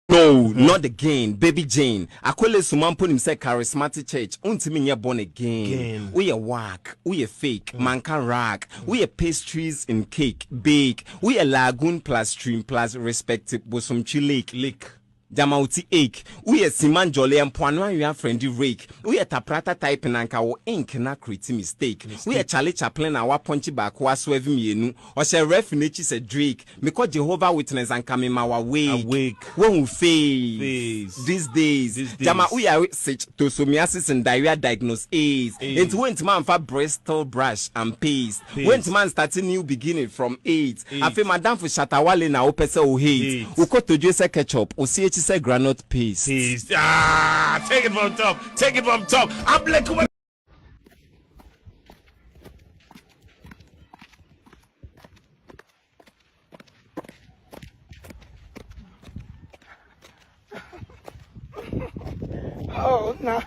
No, not again, baby Jane. Akwele sumampo nimse charismatic church. Untimi nye born again. We a whack, we a fake, man can rock. We a pastries in cake, bake. We a lagoon plus stream plus respective bosomchi lake. Jamauti ache. We a siman jolly and poano you have friendly rake. We a taprata type and anka o ink na create mistake. We a Charlie Chaplin our punchy back was swerving me or shall refuge a Drake. Because Jehovah Witness and coming our way. Awake. When we face these days. Jama we are such to psoriasis and diarrhea diagnose AIDS. It went man for Bristol brush and paste. Went man starting new beginning from AIDS. I feel madam for Shatawale na opese o hate. Uko to Jose ketchup. O see say granite paste. Take it from top. Take it from top. I'm like, oh, no.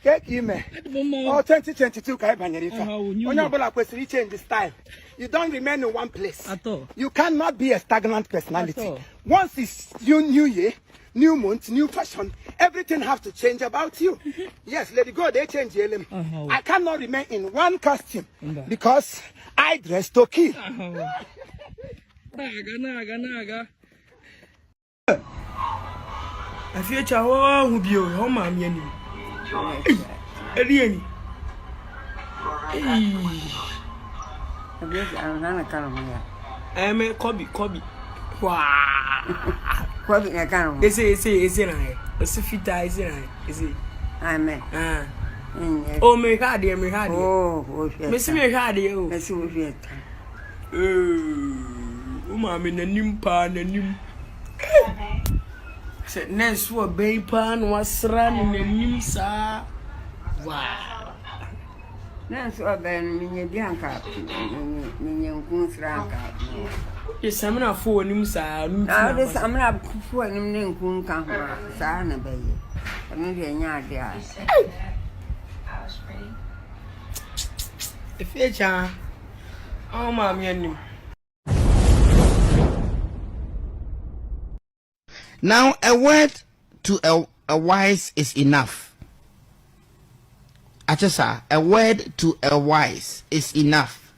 Get you, man. Oh, 2022, you change the style. You don't remain in one place. At all. You cannot be a stagnant personality. Once it's new year, new month, new fashion, everything has to change about you. Yes, let it go, they change the element. I cannot remain in one costume because I dress to kill. Naga. I feel chawa who be your home, I'm yenny. Eliani. I'm a Kobe. Wow. Is it? Is it? I'm a. Oh, me had you. Oh, Miss me had you. Let's see what we Mamma, in a new pan, and you said, Ness, what bay pan was running a new sa. Wow. That's what Ben Bianca, Minion Goose Ranka. Yes, I'm not for him, sir. Now this I'm not for him name kun come sana bay. Ano dia nya dia. The future. Oh, mammy. Now, a word to a wise is enough. Achasa, a word to a wise is enough.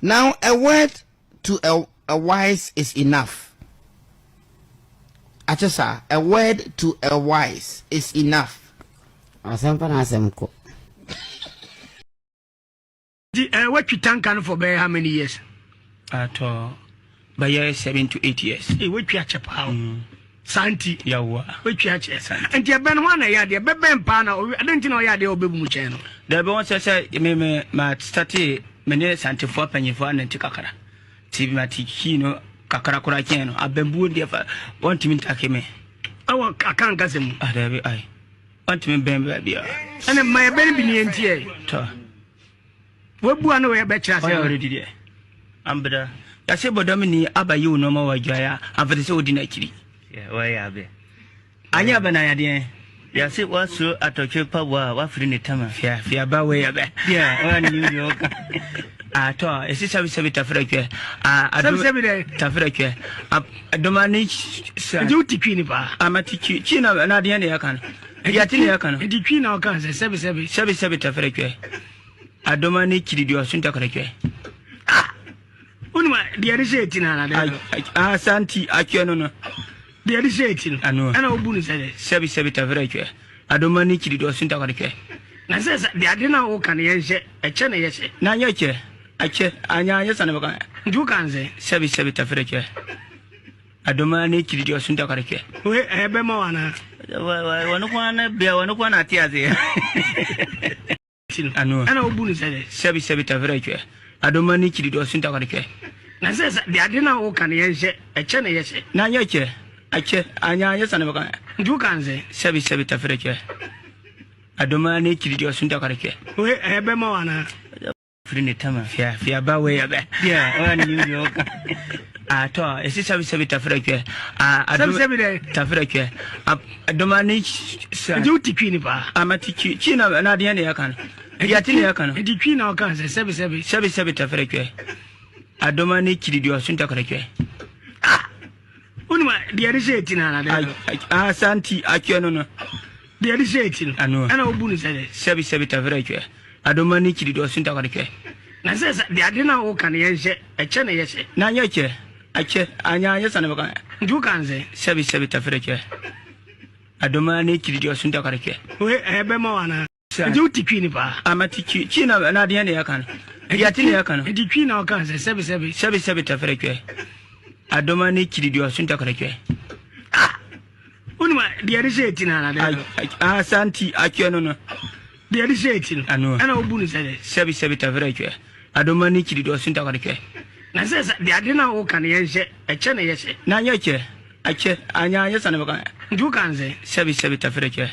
Now, a word to a wise is enough. Achasa, a word to a wise is enough. What you tank for how many years? At by 7 to 8 years. What you chap how? Santi, Yawa. which you have, and you ben one a yard, the Ben Pana, I don't know yard, the old channel. The bones say, my study, many Santi for penny for an anticacra. Tibati Kino, Cacaracola can, I've been booed there for 1 minute. Oh, I can't guess him. I want to be baby. And my baby in TA. What do I know about you? I already did. I'm better. I say, but Domini, Abba, you no more Jaya, and for the so dinner. Yeah, why are they? I never know idea. Yes, it was so at a cheap power, what for in the time. Yeah, fear by way of it. Yeah, New York. I thought, is this a bit of Africa? I don't say Africa. I don't manage duty queen. I'm a teacher, China, and I can. Yatin, can. The queen of Kansas, 7 Africa. I don't manage to do a Santa Crake. The other Santi, I can't. The other I know. And I'll boon said, 7 Africa. I don't manage to do a Santa Crake. I says, the other now can answer a channel. Yes, now, yes, I yes, I never you can say 7 Africa. I don't manage to do a Santa Crake. We have a moana. One bear, one at the I know. And I'll boon said 7 Africa. I don't manage to do a Santa Crake. I says, the other now can answer a channel. Yes, now, yes, yes, I never you can say 7 Africa. I don't manage to do a Santa Crake. We have a moana. Frinitama, fear by way of it. Yeah, New York. I thought, is this 7 Africa? I don't say Africa. I don't manage duty queen. I'm a teacher, China, and I can. Yatin, the queen of Kansas, 7 Africa. I don't manage to do a Santa Crake. The other said, Santi, I can't. The other said, I know. And I'll boon said 7 Africa. I don't manage to do a Santa Crake. I says, the other now can answer a channel. Yes, now, yes, I never you can say 7 Africa. I don't manage to do a Santa Crake. We have a moana. Duty queen. I'm a teacher, China, and I can. Yatin, the queen of Kansas, 7 Africa. I don't manage to do a Santa Crake. The other said, Santi, I can't. The other said, I know. And I'll boon said 7 Africa. I don't manage to do a Santa Crake. I says, the other now can answer a channel. Yes, now, yes, I never you can say 7 Africa.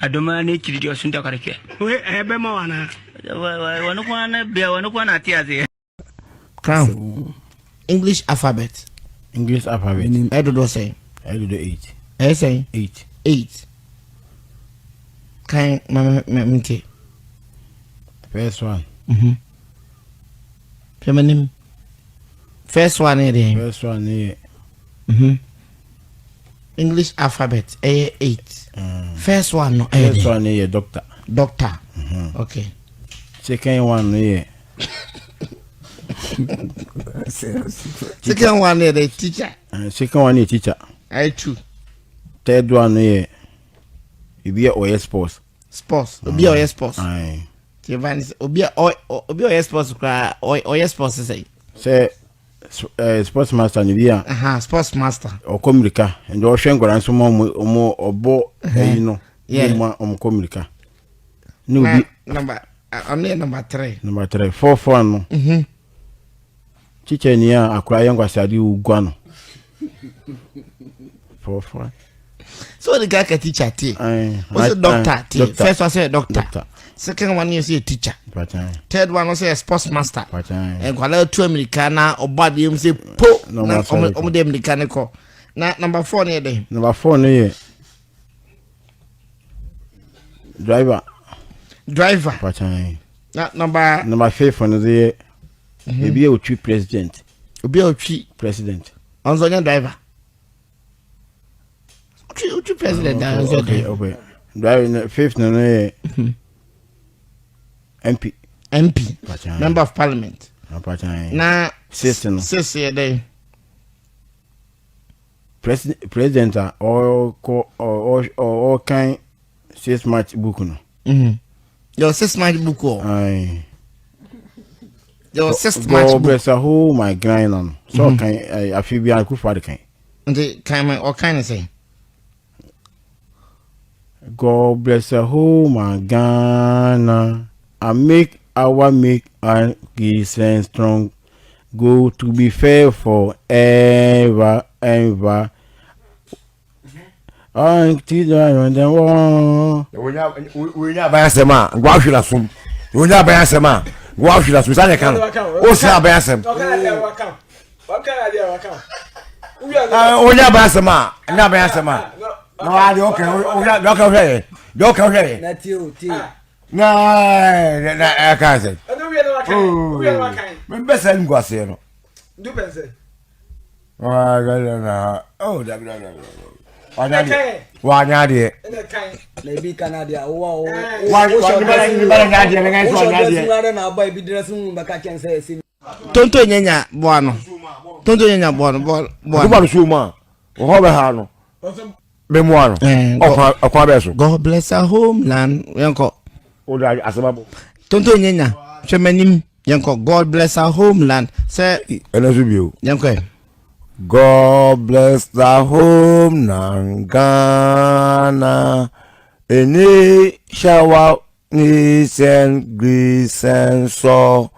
I don't manage to do a Santa Crake. We have a moana. One bear, one at the Crown. English alphabet. English alphabet. I do say. I do the 8. I say 8. 8. Kind mamma First one. Feminine. First one here. First one here. English alphabet. 8. First one no. First one here, doctor. Doctor. Okay. Second one here. Second one here, the teacher. Second one here, teacher. I too. Third one here. You be a sports. Sports. Obi a sports. Aye. Tivan is obi a sports cry or sports say. Say sports master ni bia. Sports master. O communica and o hwe ngora nso mo obo you know. Yeah. Mo communica. No bi number only number 3. Number 3. 4 no. Teacher ni a akura yengwa sadi ugwa no. 4. So the guy can teach at Aye. Also doctor. First one say doctor. Second one is a teacher. Third one was a sports master. And quite two Americana or body say po no the mechanical. Now number 4 near day. Number 4 near driver. Now number 5 on the maybe a chief president. Be a chief president. On the driver. Chief president. Okay. Driving 5th no MP. Member of Parliament. Now 6 year day. President or kind 6 match book no. Your 6 match book Aye. Your 6 match book. Bless a whole my grind on. So can I feel be a good father kind. The kind or kind of say. God bless a whole my Ghana. I make our peace and strong. Go to be fair forever. Until the war. We are by Sama. Go should assume. We are by Sama. Go should assume. I can. Oh, sir, by Sam. What can I do? We are by Sama. Not by Sama. No, I don't care. Don't come here. Not you, No, I can't say. I know we are not kind. My best friend was here. Do pensei. Oh, that. One idea. Maybe Canada. Wow. Tonto nyanya bwano. Suma. Hano. Memoir. God bless our homeland. Yanko. Oda asababo. Tonto nyanya. Chemanim. Yanko. God bless our homeland. Say. Elazubio. Yanko. God bless the homeland, Ghana. Any shower, needs and grace and so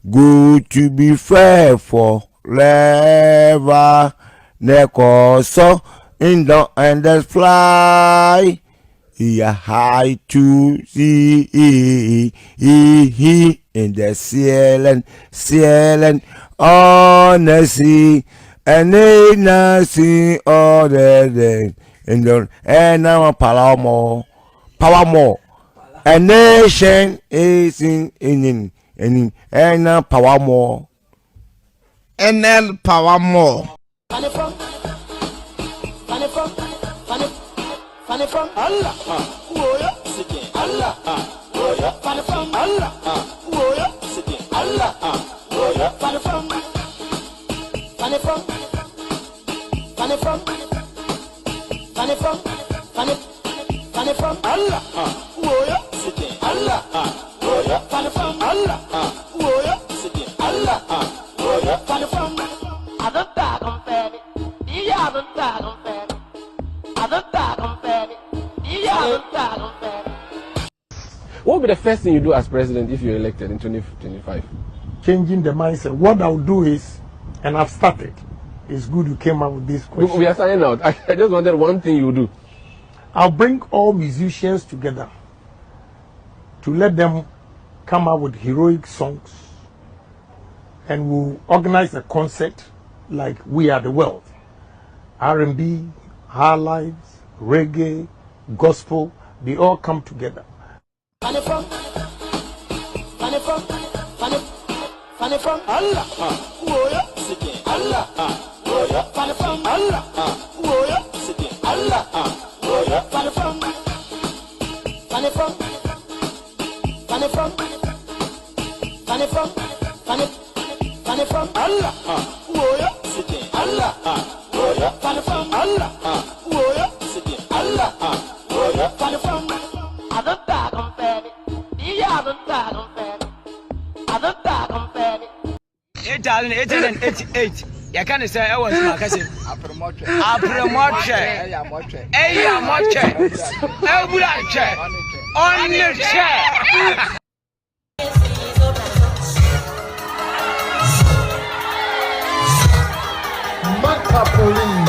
good to be fair forever. Neko so in the endless fly. Yeah, high to see in the ceiling on the sea. And they not see all the day in the and now power more. A nation is in and now power more. And then power more. Funny from Allah. Oh yeah, sitting Allah. Oh yeah, funny from Allah. Oh yeah, sitting Allah. Oh yeah, funny from Allah. Oh yeah, sitting Allah. Oh yeah, funny from Allah. Oh yeah, sitting Allah. Oh yeah, funny from I don't talk on fairly. Yeah, I don't talk on fairly. What will be the first thing you do as president if you're elected in 2025? Changing the mindset. What I'll do is, and I've started, it's good you came up with this question. We are signing out. I just wanted one thing you do. I'll bring all musicians together to let them come up with heroic songs, and we'll organize a concert like We Are the World. R&B, high lives, reggae, gospel, they all come together. Funny from Allah. Oh yeah, sitting Allah. Oh yeah, funny from Allah. Oh yeah, sitting Allah. Oh yeah, funny from Allah. Oh yeah, sitting Allah. Oh yeah, funny from Allah. Oh yeah, sitting Allah. Oh yeah, funny from I don't talk on fairly. Yeah, I don't talk on fairly. I don't talk on fairly. 888. You can't say I was my cousin. Apremoche. On the chair. Macapolim.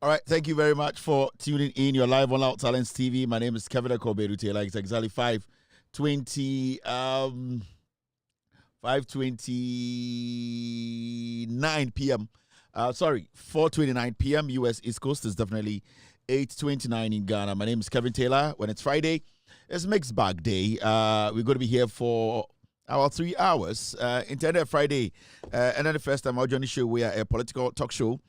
All right, thank you very much for tuning in. You're live on Loud Talents TV. My name is Kevin Akoberute. Like it's exactly 5:29 p.m. 4:29 p.m. U.S. East Coast is definitely 8:29 in Ghana. My name is Kevin Taylor. When it's Friday, it's Mixed Bag Day. We're going to be here for about 3 hours. Internet Friday, and then the first time our Johnny show, we are a political talk show.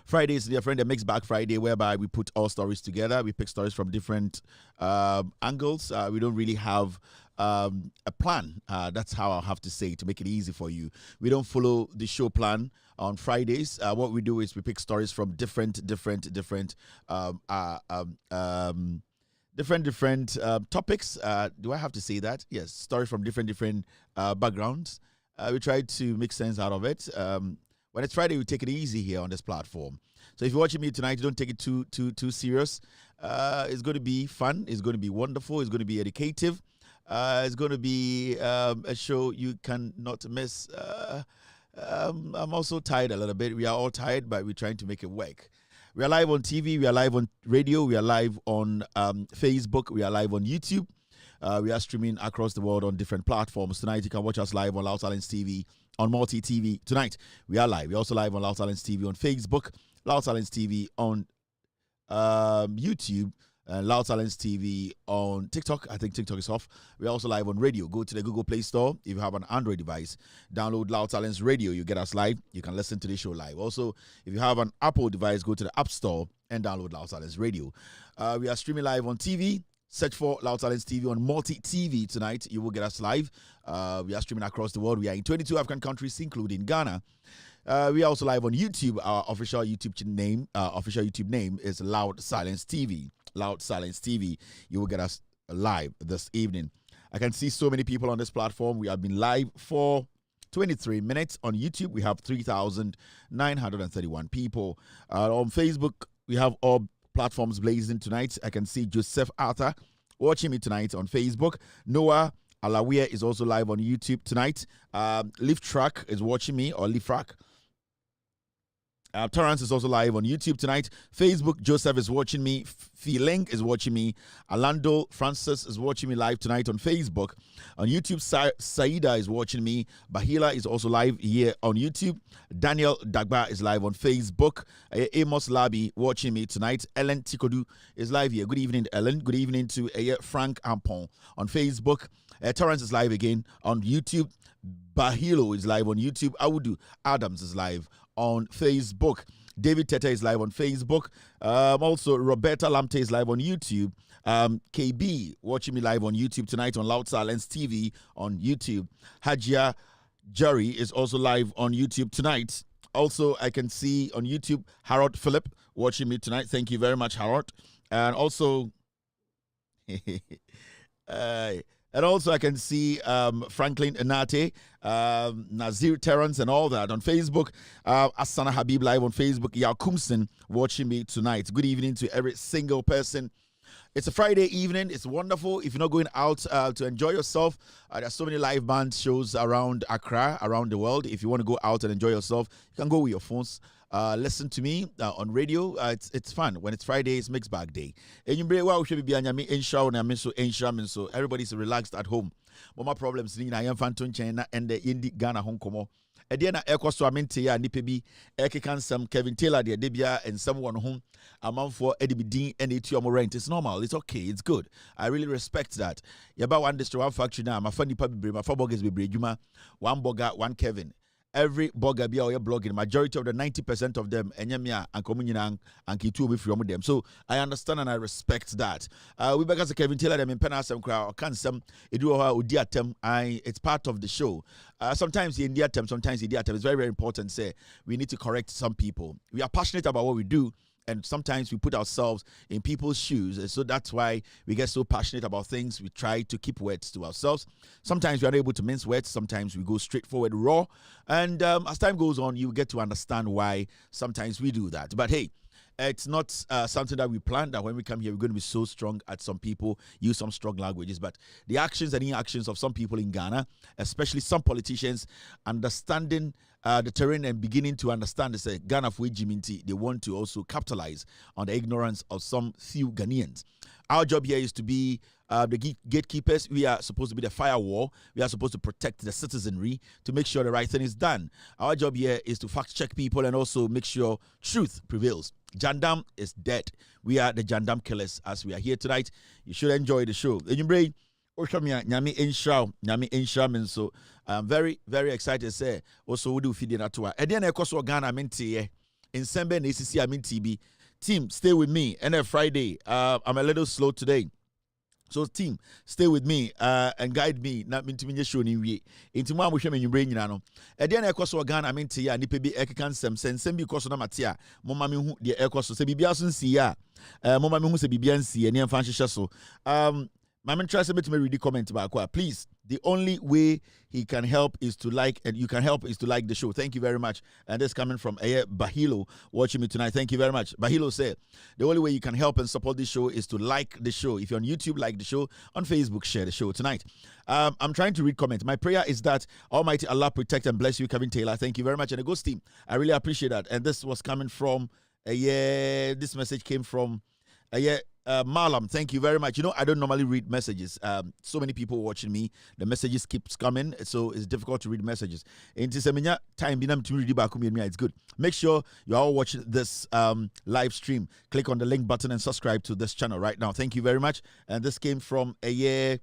Friday is their friend, the Mixed Bag Friday, whereby we put all stories together. We pick stories from different angles. We don't really have a plan. That's how I'll have to say to make it easy for you. We don't follow the show plan on Fridays. What we do is we pick stories from different topics. Do I have to say that? Yes, stories from different backgrounds. We try to make sense out of it. When it's Friday, we take it easy here on this platform. So if you're watching me tonight, don't take it too serious. It's going to be fun. It's going to be wonderful. It's going to be educative. It's going to be a show you cannot miss. I'm also tired a little bit. We are all tired, but we're trying to make it work. We are live on TV. We are live on radio. We are live on Facebook. We are live on YouTube. We are streaming across the world on different platforms. Tonight, you can watch us live on Loud Talents TV, on Multi TV. Tonight, we are live. We're also live on Loud Talents TV on Facebook, Loud Talents TV on YouTube, Loud Silence TV on TikTok. I think TikTok is off. We're also live on radio. Go to the Google Play Store. If you have an Android device, download Loud Silence Radio. You get us live. You can listen to the show live. Also, if you have an Apple device, go to the App Store and download Loud Silence Radio. We are streaming live on TV. Search for Loud Silence TV on Multi TV tonight. You will get us live. We are streaming across the world. We are in 22 African countries, including Ghana. We are also live on YouTube. Our official YouTube name is Loud Silence TV. Loud Silence TV. You will get us live this evening. I can see so many people on this platform. We have been live for 23 minutes. On YouTube, we have 3,931 people. On Facebook, we have all platforms blazing tonight. I can see Joseph Arthur watching me tonight on Facebook. Noah Alawia is also live on YouTube tonight. Leaf Track is watching me, or Leaf Track. Torrance is also live on YouTube tonight. Facebook, Joseph is watching me. Feeling is watching me. Orlando Francis is watching me live tonight on Facebook. On YouTube, Saida is watching me. Bahila is also live here on YouTube. Daniel Dagba is live on Facebook. Amos Labi watching me tonight. Ellen Tikodu is live here. Good evening, Ellen. Good evening to Frank Ampon on Facebook. Torrance is live again on YouTube. Bahilo is live on YouTube. Awudu Adams is live on Facebook. David Tete is live on Facebook. Also, Roberta Lamte is live on YouTube. KB watching me live on YouTube tonight on Loud Silence TV on YouTube. Hajia Jari is also live on YouTube tonight. Also, I can see on YouTube Harold Phillip watching me tonight. Thank you very much, Harold. And also, I can see Franklin Anate, Nazir Terrence, and all that on Facebook. Asana Habib live on Facebook. Yakumson watching me tonight. Good evening to every single person. It's a Friday evening. It's wonderful. If you're not going out to enjoy yourself, there's so many live band shows around Accra, around the world. If you want to go out and enjoy yourself, you can go with your phones. Listen to me on radio. It's fun. When it's Friday, it's mixed bag day. Everybody's relaxed at home. Mama problems ni na yemfanto China and the Indi Ghana Hong Kong. Ediana Ecoso Amente ya nipebi Ekansam Kevin Taylor de Debia and someone home a month for Eddie Dean and it's your rent. It's normal, it's okay, it's good. I really respect that. Yaba one district, one factory now, my funny puppy, my 4 boggers be Juma, 1 Boga, 1 Kevin. Every blogger be our blogging, majority of the 90% of them, enyamia and communion and kitu with them. So I understand and I respect that. We back as a Kevin Taylor them in Penasem crowd, can some it's part of the show. Sometimes in the attempt, sometimes in the attempt. It's very, very important. Say we need to correct some people. We are passionate about what we do. And sometimes we put ourselves in people's shoes. And so that's why we get so passionate about things. We try to keep words to ourselves. Sometimes we are able to mince words. Sometimes we go straightforward, raw. And as time goes on, you get to understand why sometimes we do that. But hey, it's not something that we plan that when we come here, we're going to be so strong at some people, use some strong languages. But the actions and inactions of some people in Ghana, especially some politicians, understanding the terrain and beginning to understand this Ghana for Jiminti, they want to also capitalize on the ignorance of some few Ghanaians. Our job here is to be the gatekeepers. We are supposed to be the firewall. We are supposed to protect the citizenry to make sure the right thing is done. Our job here is to fact check people and also make sure truth prevails. Jandam is dead. We are the Jandam killers as we are here tonight. You should enjoy the show. So I'm very, very excited to say also we do feed in atua. Edian ekoso Ghana mintie in Sembe na ACC amin TB. Team, stay with me. And then Friday, I'm a little slow today. So team, stay with me and guide me. Not mean to me show ni we. Into one we show me you bring no. Edian ekoso Ghana amin tia ni pebi ekekan sem bi koso na matia. Mama mi hu de ekoso se bibia so nsi ya. Mama mi hu se bibia nsi e ne mfa hwehwe so. My man tries to make me read the comment about please. The only way he can help is to like, and you can help is to like the show. Thank you very much. And this coming from Bahilo watching me tonight. Thank you very much. Bahilo said the only way you can help and support this show is to like the show. If you're on YouTube, like the show. On Facebook, share the show tonight. I'm trying to read comments. My prayer is that Almighty Allah protect and bless you, Kevin Taylor. Thank you very much. And the Ghost team, I really appreciate that. And this was coming from this message came from Malam, thank you very much. You know, I don't normally read messages. So many people watching me. The messages keeps coming, so it's difficult to read messages. It's good. Make sure you are all watching this live stream. Click on the link button and subscribe to this channel right now. Thank you very much. And this came from a year.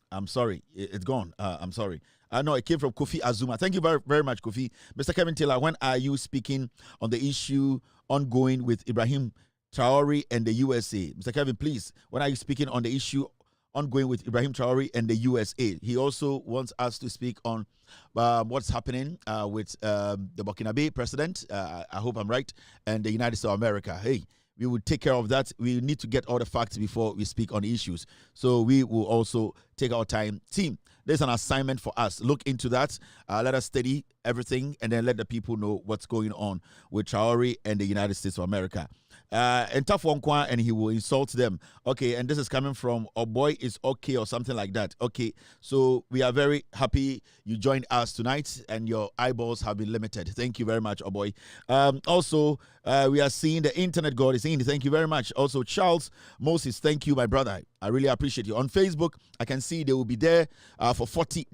I'm sorry, it's gone. I'm sorry. No, it came from Kofi Azuma. Thank you very, very much, Kofi. Mr. Kevin Taylor, when are you speaking on the issue ongoing with Ibrahim Traore and the USA? Mr. Kevin, please, when are you speaking on the issue ongoing with Ibrahim Traore and the USA? He also wants us to speak on what's happening with the Burkinabe president. I hope I'm right. And the United States of America. Hey, we will take care of that. We need to get all the facts before we speak on the issues. So we will also take our time. Team, there's an assignment for us. Look into that. Let us study everything and then let the people know what's going on with Traore and the United States of America. And tough one, and he will insult them. Okay, and this is coming from "Oh boy is okay" or something like that. Okay, so we are very happy you joined us tonight, and your eyeballs have been limited. Thank you very much, oh boy. Also, we are seeing the internet god is in. Thank you very much. Also, Charles Moses, thank you, my brother. I really appreciate you. On Facebook, I can see they will be there for 40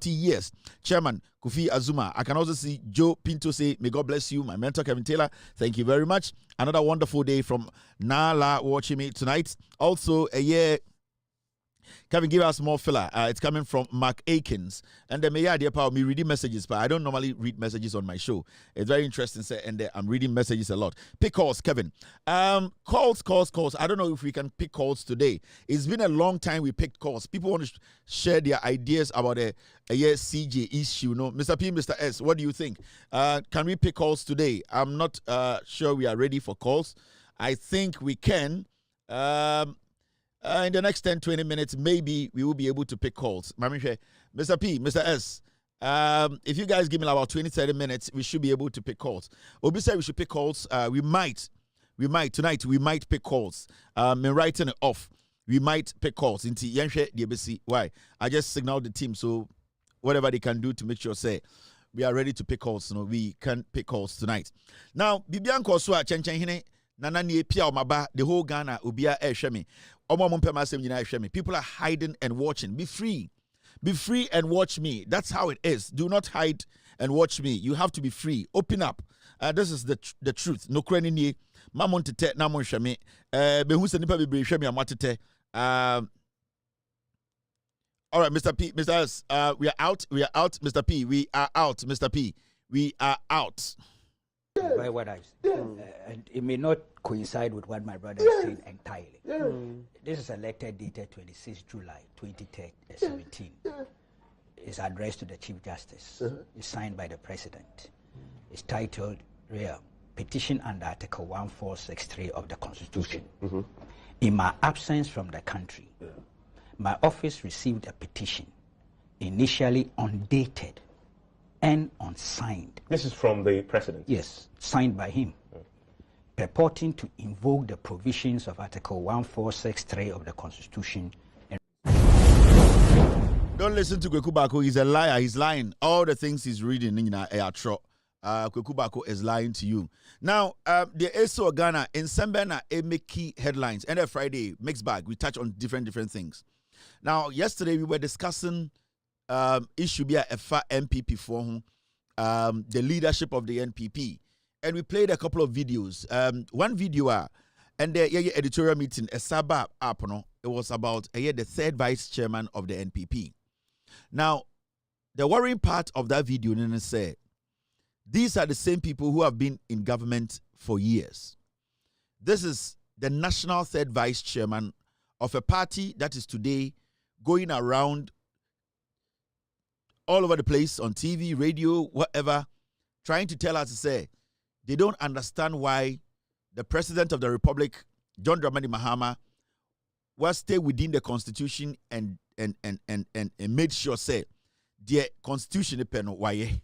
years. Chairman Kofi Azuma. I can also see Joe Pinto say, "May God bless you." My mentor Kevin Taylor, thank you very much. Another wonderful day from Nala watching me tonight. Also, a year. Kevin, give us more filler. It's coming from Mark Akins. And then may I dear power me reading messages, but I don't normally read messages on my show. It's very interesting, sir, and I'm reading messages a lot. Pick calls, Kevin. Calls. I don't know if we can pick calls today. It's been a long time we picked calls. People want to share their ideas about a CJ issue. No, Mr. P, Mr. S, what do you think? Can we pick calls today? I'm not sure we are ready for calls. I think we can. In the next 10-20 minutes, maybe we will be able to pick calls. Mr. P, Mr. S, if you guys give me about 20-30 minutes, we should be able to pick calls. Obi said we should pick calls. We might. Tonight, we might pick calls. I'm writing it off. We might pick calls. Why? I just signaled the team, so whatever they can do to make sure, say, we are ready to pick calls. You know, we can pick calls tonight. Now, Bibian Kosua, Chen Nana nie pia omaba the whole Ghana ubia ehweme omo mo mpema asem nyina ehweme. People are hiding and watching. Be free and watch me. That's how it is. Do not hide and watch me. You have to be free. Open up. This is the truth. No krani nie mamon tete na mo hweme be hu se nipa bebre hweme amatete. All right, Mr. P, Mr. S, we are out, Mr. P, we are out, Mr. P, we are out. By what I and it may not coincide with what my brother is saying entirely. This is elected dated 26 July 2017. It's addressed to the Chief Justice. It's signed by the President. It's titled Petition under Article 1463 of the Constitution. In my absence from the country, my office received a petition, initially undated and unsigned. This is from the President? Yes, signed by him, purporting to invoke the provisions of Article 1463 of the Constitution. Don't listen to Kweku Bako. He's a liar. He's lying. All the things he's reading, Kweku Bako is lying to you. Now, the ESO Ghana in Sembena make key headlines. And every Friday, mixed bag. We touch on different things. Now, yesterday we were discussing issue be a MPP for the leadership of the NPP, and we played a couple of videos. One video and the editorial meeting a Sabah app no, it was about the third vice chairman of the NPP. Now, the worrying part of that video is say these are the same people who have been in government for years. This is the national third vice chairman of a party that is today going around all over the place on TV, radio, whatever, trying to tell us to say they don't understand why the President of the Republic, John Dramani Mahama, was stay within the Constitution and made sure say the Constitution depend why.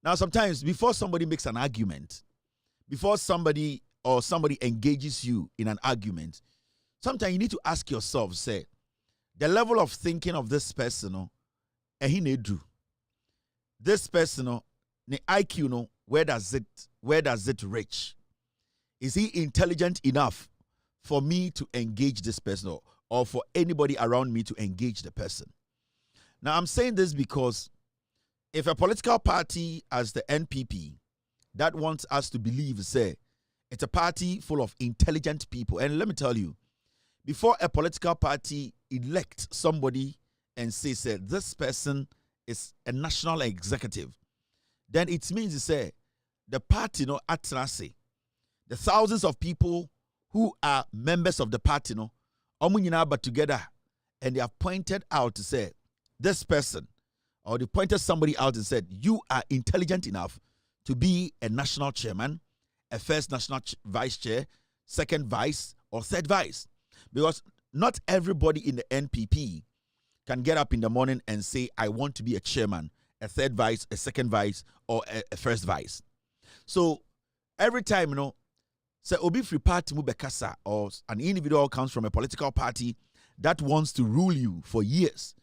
Now, sometimes before somebody makes an argument, before somebody engages you in an argument, sometimes you need to ask yourself, say, the level of thinking of this person, and he need do. This person, the IQ, where does it reach? Is he intelligent enough for me to engage this person or for anybody around me to engage the person. Now, I'm saying this because if a political party as the NPP that wants us to believe, say, it's a party full of intelligent people, and let me tell you, before a political party elect somebody and say, this person is a national executive, then it means to say the party atrase, the thousands of people who are members of the party but together, and they have pointed out to say this person, or they pointed somebody out and said, you are intelligent enough to be a national chairman, a first national vice chair, second vice, or third vice. Because not everybody in the NPP can get up in the morning and say, I want to be a chairman, a third vice, a second vice, or a first vice. So every time, say Obi Free Party Mubekasa, or an individual comes from a political party that wants to rule you for years.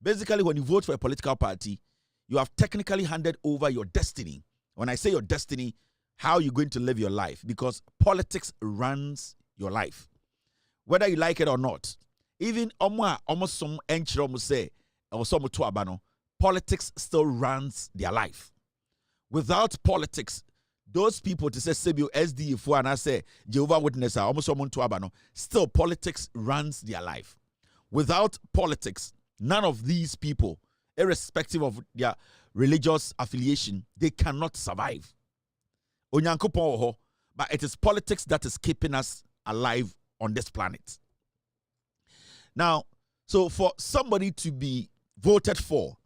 Basically, when you vote for a political party, you have technically handed over your destiny. When I say your destiny, how you're going to live your life, because politics runs your life. Whether you like it or not. Even almost some say or some tuabano, politics still runs their life. Without politics, those people to say Sebio SDF and I say Jehovah Witness almost someone tuabano, still politics runs their life. Without politics, none of these people, irrespective of their religious affiliation, they cannot survive. Onyankopon, but it is politics that is keeping us alive on this planet. Now, so for somebody to be voted for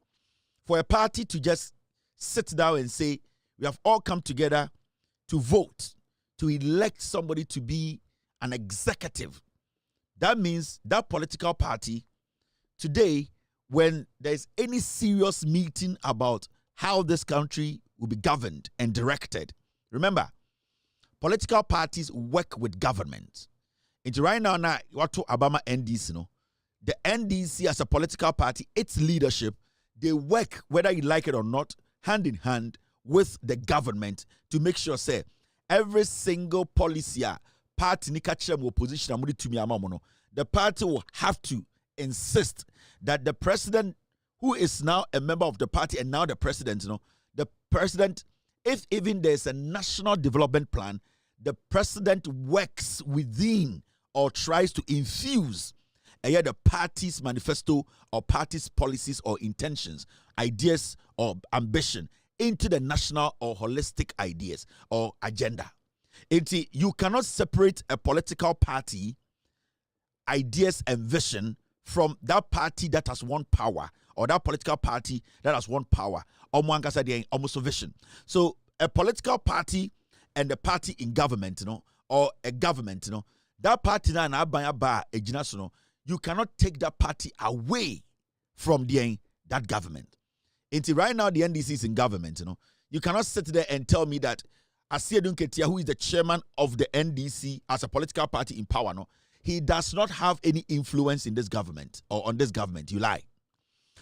a party to just sit down and say, we have all come together to vote, to elect somebody to be an executive, that means that political party, today, when there's any serious meeting about how this country will be governed and directed, remember, political parties work with government. And right now, what to Obama NDC, the NDC as a political party, its leadership, they work, whether you like it or not, hand in hand with the government to make sure, say, every single policy, party opposition, the party will have to insist that the president, who is now a member of the party and now the president, the president, if even there's a national development plan, the president works within or tries to infuse the party's manifesto or party's policies or intentions, ideas or ambition into the national or holistic ideas or agenda. You cannot separate a political party ideas and vision from that party that has won power, or that political party that has won power, almost vision. So a political party and the party in government, or a government, that party you cannot take that party away from that government. Until right now, the NDC is in government, you cannot sit there and tell me that Asiedun Ketia, who is the chairman of the NDC as a political party in power, he does not have any influence in this government or on this government. You lie.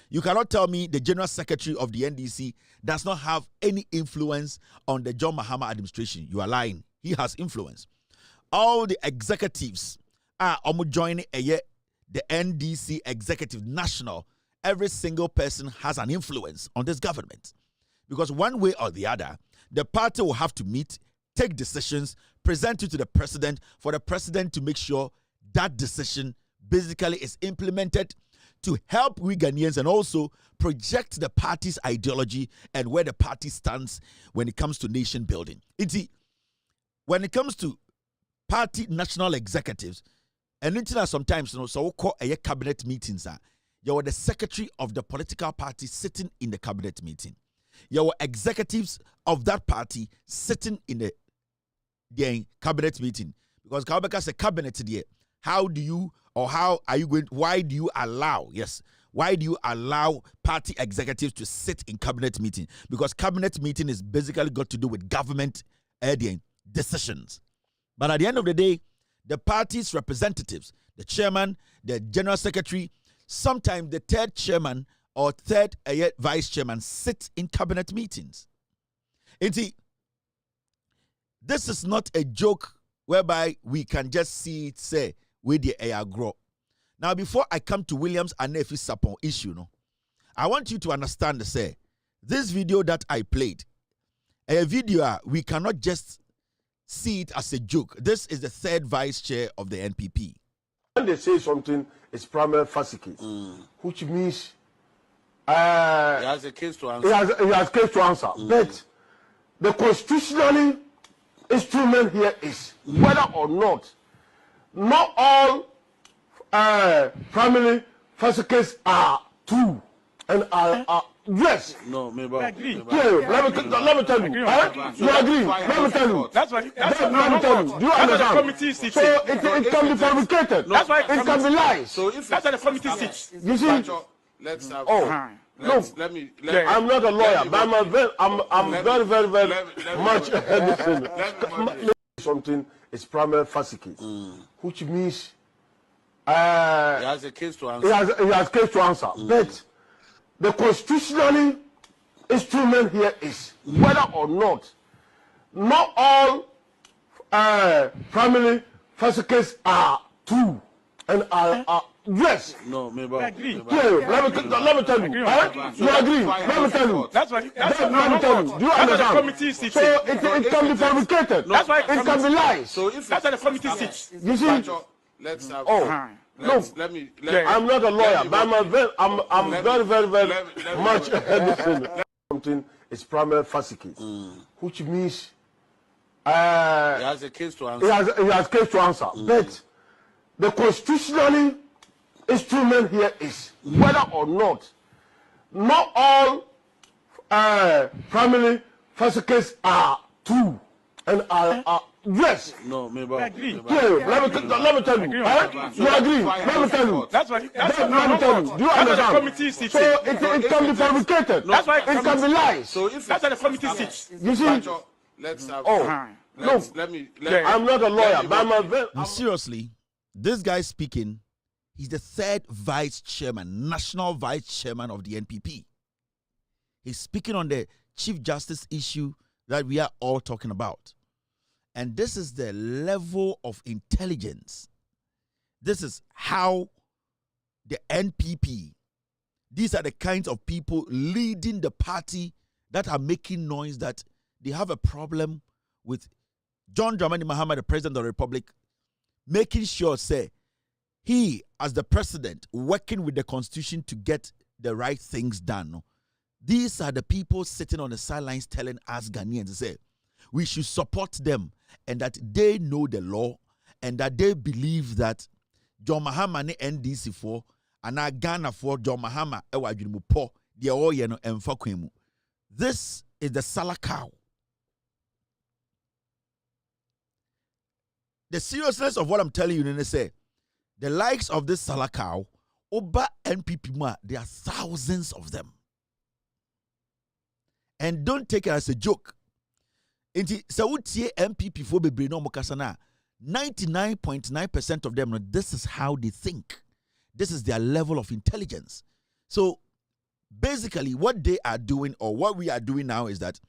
You cannot tell me the general secretary of the NDC does not have any influence on the John Mahama administration. You are lying. He has influence. All the executives are joining the NDC executive national. Every single person has an influence on this government. Because one way or the other, the party will have to meet, take decisions, present it to the president for the president to make sure that decision basically is implemented to help we Ghanaians and also project the party's ideology and where the party stands when it comes to nation building. When it comes to party national executives, and sometimes, so we call a cabinet meetings, you're the secretary of the political party sitting in the cabinet meeting. Your executives of that party sitting in the cabinet meeting. Because Kabeka said cabinet there. Why do you allow party executives to sit in cabinet meeting? Because cabinet meeting is basically got to do with government decisions. But at the end of the day, the party's representatives, the chairman, the general secretary, sometimes the third chairman or third vice chairman sit in cabinet meetings. This is not a joke whereby we can just see it say where the air grow. Now, before I come to Williams and Nefi Sapon issue, no, I want you to understand say this video that I played, a video we cannot just see it as a joke. This is the third vice chair of the NPP. When they say something, it's primary fascicles, which means he has a case to answer. He has case to answer. But the constitutionally instrument here is whether or not all family fascicles are true and are yes. No, maybe. Let me tell you. You agree? Let me tell you. That's why. Let me tell you. Do you understand? The committee sits. So it can be fabricated. That's why it can be lies. So if that's why the committee sits. You see? Let's have. Oh. Look, let me. I'm not a lawyer, but I'm very much something is primary fascicles, which means he has a case to answer. He has case to answer. But the constitutionally instrument here is whether or not all family fascicles are true and are yes. No, maybe. Let me tell you. You agree? Let me tell you. That's why. Let me tell you. Do you understand? The committee sits. So it can be fabricated. That's why it can be lies. So if that's why the committee sits. You see? Let's have. Oh. Look, let me. I'm not a lawyer, but I'm very much something is primary fascicles, which means he has a case to answer. He has case to answer. But the constitutionally instrument here is whether or not all family fascicles are true and are yes. No, maybe. Let me tell you. You agree? Let me tell you. That's why. Let me tell you. Do you understand? The committee sits. So it can be fabricated. That's why it can be lies. So if that's why the committee sits. You see? Let's have. Oh. Look, let me. I'm not a lawyer, but Now, seriously, this guy speaking, he's the third vice chairman, national vice chairman of the NPP. He's speaking on the Chief Justice issue that we are all talking about. And this is the level of intelligence. This is how the NPP, these are the kinds of people leading the party that are making noise that they have a problem with John Dramani Mahama, the President of the Republic, making sure, say, he, as the president, working with the Constitution to get the right things done. These are the people sitting on the sidelines telling us Ghanaians, say, we should support them and that they know the law and that they believe that John Mahama ne NDC for and Ghana for John Mahama ewa adwumu po de o ye no emfa kwan mu. This is the salakau. The seriousness of what I'm telling you, Nene, say, the likes of this salakau, Oba NPP ma, there are thousands of them. And don't take it as a joke. Inti Saudi MPP for bebre no mokasana 99.9% of them, this is how they think. This is their level of intelligence. So basically what they are doing or what we are doing now is that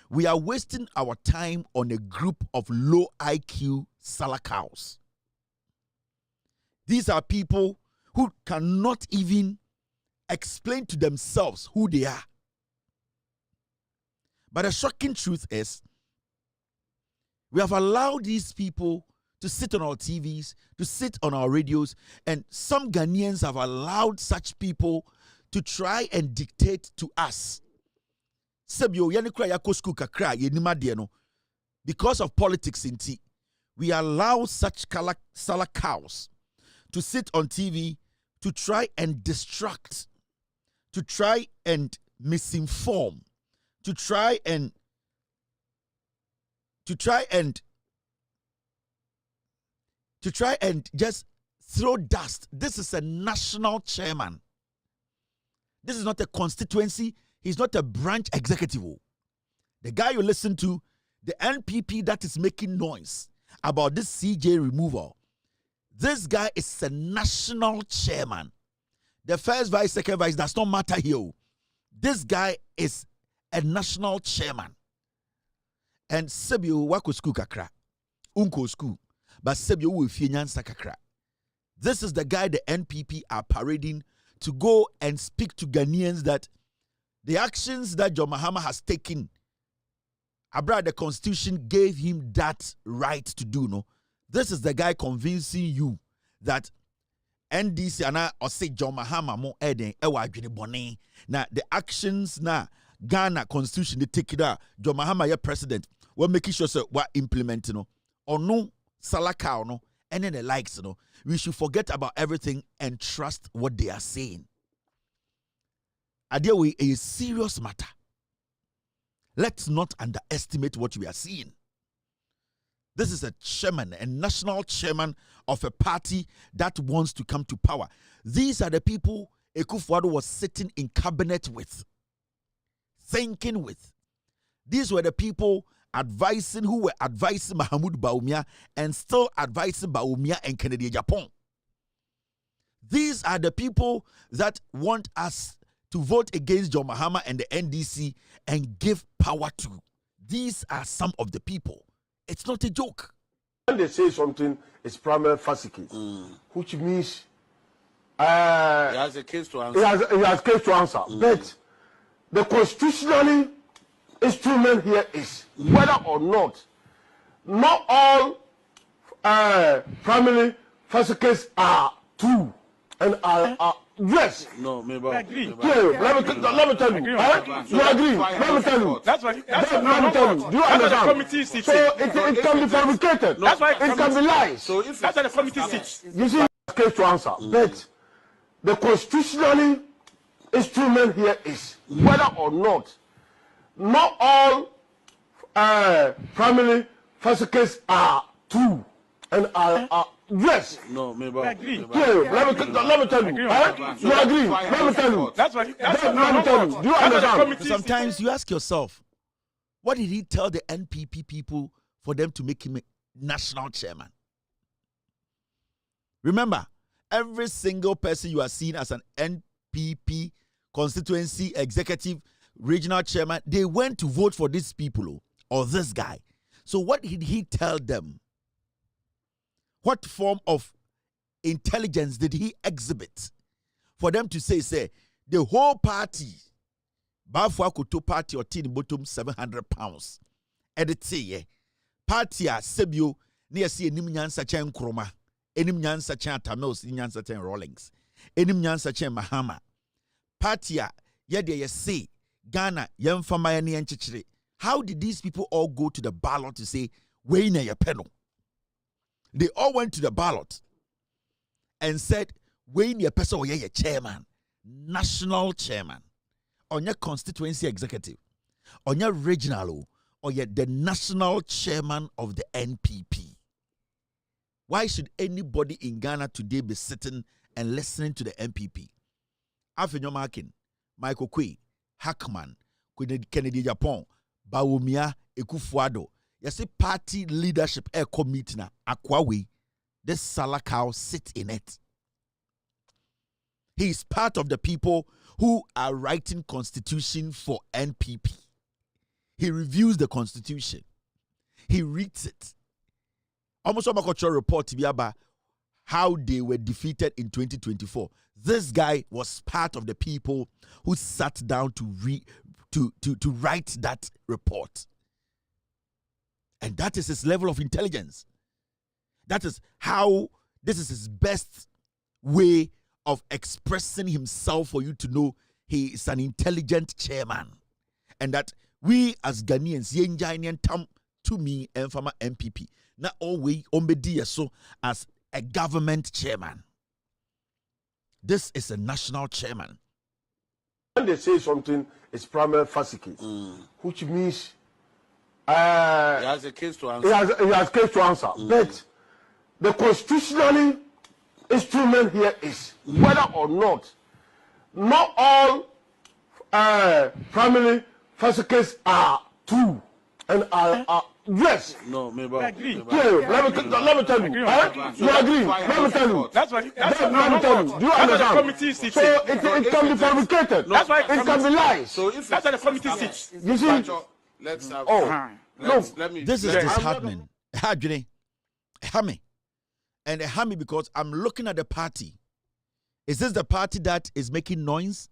we are wasting our time on a group of low IQ salakaus. These are people who cannot even explain to themselves who they are. But the shocking truth is, we have allowed these people to sit on our TVs, to sit on our radios, and some Ghanaians have allowed such people to try and dictate to us. Because of politics in tea, we allow such salakaus to sit on TV to try and distract, to try and misinform, to try and just throw dust. This is a national chairman. This is not a constituency. He's not a branch executive. The guy you listen to, the NPP that is making noise about this CJ removal, this guy is a national chairman. The first vice, second vice does not matter here. This guy is a national chairman. And Sebio wako school kakra. Unko school. but sebio wo fie nyansa kakra. This is the guy the NPP are parading to go and speak to Ghanaians that the actions that John Mahama has taken, the constitution gave him that right to do. No, this is the guy convincing you that NDC and or say John Mahama mo eden ewa adwene bone. Now the actions na Ghana constitution they take it out. John Mahama your president. We're making sure so we're implementing no or no salaka or no and then the likes. No, we should forget about everything and trust what they are saying. Adewe a serious matter. Let's not underestimate what we are seeing. This is a chairman, a national chairman of a party that wants to come to power. These are the people Akufo-Addo was sitting in cabinet with, thinking with. These were the people who were advising Mahamudu Bawumia and still advising Bawumia and Kennedy Japan. These are the people that want us to vote against John Mahama and the NDC and give power to. These are some of the people. It's not a joke. When they say something, it's primary fascicles, which means he has a case to answer. He has case to answer. But the constitutionally instrument here is whether or not all primary fascicles are true and are yes. No, maybe. Let me tell you. You agree? Let me tell you. That's why. Let me tell you. Do you understand? Committee sits. So it can be fabricated. That's why it can be lies. So if that's why the committee sits. You see, case to answer. But the constitutionally instrument here is whether or not all primary fascicles are true and are yes. No, maybe. Let me tell you. You agree? Let me tell you. That's why. Let me tell you. Do you understand? Sometimes you ask yourself, what did he tell the NPP people for them to make him a national chairman? Remember, every single person you are seeing as an NPP constituency executive regional chairman, they went to vote for these people or this guy. So what did he tell them? What form of intelligence did he exhibit for them to say the whole party, Bafwa Koto party or tin bottom 700 pounds. Edit party a sebio near see enim nyansa chen kroma, enim nyansa chen Tamils, nyansa chen Rawlings, enim nyansa chen Mahama. Party a yede ye say Ghana yemfama ni enchichire. How did these people all go to the ballot to say we na ye peno? They all went to the ballot and said, when your person or your chairman, national chairman, on your constituency executive, on your regional, or you're the national chairman of the NPP. Why should anybody in Ghana today be sitting and listening to the NPP? Afinyo Markin, Michael Kwe, Hackman, Kennedy Japan, Bawumia, Akufo-Addo. You see, party leadership committee na Akwawe, this Salakau sit in it. He is part of the people who are writing constitution for NPP. He reviews the constitution. He reads it. Almost a cultural report to be about how they were defeated in 2024. This guy was part of the people who sat down to write that report. And that is his level of intelligence. That is how, this is his best way of expressing himself for you to know he is an intelligent chairman. And that we as Ghanaians, Yenjainian Tam to me and from MPP, not always ombedi so as a government chairman. This is a national chairman. When they say something, it's primary fascicles, which means he has a case to answer. He has case to answer. But the constitutionally instrument here is whether or not all primary fascicles are true and are yes. No, maybe. Let me tell you. You agree? Let me tell you. That's why. Let me tell you. Do you understand? So it can be fabricated. That's why it can be lies. So if that's why the committee sits. You see? Let's have. Oh, let me. This is disheartening. Hame. And they harm me because I'm looking at the party. Is this the party that is making noise?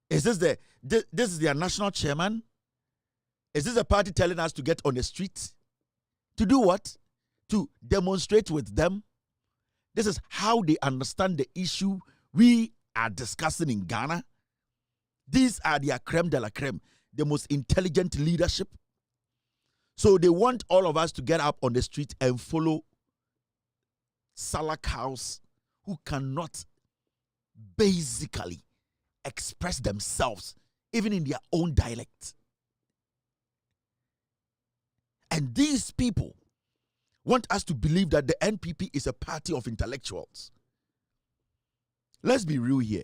Is this this is their national chairman? Is this a party telling us to get on the street? To do what? To demonstrate with them? This is how they understand the issue we are discussing in Ghana. These are their creme de la creme, the most intelligent leadership. So they want all of us to get up on the street and follow Salah cows who cannot basically express themselves even in their own dialect. And these people want us to believe that the NPP is a party of intellectuals. Let's be real here.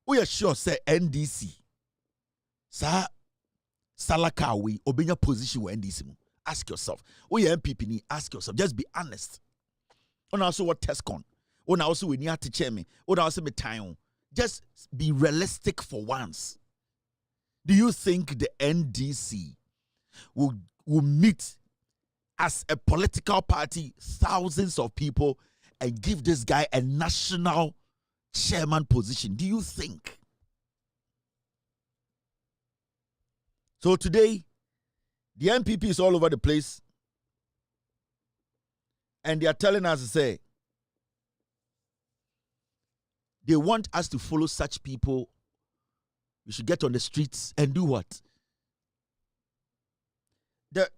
We are sure say NDC. Sa Salaka we obenya position with NDC. Ask yourself. We are NPP ni ask yourself. Just be honest. On also what TESCON. On also we need to chair me. On also me time. Just be realistic for once. Do you think the NDC will meet as a political party thousands of people and give this guy a national chairman position? Do you think? So today, the NPP is all over the place. And they are telling us to say, they want us to follow such people. We should get on the streets and do what?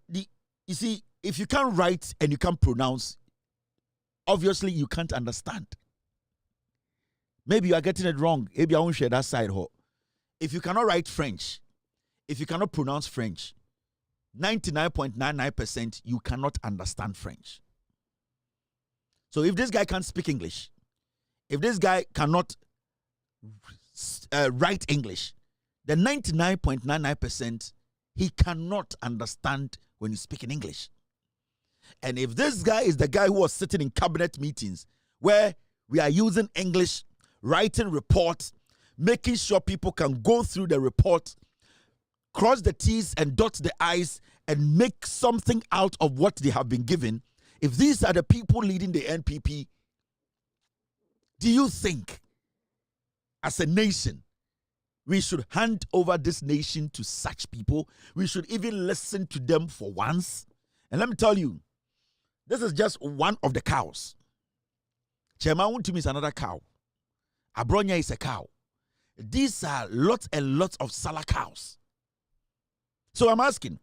You see, if you can't write and you can't pronounce, obviously you can't understand. Maybe you are getting it wrong. Maybe I won't share that side. If you cannot write French, if you cannot pronounce French, 99.99% you cannot understand French. So if this guy can't speak English, if this guy cannot write English, then 99.99% he cannot understand when you speak in English. And if this guy is the guy who was sitting in cabinet meetings where we are using English, writing reports, making sure people can go through the report, cross the T's and dot the I's and make something out of what they have been given, if these are the people leading the NPP, do you think as a nation we should hand over this nation to such people? We should even listen to them for once? And let me tell you, this is just one of the cows. Chairman to me is another cow. Abronya is a cow. These are lots and lots of Salah cows. So I'm asking,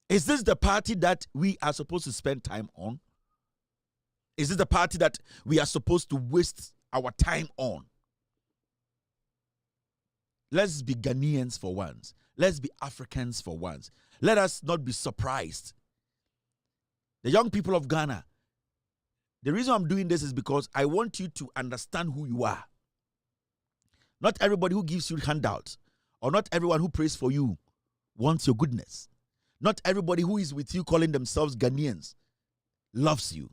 is this the party that we are supposed to spend time on? Is this the party that we are supposed to waste our time on? Let's be Ghanaians for once. Let's be Africans for once. Let us not be surprised. The young people of Ghana, the reason I'm doing this is because I want you to understand who you are. Not everybody who gives you handouts or not everyone who prays for you wants your goodness. Not everybody who is with you calling themselves Ghanaians loves you.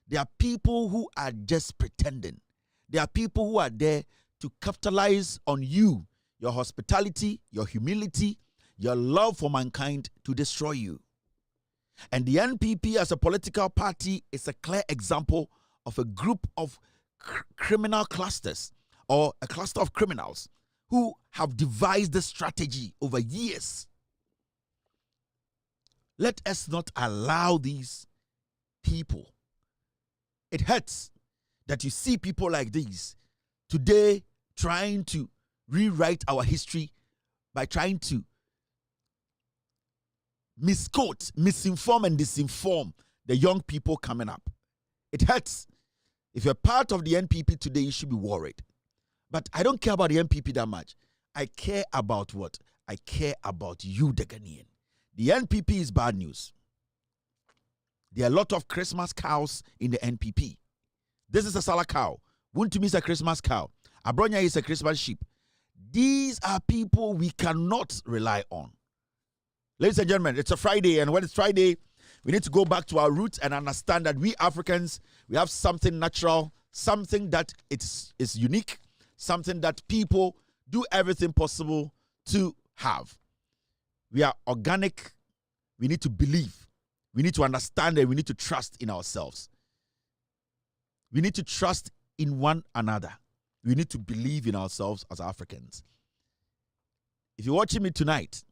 There are people who are just pretending. There are people who are there to capitalize on you, your hospitality, your humility, your love for mankind, to destroy you. And the NPP as a political party is a clear example of a group of criminal clusters or a cluster of criminals who have devised this strategy over years. Let us not allow these people. It hurts that you see people like these today trying to rewrite our history by trying to misquote, misinform, and disinform the young people coming up. It hurts. If you're part of the NPP today, you should be worried. But I don't care about the NPP that much. I care about what? I care about you, the Ghanaian. The NPP is bad news. There are a lot of Christmas cows in the NPP. This is a Salah cow. Wuntumi is a Christmas cow. Abronya is a Christmas sheep. These are people we cannot rely on. Ladies and gentlemen, it's a Friday, and when it's Friday, we need to go back to our roots and understand that we Africans, we have something natural, something that is unique, something that people do everything possible to have. We are organic. We need to believe. We need to understand and we need to trust in ourselves. We need to trust in one another. We need to believe in ourselves as Africans. If you're watching me tonight,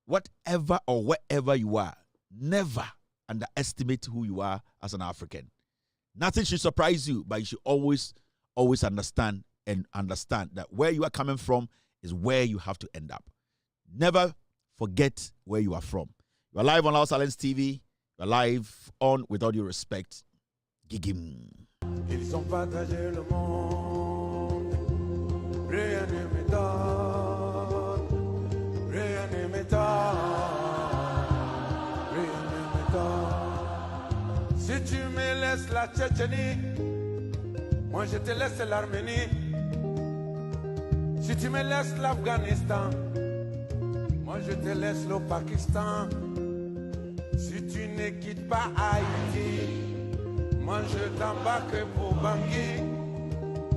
whatever or wherever you are, never underestimate who you are as an African. Nothing should surprise you, but you should always understand that where you are coming from is where you have to end up. Never forget where you are from. You are live on Loud Silence TV. You are live on With All Due Respect. Gigim. Ils ont partagé le monde. Rien ne m'étonne. Rien ne m'étonne. Rien ne m'étonne. Si tu me laisses la Tchétchénie, moi je te laisse l'Arménie. Si tu me laisses l'Afghanistan, moi je te laisse le Pakistan. Si tu ne quittes pas Haïti, moi je t'embarque pour Bangui.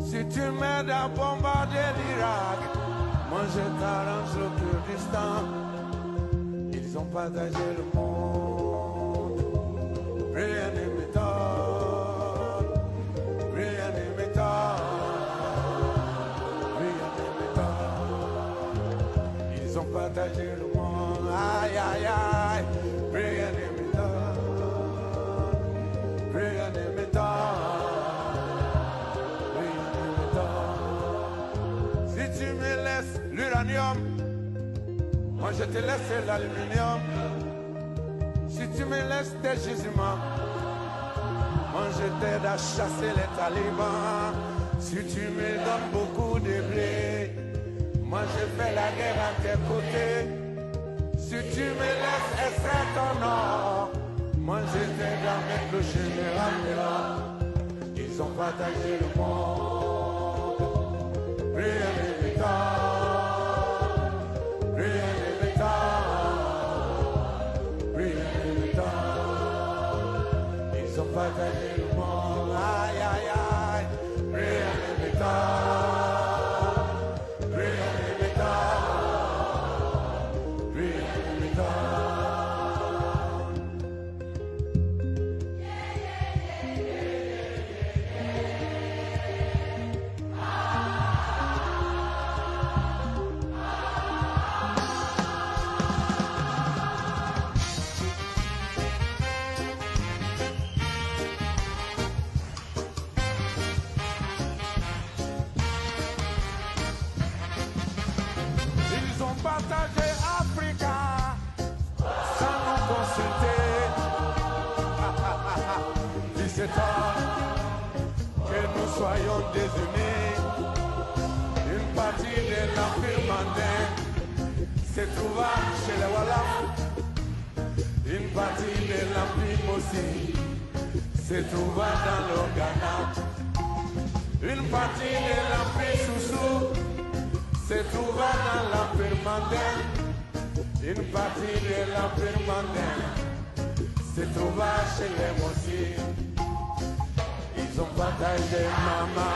Si tu m'aides à bombarder l'Irak, moi je t'arrange le Kurdistan. Ils ont partagé le monde. Rien ne m'étonne. Rien ne m'étonne. Rien ne m'étonne. Ils ont partagé le monde. Aïe aïe aïe. Rien ne m'étonne. Rien ne m'étonne. Rien ne m'étonne. Si tu me laisses l'uranium, moi je te laisse l'aluminium. Si tu me laisses tes gisements, moi je t'aide à chasser les talibans. Si tu me donnes beaucoup de blé, moi je fais la guerre à tes côtés. Si tu me laisses extraire ton or, moi je t'aide à mettre le général dehors. Ils ont partagé le monde. Rien ne m'étonne. Rien ne m'étonne. Rien ne m'étonne. Ils ont partagé le monde. Aïe aïe aïe. Rien ne m'étonne. Rien ne m'étonne. Rien ne m'étonne. Ils ont partagé Africa sans nous consulter. 17 ans que nous soyons désunis. Une partie de l'Empire mandin se trouva chez les Wallachs. Une partie de l'Empire Mossi se trouva dans le Ghana. Une partie de l'Empire Soussou se trouva dans l'Empire mandin. Une partie de l'Empire mandin se trouva chez les Mossi. Ils ont partagé mama.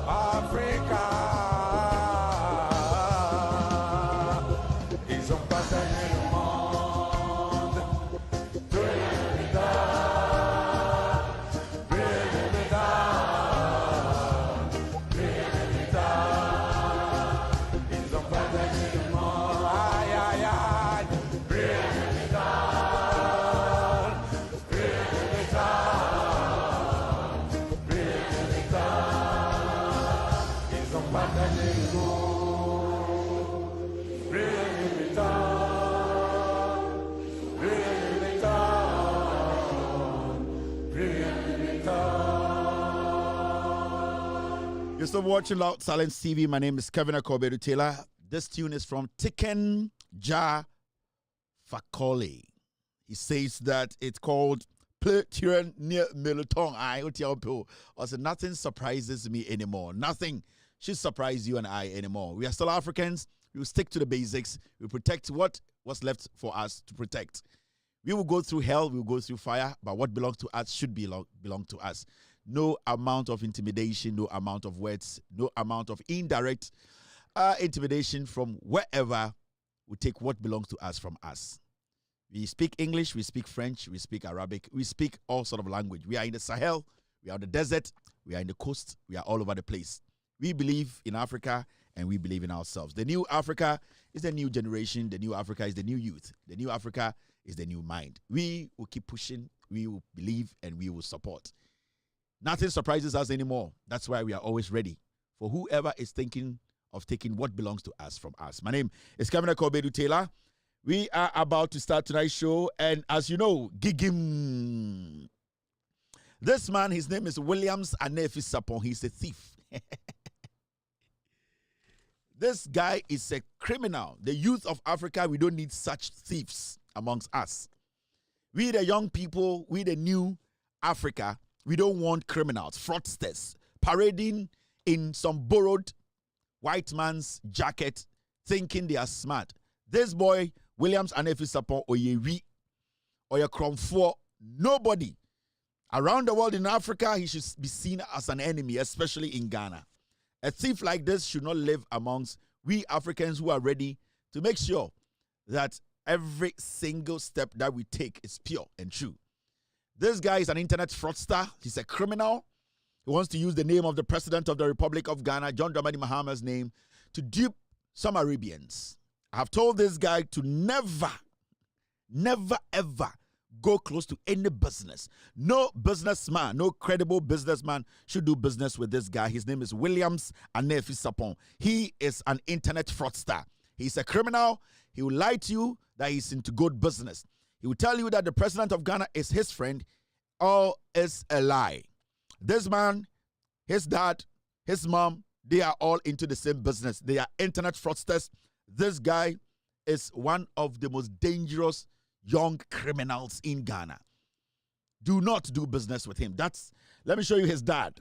Africa. Ils ont partagé le monde. Rien ne m'étonne. Rien ne m'étonne. Rien ne m'étonne. Ils ont partagé le monde. Aïe aïe aïe. Rien ne m'étonne. Rien ne m'étonne. Rien ne m'étonne. Ils ont partagé le monde. Rien ne m'étonne. Rien ne m'étonne. Rien ne m'étonne. You're still watching Loud Silence TV. My name is Kevin Akobedu Taylor. This tune is from Tiken Jah Fakoly. He says that it's called Play Tune Near Militong. I said nothing surprises me anymore. Nothing should surprise you and I anymore. We are still Africans. We will stick to the basics. We protect what was left for us to protect. We will go through hell, we will go through fire, but what belongs to us should belong to us. No amount of intimidation, no amount of words, no amount of indirect intimidation from wherever will take what belongs to us from us. We speak English, we speak French, we speak Arabic, we speak all sort of language. We are in the Sahel, we are on the desert, we are in the coast, we are all over the place. We believe in Africa and we believe in ourselves. The new Africa is the new generation. The new Africa is the new youth. The new Africa is the new mind. We will keep pushing, we will believe, and we will support. Nothing surprises us anymore. That's why we are always ready for whoever is thinking of taking what belongs to us from us. My name is Kevin Kobedu Taylor. We are about to start tonight's show, and as you know, Gigim. This man, his name is Williams Anefi Sapon. He's a thief. This guy is a criminal. The youth of Africa, we don't need such thieves amongst us. We the young people, we the new Africa, we don't want criminals, fraudsters, parading in some borrowed white man's jacket, thinking they are smart. This boy, Williams Anefi Sapon, Oyewi, Oye Kromfo, nobody around the world in Africa, he should be seen as an enemy, especially in Ghana. A thief like this should not live amongst we Africans who are ready to make sure that every single step that we take is pure and true. This guy is an internet fraudster. He's a criminal. He wants to use the name of the President of the Republic of Ghana, John Dramani Mahama's name, to dupe some Arabians. I have told this guy to never, ever go close to any business. No businessman, no credible businessman should do business with this guy. His name is Williams Anefi Sapon. He is an internet fraudster. He's a criminal. He will lie to you that he's into good business. He will tell you that the president of Ghana is his friend. All is a lie. This man, his dad, his mom, they are all into the same business. They are internet fraudsters. This guy is one of the most dangerous young criminals in Ghana. Do not do business with him. Let me show you his dad.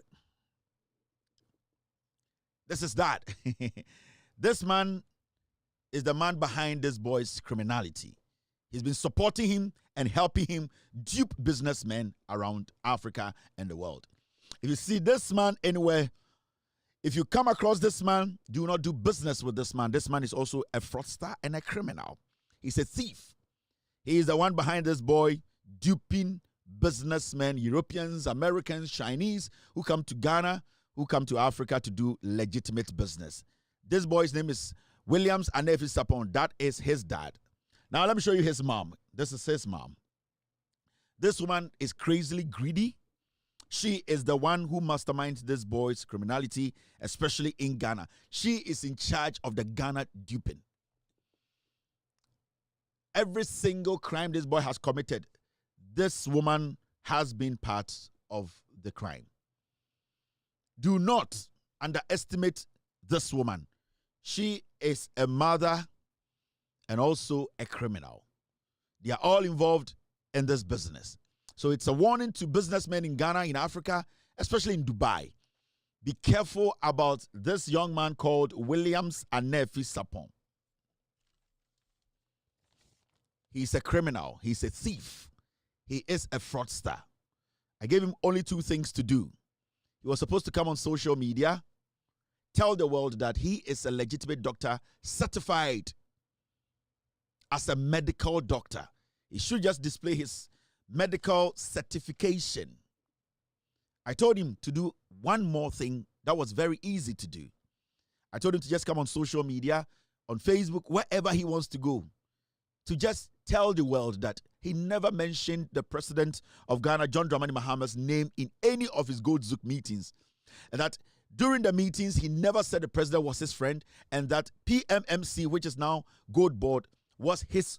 This is dad. This man is the man behind this boy's criminality. He's been supporting him and helping him dupe businessmen around Africa and the world. If you see this man anywhere, if you come across this man, do not do business with this man. This man is also a fraudster and a criminal. He's a thief. He is the one behind this boy duping businessmen, Europeans, Americans, Chinese, who come to Ghana, who come to Africa to do legitimate business. This boy's name is Williams Anefi Sapon. That is his dad. Now let me show you his mom. This is his mom. This woman is crazily greedy. She is the one who masterminds this boy's criminality, especially in Ghana. She is in charge of the Ghana duping. Every single crime this boy has committed, this woman has been part of the crime. Do not underestimate this woman. She is a mother and also a criminal. They are all involved in this business. So it's a warning to businessmen in Ghana, in Africa, especially in Dubai. Be careful about this young man called Williams Anefi Sapon. He's a criminal. He's a thief. He is a fraudster. I gave him only two things to do. He was supposed to come on social media, tell the world that he is a legitimate doctor, certified as a medical doctor. He should just display his medical certification. I told him to do one more thing that was very easy to do. I told him to just come on social media, on Facebook, wherever he wants to go, to just tell the world that he never mentioned the president of Ghana, John Dramani Mahama's name in any of his Gold Zouk meetings. And that during the meetings, he never said the president was his friend, and that PMMC, which is now Gold Board, was his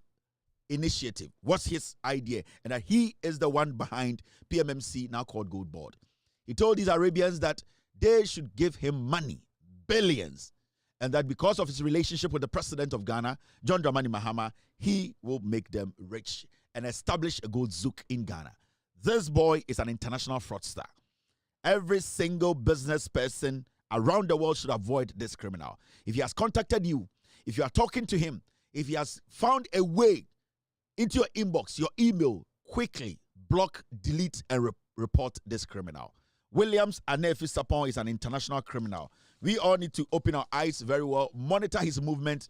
initiative, was his idea, and that he is the one behind PMMC, now called Gold Board. He told these Arabians that they should give him money, billions, and that because of his relationship with the president of Ghana, John Dramani Mahama, he will make them rich and establish a Gold Zouk in Ghana. This boy is an international fraudster. Every single business person around the world should avoid this criminal. If he has contacted you, if you are talking to him, if he has found a way into your inbox, your email, quickly block, delete, and report this criminal. Williams Anefi Sapon is an international criminal. We all need to open our eyes very well, monitor his movement.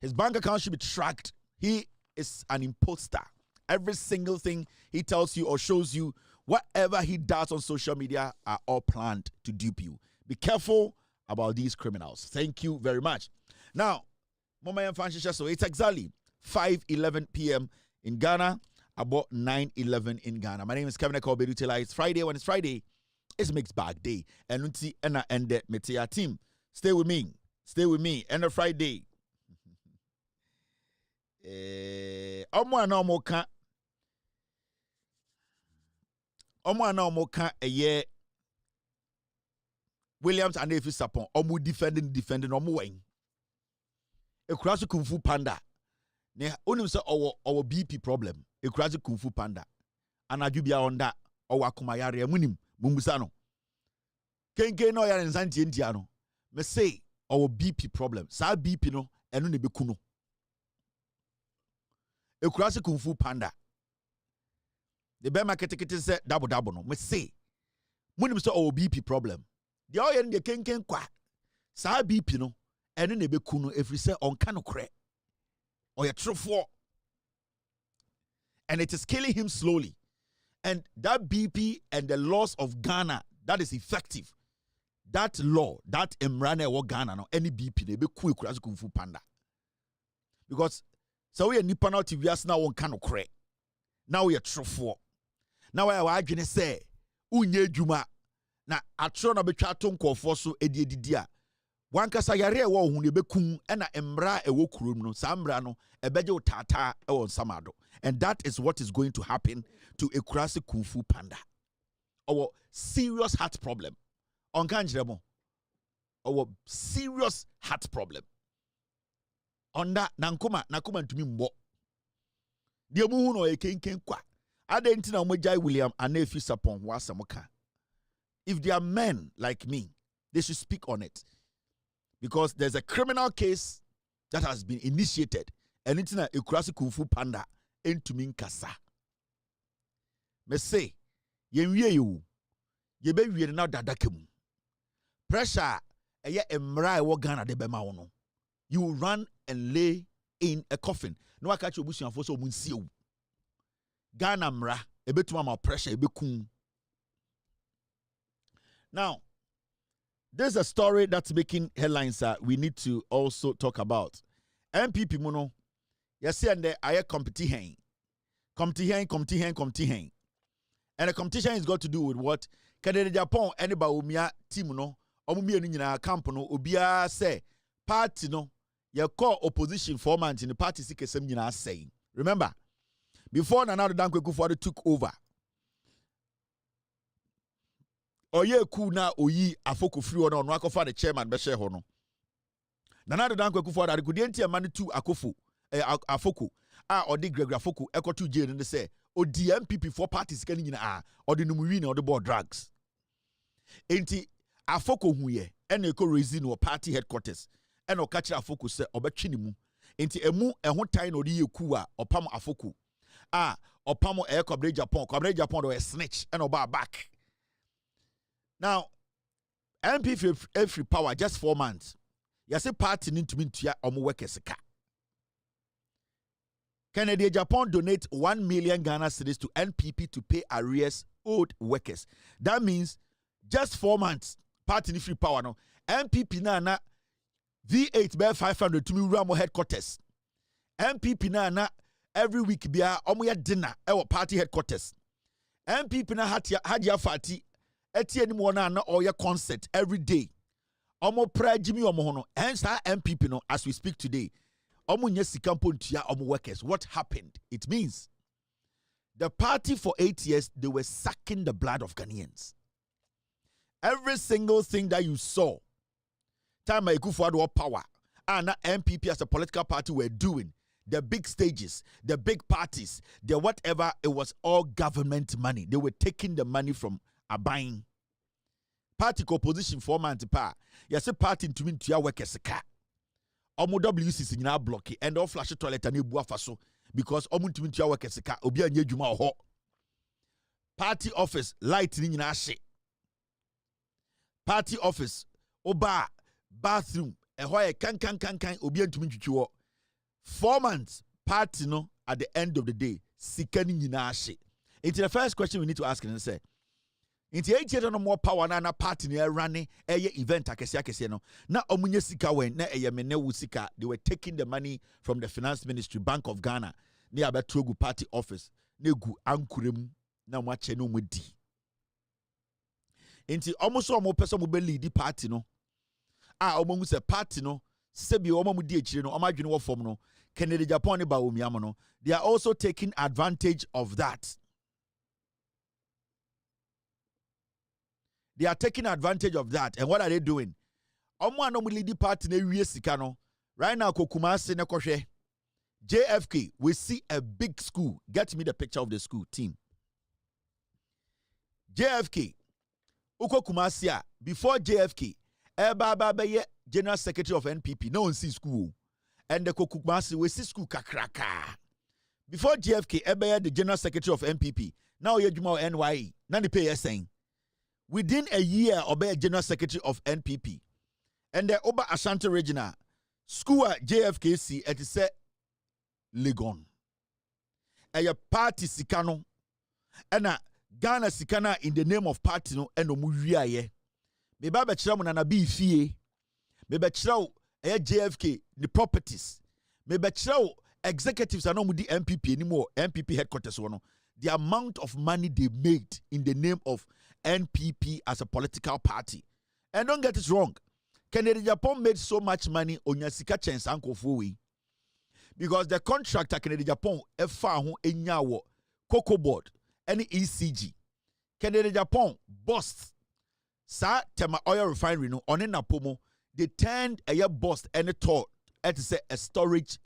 His bank account should be tracked. He is an imposter. Every single thing he tells you or shows you, whatever he does on social media are all planned to dupe you. Be careful about these criminals. Thank you very much. Now, so it's exactly 5:11 p.m. in Ghana, about 9:11 in Ghana. My name is Kevin Ekobedutela. It's Friday. When it's Friday, it's Mixed Bag Day. And unti ena ende metia team. Stay with me. Stay with me. End of Friday. Omo ana ka eye Williams and Efi Sapon. Omo defending omo wen. Ekurasu Kung Fu Panda. Ne onim se our BP problem. Ekurasu Kung Fu Panda. Anaju bia onda owa kumayare amunim mumbusa no. Kenke no ya nsantie ntia no. Me say our BP problem. Sa BP no eno ne beku no. Ekurasu Kung Fu Panda. The bear market say double no. Me say munim se our BP problem. The oye ne kenken kwa. Sa BP no eno ne beku no every say onka no kre. Oye trofo. And it is killing him slowly. And that BP and the laws of Ghana, that is effective. That law, that emrane wa Ghana no any BP ne be ku ekurasu Kung Fu Panda. Because so we nipa na TVS na won ka no kre. Now we trofo. Now we adwene say unye adwuma na atro na betwa to nkofo so edidi a wankasa yare e wo hu ne bekum e na emra e wo kurom no samra no ebeje utata e won samado. And that is what is going to happen to Ekurasu Kung Fu Panda. Our serious heart problem. On kanjremo. Our serious heart problem. On that nankuma ntumi mbo. Die mu hu no e kenken kwa. Adenti na omojai William Anefi Sapon wasamoka. If they are men like me, they should speak on it. Because there's a criminal case that has been initiated. And it's na Ekurasu Kung Fu Panda entumi nkasa. Me say, yenwie you. Yebe wie na dadaka mu. Pressure eye emra e wo Ghana de bema wo no. You will run and lay in a coffin. No aka che obusuafo so mu nsie wu. Ghana mra ebetuma ma pressure ebekun. Now, there's a story that's making headlines that we need to also talk about. MPP muno, yes, and there are competition. Competition. And the competition is got to do with what? Canada Japan, anybody umia team no, omumia ni na camp no, ubia say, party no, your core opposition formant in the party sikesem nyina saying. Remember, before Nana Dankwa Akufo-Addo took over, Oye ku na oyi afoko free ono no akofa the chairman be share ho no. Nana Dankwa Akufo-Addo kudenti amane tu akofo afoko a odi Gregory Afoko ekotu jail ne say odi MPP for parties kan nyina a odi no wi na odi board drugs. Enti Afoko huye ene ko raise no party headquarters ene o catch Afoko say obetwe ni mu. Enti emu eho tan na odi yeku a opam Afoko a opam Kwabre Japan do a snitch ene oba back. Now, MP every power just 4 months. You say party need to mean to omo workers ka. Canada Japan donate 1 million Ghana cedis to NPP to pay arrears owed workers. That means just 4 months. Party need free power no. NPP na V8 by 500 to me Ramo headquarters. NPP na every week bia omo ya dinner our party headquarters. NPP na hadia fati eti ni na na oya concert every day. Omo pra Jimmy omo hono. Hence that MPP no as we speak today. Omo nye sikampo ntia omo workers. What happened? It means the party for 8 years they were sucking the blood of Ghanaians. Every single thing that you saw, time Akufo-Addo power, and MPP as a political party were doing, the big stages, the big parties, the whatever, it was all government money. They were taking the money from buying party opposition for man to pa. Yes, a party to mean to your workers car. Omo WCC na block and all flash toilet and ebu afaso because omo to mean to your workers car obi anye dwuma ho. Party office light ni na hye. Party office oba bathroom eho ye kan obi antumi twitwi wo. 4 months party no at the end of the day, sikani nyina. It's the first question we need to ask and say. Into 8 years no more power na party near running event akese no na omunye sika wen na mene sika. They were taking the money from the finance ministry, Bank of Ghana, near Abetrogu party office, negu ankurem na mwache no mudi. Into almost all more person will lead the party no. Omo se party no sebi omo mudi echire no omo adwene wo fom no Kennedy Japan ba omiam no. They are also taking advantage of that. They are taking advantage of that. And what are they doing? Omo no lead the party na wie sika no. Right now Kokumasi ne kohwe JFK, we see a big school. Get me the picture of the school team. JFK Uko Kumasia, before JFK, Eba General Secretary of NPP, no one see school. And the Kokumasi, we see school kakraka. Before JFK, Eba the General Secretary of NPP, now you're NYE, nani pay saying. Within a year, Obey General Secretary of NPP. And the Oba Ashanti Regional, school at JFKC, it is said, Legon. A party Sikano, and a Ghana Sikana in the name of party no eno muwia ye. Me ba bechira mo na bi fie. Me bechira JFK the properties. Me bechira executives ano mu di MPP anymore. MPP headquarters no. The amount of money they made in the name of NPP as a political party. And don't get it wrong. Kennedy Japan made so much money on your sika chance uncle Fuwi. Because the contractor Kennedy Japan efa ho enya wo Cocoa Board any ECG. Kennedy Japan bust sa tema oil refinery no on na pomo. They turned a year bust and a tour to say a storage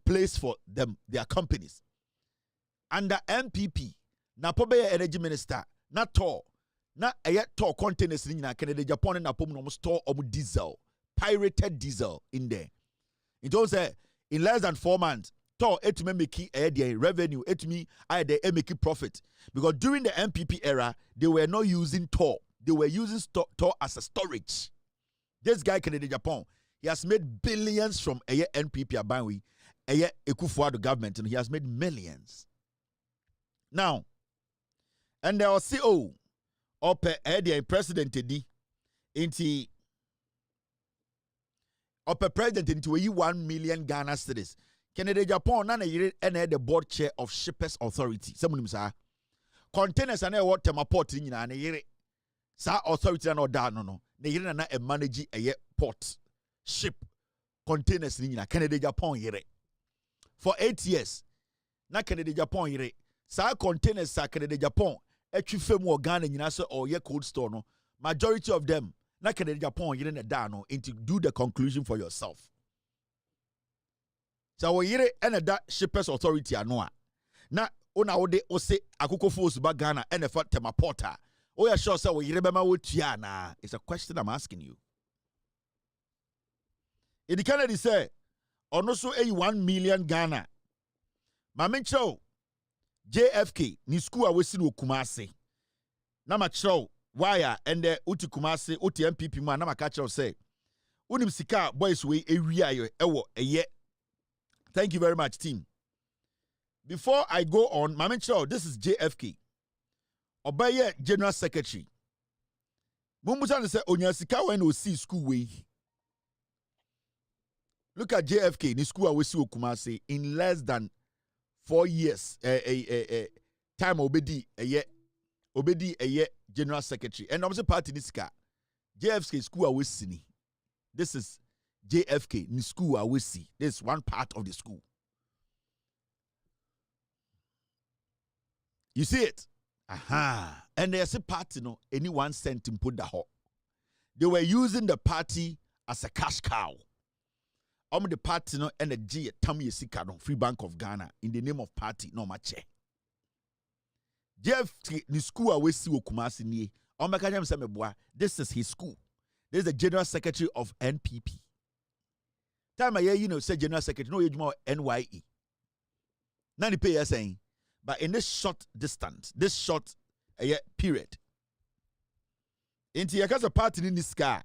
place for them, their companies. Under MPP, na pobe energy minister, na tour, na a yet tour containers in Kennedy Japan and na pomo no store diesel, pirated diesel in there. It was in less than 4 months. Tor it me make revenue, it me they make profit. Because during the MPP era, they were not using Tor. They were using Tor as a storage. This guy Kennedy Japan, he has made billions from a NPP Abanwi, a Ekufuado government, and he has made millions. Now, and there was CEO or president D into president into 1 million Ghana cedis. Kennedy Japan na yire ene the board chair of Shippers Authority. Samunim sa. Containers ane what tema port nyina ne yire. Sa authority na da no. Ne yire na e manage a port ship containers nyina Kennedy Japan yire. For 8 years. Na Kennedy Japan yire. Sa containers sa Kennedy Japan etwi fam wo Ghana nyina so or ye cold store no. Majority of them na Kennedy Japan yire na da no into do the conclusion for yourself. So we yire ene da Shippers Authority anoa. Na ona wode ose akoko force ba Ghana ene fa tema porter. O ya sure say we yire bema wo tua na. It's a question I'm asking you. Edi Kennedy say ono so 1 million Ghana. Ma mencho JFK ni school a wesi no Kumasi. Na ma chow wire ende uti Kumasi uti MPP man na ma ka chow say unim sika boys we ewia yo ewo eye. Thank you very much, team. Before I go on, Mama Chow, this is JFK. Obeye General Secretary. Mumbusan say Onyasika when we see school way. Look at JFK, the school we see Kumasi in less than 4 years. Time obedi a year General Secretary. And I'm say party this car. JFK school we see. This is JFK in school I will see. This is one part of the school. You see it? Aha. And there's a party, no, anyone sent him put the hole. They were using the party as a cash cow. The party no and the G Tammy Sikano, Free Bank of Ghana, in the name of party, no mache. JFK in school I will see Kumasi ni. This is his school. This is the General Secretary of NPP. Time I hear say General Secretary, no, you're more NYE. Nani pay saying, but in this short distance, this short period, into your case of party in this car,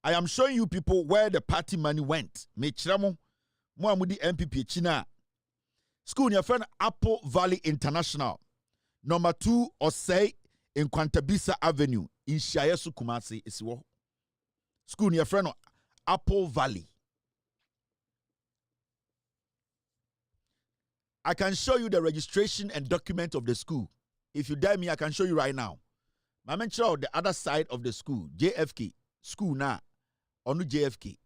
I am showing you people where the party money went. Me chiramo Mo amudi MPP China. School your friend Apple Valley International. Number 2 Osei in Kwantabisa Avenue in Shayesu Kumasi Isiwo. School your friend Apple Valley. I can show you the registration and document of the school. If you dare me, I can show you right now. I mentioned the other side of the school, JFK school na onu JFK.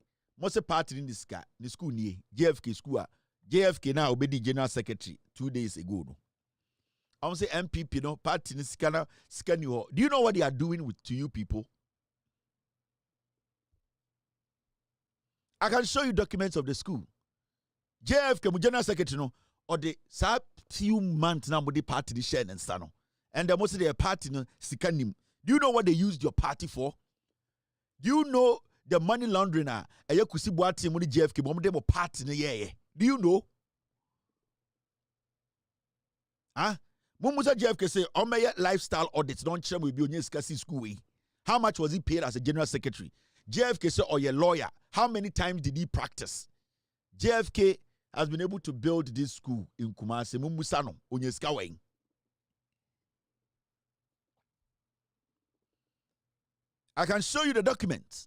Most part in this car, the school near JFK school. JFK now obedi general secretary 2 days ago. No, I want to say MPP no party in scanner scan you. Do you know what they are doing with to you people? I can show you documents of the school. JFK general secretary no or the few months now with the party the share and stand. And the most of their party no sikanim. Do you know what they used your party for? Do you know the money laundering kusi boati money JFK but they party no yeah. Do you know? Mumusa JFK say Omeya lifestyle audits don't share with you school. How much was he paid as a general secretary? JFK say or your lawyer. How many times did he practice? JFK has been able to build this school in Kumasi. Mumusa no onyeska weng. I can show you the documents.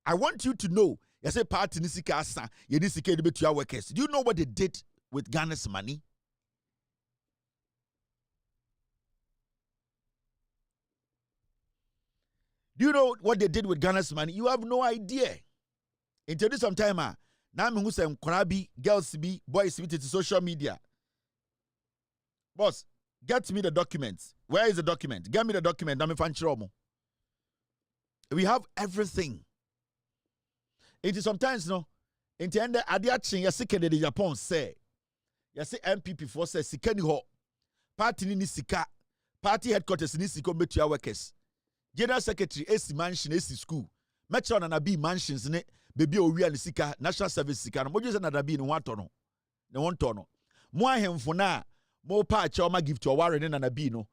I want you to know. You say party nisika asa, you nisika debate to your workers. Do you know what they did with Ghana's money? Do you know what they did with Ghana's money? You have no idea. Until some time, now me who say Korabi, girls be, boys be to social media. Boss, get me the documents. Where is the document? Get me the document. Now me find Chiromo. We have everything. It is sometimes no. In the end, adiachin yasike de Japan say. Yase MPP for say sika ni ho. Party ni sika. Party headquarters ni sika metu ya workers. General Secretary AC mansion AC school. Metro na nabi mansions ne baby owi an sika national service sika no. Mojo say na nabi ni 1 ton. Ne 1 ton. Mo ahemfo na mo pa cha ma gift o ware ne na nabi no.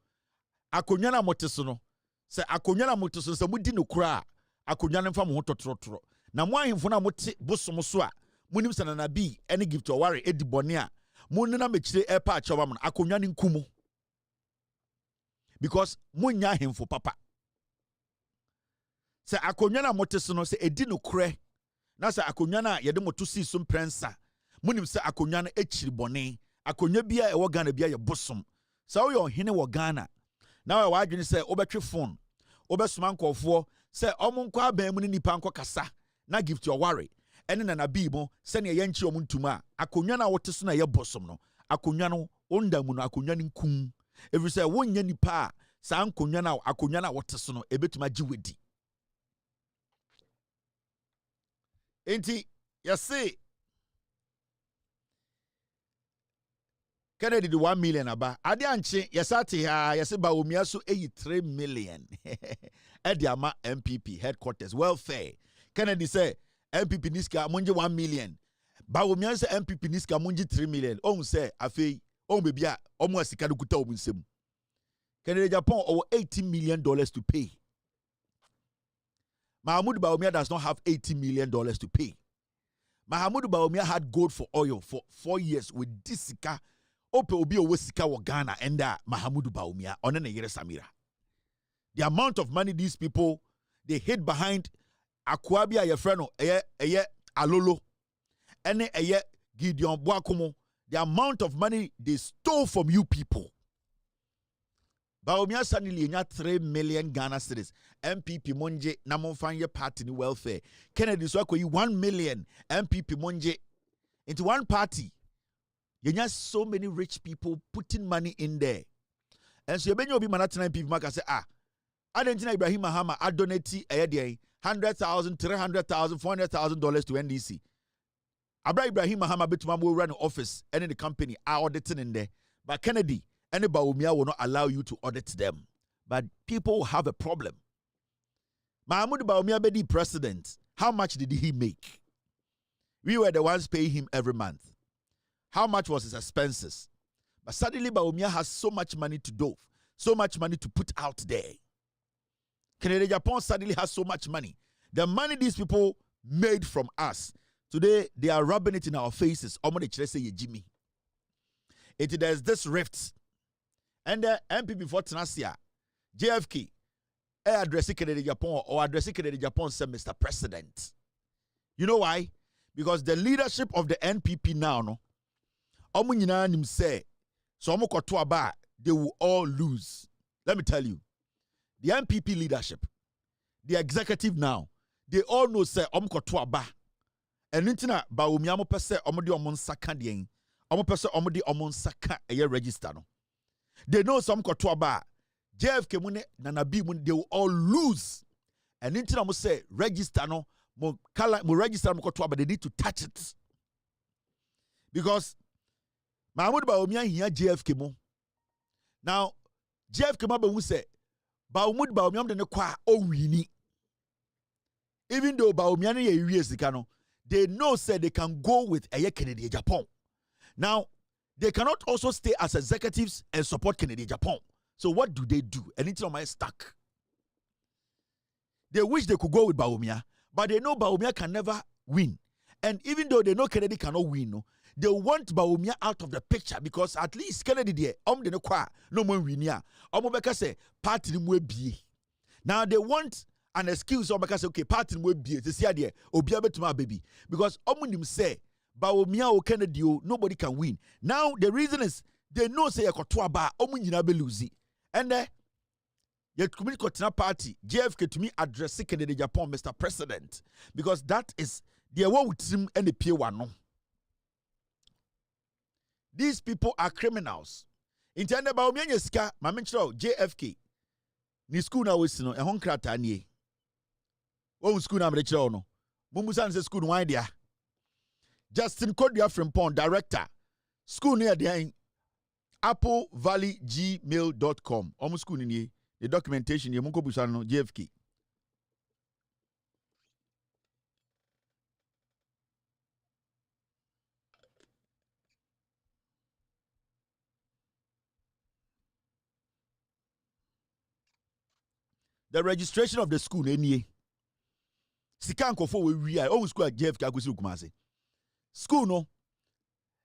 Akonwa na moteso no. Se akonwa na moteso se mudi no kura akonwa ne mfa mo totrotro. Na mo ahemfo na mote bosom so a munim se na nabi any gift o ware edi bone a mo ne na mechire e pa cha ma no akonwa ne nkumu. Because mo nya ahemfo papa. Se akonwa na moteso no se edi no kure na se akonwa na yede moto si so prensa munim se akonwa na echiri bone akonwa bia e wo Ghana bia ye bosom se wo yo hene wo Ghana na wa adwene se obetwe phone obesoma nkofo se omonko aban mu ni nipa nko kasa na gift your worry ene na nabibo se ne ye nchi omuntuma akonwa na woteso na ye bosom no akonwa no onda mu no akonwa ni nkum every say wonya nipa sa akonwa na woteso no ebetuma giwedi. Enti yase Kennedy the 1 million aba ade anche yasate ha yase ba omia so 3 million edi ama MPP headquarters welfare. Kennedy say MPP niska munje 1 million ba omia say MPP niska munje 3 million on say afei on bebia omo asika do kuta omunsem. Kennedy Japan over $80 million to pay. Mahmoud Bawumia does not have $80 million to pay. Mahmoud Bawumia had gold for oil for 4 years with this sika. Ope obi owo sika wa Ghana and Mahmoud Bawumia onene yere Samira. The amount of money these people they hid behind Akwabia ye freno eye Alolo ene eye Gideon Boakomo. The amount of money they stole from you people. Bawumia suddenly nya 3 million Ghana cedis. MPP monje na monfanye party ni welfare. Kennedy so akoyi 1 million MPP monje into one party. You nya so many rich people putting money in there. And so you benyo obi manatena MPP maka say Adentina Ibrahim Mahama adonate $100,000, $300,000, $400,000 to NDC. Abra Ibrahim Mahama betuma mo run office and in the company are auditing in there. But Kennedy and Bawumia will not allow you to audit them. But people have a problem. Mahmoud Bawumia Bedi president, how much did he make? We were the ones paying him every month. How much was his expenses? But suddenly Bawumia has so much money to do, so much money to put out there. Canada Japan suddenly has so much money. The money these people made from us Today, they are rubbing it in our faces. Say Jimmy. There's this rift. And the MPP for Tanasia, JFK, addressing Kennedy Japan or addressing Kennedy Japan, said Mr. President. You know why? Because the leadership of the NPP now, no, say, so they will all lose. Let me tell you, the NPP leadership, the executive now, they all know say ba. And intina ba umiamo pese omodi omon saka dien. Omo pese omodi omon saka eye register no. They know some koto ba. JFK mune nanabi mun they will all lose. And intina mo say register no mo register mo koto ba they need to touch it. Because Mahmoud ba umia hiya JFK mo. Now JFK ma be say ba umud ba umiam de ne kwa o wini. Even though ba umia ne ye wie sika no, they know say they can go with Kennedy Japan. Now, they cannot also stay as executives and support Kennedy Japan. So what do? Anything on my stack. They wish they could go with Baumia, but they know Baumia can never win. And even though they know Kennedy cannot win, no, they want Baumia out of the picture because at least Kennedy there, de no more win ya. Say party be. Now they want an excuse because okay, party will be to see there obiabe to my baby because omunim say Baumia or Kennedy nobody can win. Now the reason is they know say yakotoa ba omunyina be lose. And yet community party JFK to me address Kennedy Japan Mr. President because that is the one with him and the peer one. No. These people are criminals. Intended Baumia ska mamenchro JFK ni school na wesino e honkrata nie. Oh, school na mreche no. Mumusan say school why dia. Justin Kodua Frimpong, director. School near there applevalley.gmail.com. Almost school ni the documentation ye munko busan no JFK. The registration of the school any. Sika nkofo we all school at JFK agosi Kumasi. School no.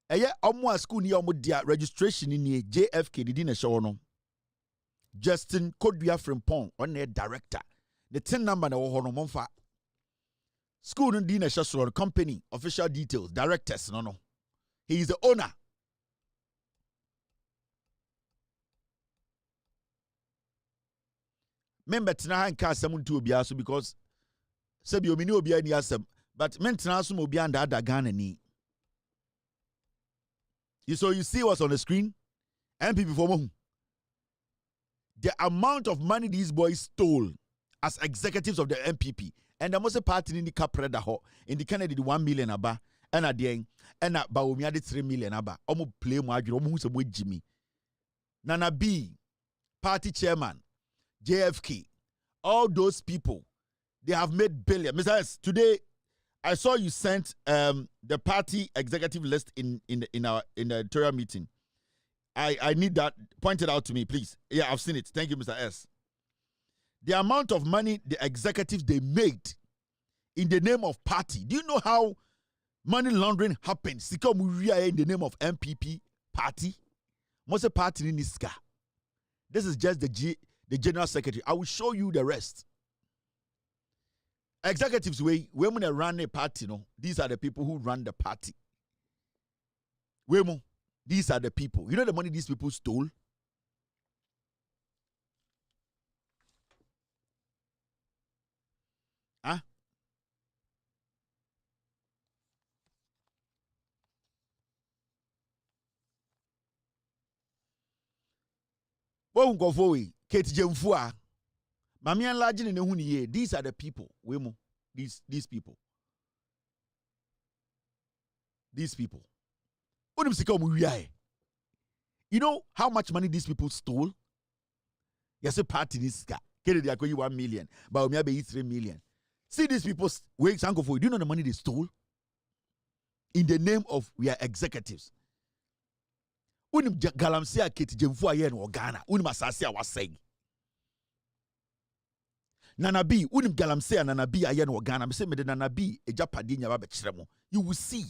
Eye omo school ni omo dia registration ni JFK didi na show no. Justin Kodua Frimpong on the director. The 10 number na wo no momfa. School no di na show company official details directors no. He is the owner. Member tina hanka asem ntu obi aso because sebi omini obi ani asem but mentena aso obi anda ada Ghana ni. You see what's on the screen? MPP for mo. The amount of money these boys stole as executives of the MPP and the most party in the capreda ho in the Kennedy 1 million aba and at the end and at Baumia 3 million aba omo play mo adwiro omo hu se mo Jimmy Nana B party chairman JFK, all those people, they have made billions. Mr. S, today I saw you sent the party executive list in the editorial meeting. I need that pointed out to me, please. Yeah, I've seen it. Thank you, Mr. S. The amount of money the executives they made in the name of party. Do you know how money laundering happens? In the name of MPP party. Most party in this guy. This is just the general secretary. I will show you the rest. Executives when they run a party, no, these are the people who run the party. These are the people. You know the money these people stole? Huh? Kate Jemfua. Mami enlarge ne hu ni. These are the people. These people. These people. You know how much money these people stole? Yes, a party this guy. Kennedy are 1 million. But we have 3 million. See these people wait, do you know the money they stole? In the name of we are executives. Unim galamsia Kate Jemfua yen or Ghana. Unim asasia was saying. Nana B, unim galamsia Nana B ayen or Ghana. Me say me de Nana B e japadi nya ba be You will see.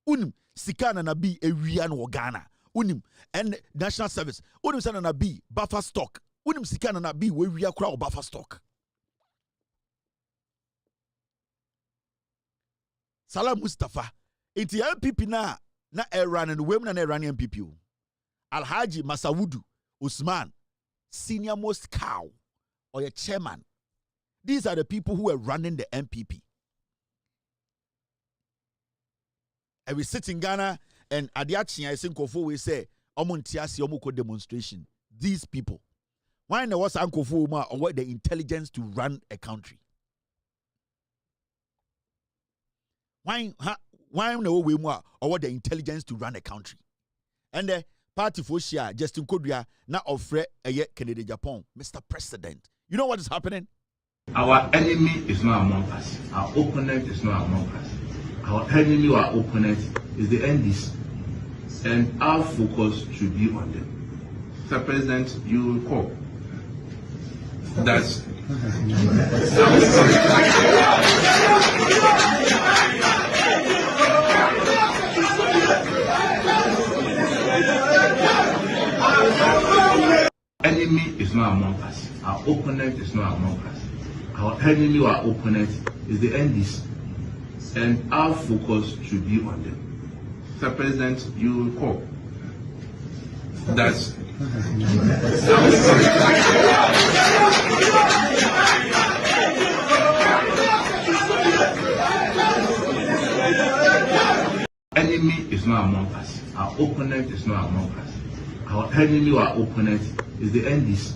Unim sikana na bi ewia no Ghana. Unim and national service. Unim sana na bi buffer stock. Unim sikana na bi we ewia kura buffer stock. Salam Mustafa. Iti MPP na Iran and women na Iranian MPP. Alhaji Masawudu Usman, senior most cow or a chairman. These are the people who are running the MPP. And we sit in Ghana and Adiachi, I think Kofo we say, Omontiasi Omoko demonstration. These people. Why there was Uncle Fuma or what the intelligence to run a country? Why no way more or what the intelligence to run a country? And the party for Shia, Justin Kodria, now offer a yet Canada Japan, Mr. President. You know what is happening? Our enemy is not among us. Our opponent is not among us. Our enemy or our opponent is the NDC. And our focus should be on them. Mr. President, you recall that enemy is not among us. Our opponent is not among us. Our enemy or our opponent is the NDC. And our focus should be on them. Mr. President, you recall that enemy is not among us. Our opponent is not among us. Our enemy or our opponent is the NDC.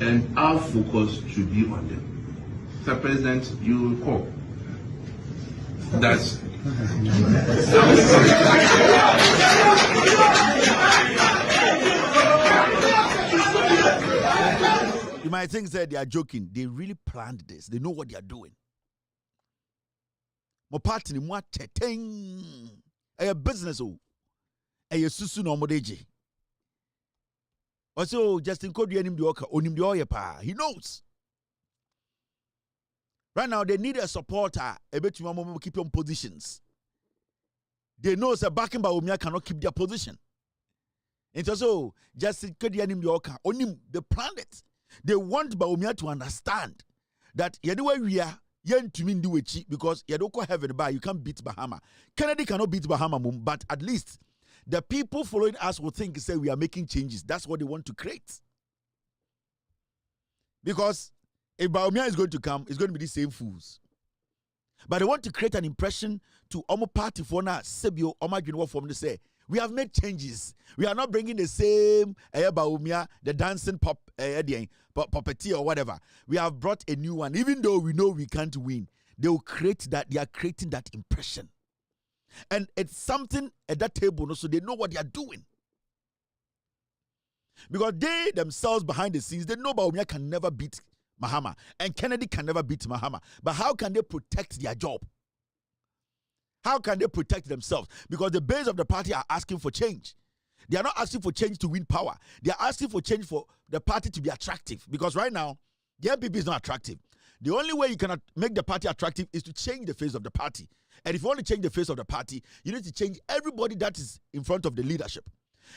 And our focus should be on them. Mr. President, you recall that you might think that they are joking. They really planned this. They know what they are doing. Mo party ni mo teteng. A business o. A susu no modeji. Also, Justin Kodri enim di oka onim di oye pa. He knows. Right now, they need a supporter. A bit to keep on positions. They know that backing by Umia cannot keep their position. And so, Justin Kodri enim di oka onim. They planned it. They want Baumia to understand that anyway we are yen to mean do it because you don't have it by you can't beat Bahama. Kennedy cannot beat Bahama, but at least the people following us will think say we are making changes. That's what they want to create. Because if Baumia is going to come, it's going to be the same fools. But they want to create an impression to Omo party for now. Sebio Oma Junwa from to say we have made changes. We are not bringing the same Baumia, the dancing puppeteer or whatever. We have brought a new one. Even though we know we can't win, they will create that. They are creating that impression. And it's something at that table, so they know what they are doing. Because they themselves behind the scenes, they know Baumia can never beat Mahama. And Kennedy can never beat Mahama. But how can they protect their job? How can they protect themselves? Because the base of the party are asking for change. They are not asking for change to win power. They are asking for change for the party to be attractive. Because right now, the MPP is not attractive. The only way you can make the party attractive is to change the face of the party. And if you want to change the face of the party, you need to change everybody that is in front of the leadership.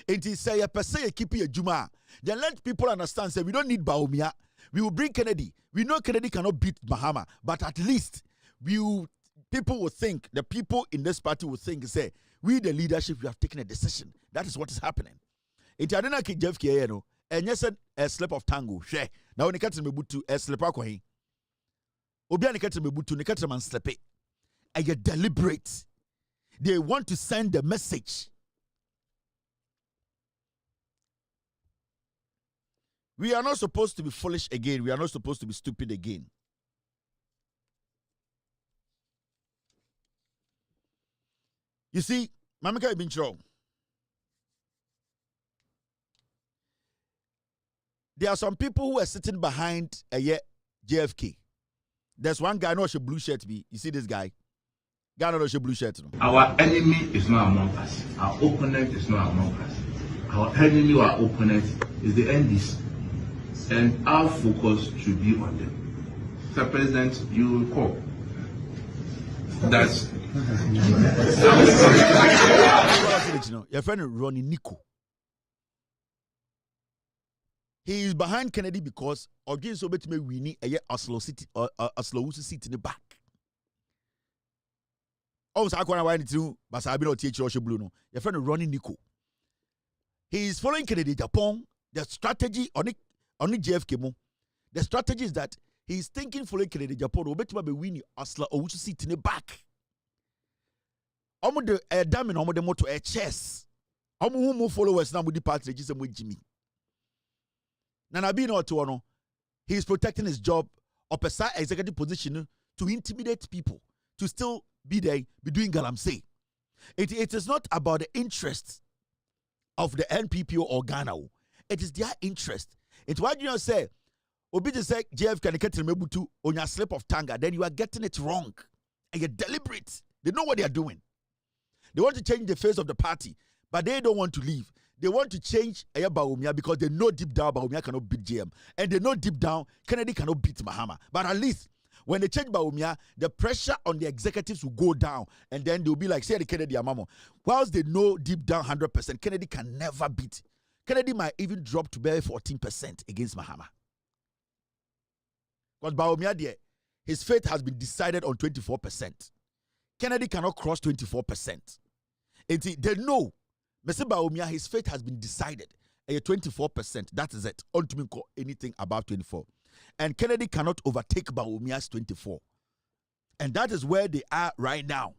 It is say a per se keep a Juma. Then let people understand, say we don't need Baumia. We will bring Kennedy. We know Kennedy cannot beat Mahama, but at least people will think, the people in this party will think, say, we the leadership, we have taken a decision. That is what is happening. It adena ki Jeff Kieno, and yes, a slip of tango. Share. Now when you catch me butu, a slip of coin. Obiani catch me butu, ni catch man slip it. And you deliberate. They want to send the message. We are not supposed to be foolish again. We are not supposed to be stupid again. You see, Mamika has been wrong. There are some people who are sitting behind a JFK. There's one guy, no, she blue shirt. You see this guy? Guy, no, she blue shirt. No? Our enemy is not among us. Our opponent is not among us. Our enemy or our opponent is the NDC. And our focus should be on them. Mr. President, you recall That's your friend Ronnie Nico. He is behind Kennedy because again so bet me winning a Oslo City or Oslo City in the back. Oh, so I can't why to but I be not teach Russia Blue no. Your friend Ronnie Nico. He is following Kennedy Japan. The strategy on the JFK mo. The strategy is that he is thinking following Kennedy Japan. Obet be winning Oslo or City in the back. Omo de dam in omo de moto a chess. Omo who followers now with the party register with Jimmy. Nanabi no to no. He is protecting his job or pesa executive position to intimidate people, to still be there, be doing galamsey. It is not about the interests of the NPP or Ghana. It is their interest. It's why you say, Obi just say JF can get to on your slip of tongue, then you are getting it wrong. And you're deliberate. They know what they are doing. They want to change the face of the party, but they don't want to leave. They want to change Baumia because they know deep down Baumia cannot beat JM. And they know deep down Kennedy cannot beat Mahama. But at least when they change Baumia, the pressure on the executives will go down. And then they'll be like, say the Kennedy Amamo. Whilst they know deep down 100%, Kennedy can never beat. Kennedy might even drop to barely 14% against Mahama. Because Baumia there, his fate has been decided on 24%. Kennedy cannot cross 24%. And they know, Mr. Baumia, his fate has been decided at 24%. That is it. On to me anything above 24. And Kennedy cannot overtake Baumia's 24. And that is where they are right now.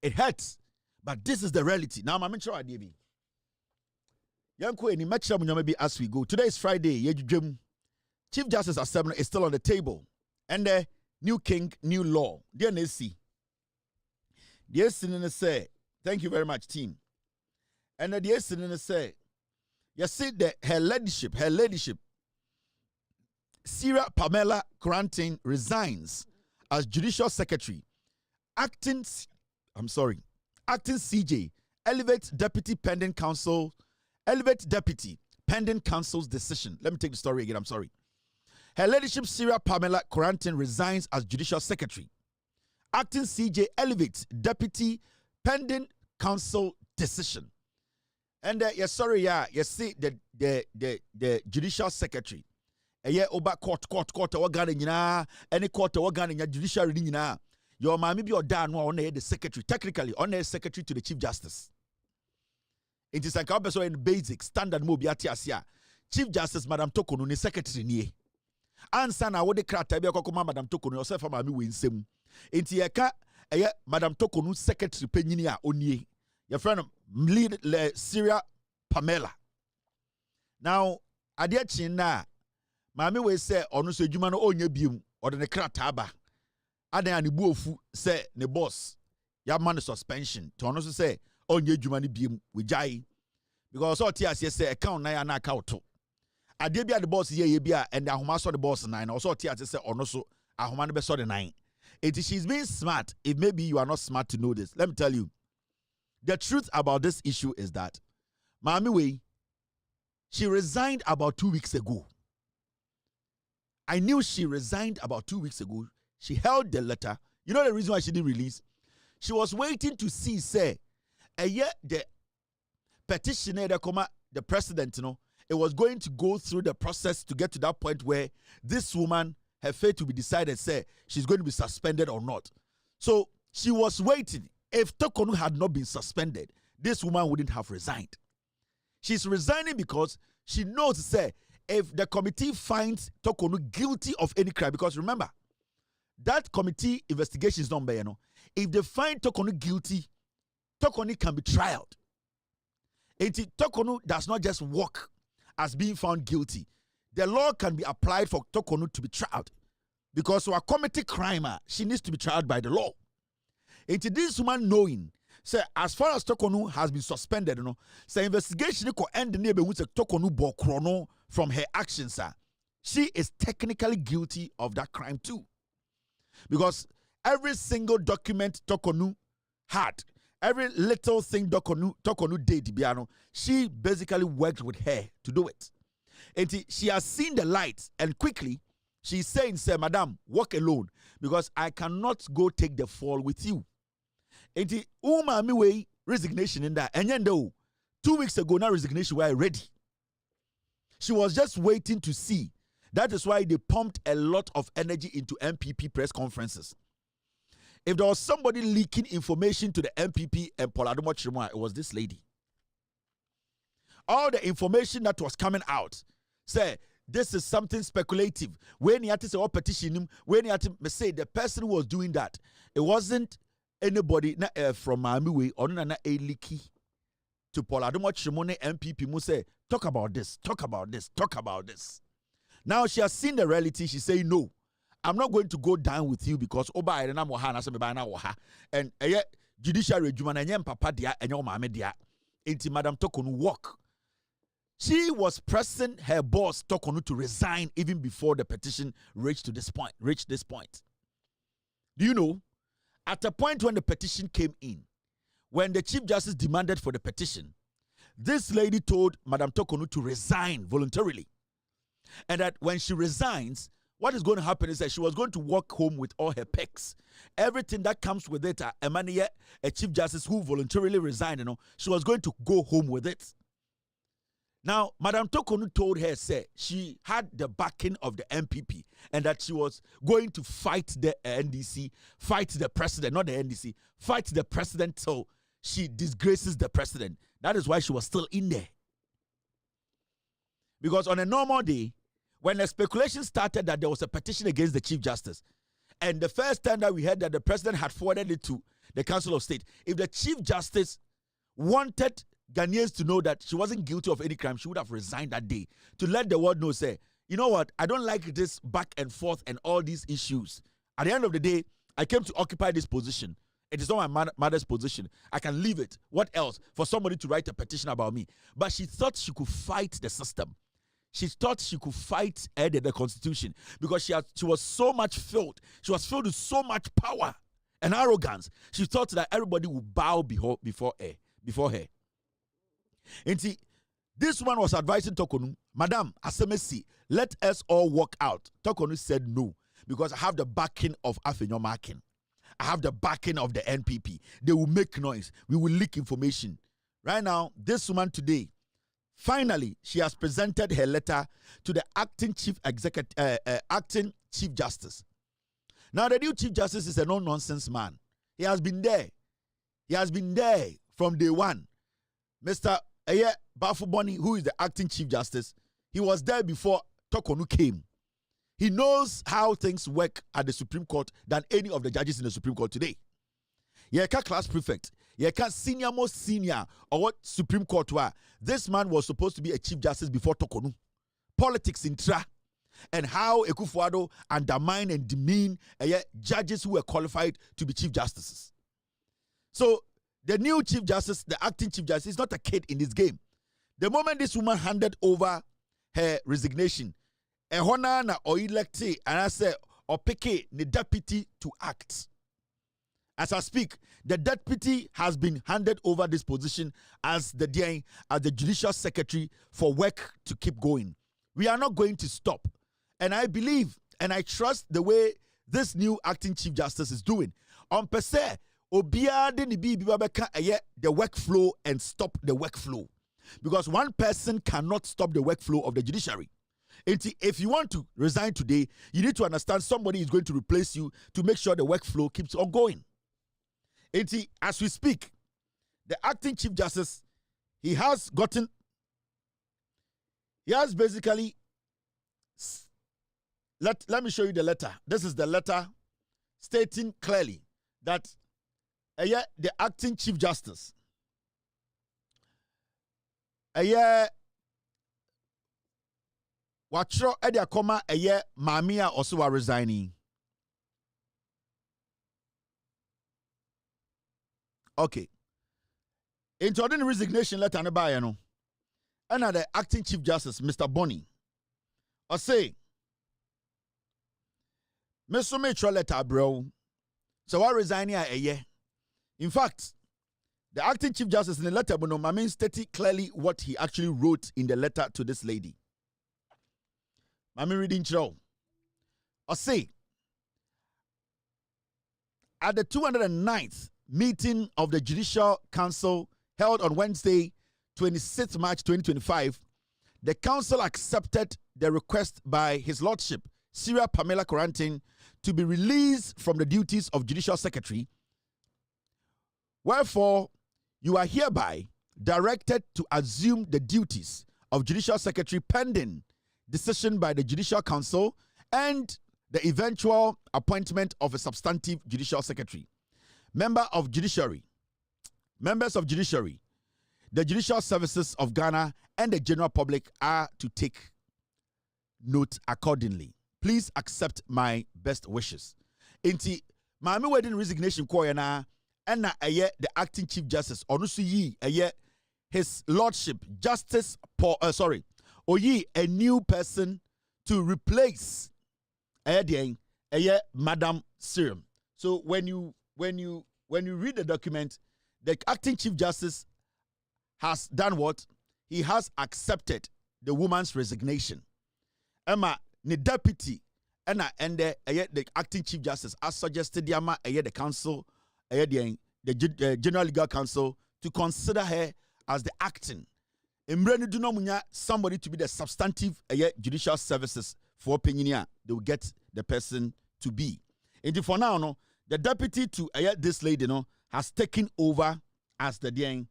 It hurts, but this is the reality. Now, I'm sure I did. As we go. Today is Friday. Chief Justice Assembly is still on the table. And the new king, new law. Dear Nancy. Dear Sinina say, thank you very much, team. And the dear Sinina say, you see that her ladyship, Sarah Pamela Granting resigns as Judicial Secretary. Acting CJ, elevate deputy pending counsel's decision. Let me take the story again, I'm sorry. Her ladyship, Sarah Pamela Granting resigns as Judicial Secretary. Acting CJ elevates deputy pending counsel decision. And you see the judicial secretary. Oba court Ghana any court Ghana judiciary nyina. Your mami be oda no on the secretary, technically on the secretary to the Chief Justice. It is like also in basic standard mo biati asia. Chief Justice Madam Tokonu ni secretary nie. Ansa na wo de krata bia kokoma Madam Tokonu yourself mami we nsem. Enti yeka Madam Tokonu secretary penyini a onie. Your friend lead Syria Pamela. Now adia chin na mami we say onu so adwuma no onye biem or the krata aba. Adan ani bu ofu say ne boss ya man suspension. To onu so say onye adwuma no biem we jai because all tia say account na ya na account to. Adia bia the boss ye bia and ahoma so the boss nine also tia say onu so ahoma no be so the nine. She's being smart. If maybe you are not smart to know this, let me tell you. The truth about this issue is that Mami Wei, she resigned about 2 weeks ago. I knew she resigned about 2 weeks ago. She held the letter. You know the reason why she didn't release? She was waiting to see, say, the petitioner, the president, it was going to go through the process to get to that point where this woman, her fate to be decided, say she's going to be suspended or not. So she was waiting. If Tokonu had not been suspended, this woman wouldn't have resigned. She's resigning because she knows, say, if the committee finds Tokonu guilty of any crime, because remember, that committee investigation is number, if they find Tokonu guilty, Tokonu can be trialed. Tokonu does not just walk as being found guilty. The law can be applied for Tokonu to be tried. Because for a committee crime, she needs to be tried by the law. This woman knowing, say, as far as Tokonu has been suspended, say investigation could end the neighbor with Tokonu Bokrono from her actions, she is technically guilty of that crime too. Because every single document Tokonu had, every little thing Tokonu did, she basically worked with her to do it. And she has seen the light, and quickly She's saying, say, Madam, walk alone because I cannot go take the fall with you. And the umami way resignation in that. And then 2 weeks ago, now resignation were ready. She was just waiting to see. That is why they pumped a lot of energy into MPP press conferences. If there was somebody leaking information to the MPP and Paul Adomo Chirimoa, it was this lady. All the information that was coming out, say, this is something speculative. When you had to say, petition, when you had to say the person who was doing that, it wasn't anybody from Miami way or a leaky to Paul Adomo Chirimoa MPP mu say, talk about this, talk about this, talk about this. Now she has seen the reality. She say, no, I'm not going to go down with you because Oba and I'm Waha and judicial regime and papa dia and your mama dia. Inti Madam Tokonu walk. She was pressing her boss Tokonu to resign even before the petition reached this point. Do you know? At a point when the petition came in, when the Chief Justice demanded for the petition, this lady told Madam Tokonu to resign voluntarily. And that when she resigns, what is going to happen is that she was going to walk home with all her pecs. Everything that comes with it, a Chief Justice who voluntarily resigned, she was going to go home with it. Now, Madam Tokonu told her, say, she had the backing of the MPP and that she was going to fight the NDC, fight the president, not the NDC, fight the president so she disgraces the president. That is why she was still in there. Because on a normal day, when the speculation started that there was a petition against the Chief Justice, and the first time that we heard that the president had forwarded it to the Council of State, if the Chief Justice wanted Ghanaians to know that she wasn't guilty of any crime, she would have resigned that day to let the world know, say, you know what, I don't like this back and forth and all these issues. At the end of the day, I came to occupy this position. It is not my mother's position. I can leave it. What else? For somebody to write a petition about me. But she thought she could fight the system. She thought she could fight the Constitution because she was so much filled. She was filled with so much power and arrogance. She thought that everybody would bow before her. And see, this one was advising Tokonu, Madam, Asemesi, let us all walk out. Tokonu said no because I have the backing of Afenyo Makin. I have the backing of the NPP. They will make noise. We will leak information. Right now, this woman today, finally, she has presented her letter to the acting Chief Justice. Now, the new Chief Justice is a no-nonsense man. He has been there. He has been there from day one. Mr. Bafuboni, who is the acting Chief Justice, he was there before Tokonu came. He knows how things work at the Supreme Court than any of the judges in the Supreme Court today. Yeka class prefect, Yeka senior most senior, or what Supreme Court were. This man was supposed to be a Chief Justice before Tokonu. Politics intra, and how Ekufuado undermine and demean judges who were qualified to be Chief Justices. So the new Chief Justice, the acting Chief Justice, is not a kid in this game. The moment this woman handed over her resignation, ehona na o electe and I say or pick the deputy to act. As I speak, the deputy has been handed over this position as the judicial secretary for work to keep going. We are not going to stop. And I believe and I trust the way this new acting Chief Justice is doing. On per se, Obia de Nibi Bibabeka the workflow and stop the workflow. Because one person cannot stop the workflow of the judiciary. If you want to resign today, you need to understand somebody is going to replace you to make sure the workflow keeps on going. As we speak, the acting Chief Justice, he has basically, let me show you the letter. This is the letter stating clearly that the acting Chief Justice, Watro Edia Koma Mamia also are resigning. Okay. Into the resignation letter and by another acting Chief Justice, Mr. Bonny, or say, Mr. Metro letter, bro. So I resign here a year. In fact, the acting Chief Justice in the letter, I mean, stated clearly what he actually wrote in the letter to this lady. I'm reading through. I say, at the 209th meeting of the Judicial Council held on Wednesday, 26th March 2025, the council accepted the request by His Lordship, Sarah Pamela Corantin, to be released from the duties of Judicial Secretary. Wherefore, you are hereby directed to assume the duties of Judicial Secretary pending decision by the Judicial Council and the eventual appointment of a substantive Judicial Secretary. Members of Judiciary, the Judicial Services of Ghana and the general public are to take note accordingly. Please accept my best wishes. Inti, Mami wedding resignation koyana and na the acting Chief Justice Onusu yi His Lordship Justice Paul Oyi a new person to replace Madam Serum. So when you read the document, the acting Chief Justice has done what? He has accepted the woman's resignation. Emma, the deputy, and the acting Chief Justice has suggested the council, the General Legal Council, to consider her as the acting. Somebody to be the substantive Judicial Services for opinion. They will get the person to be. And for now, no, the deputy to this lady, no, has taken over as the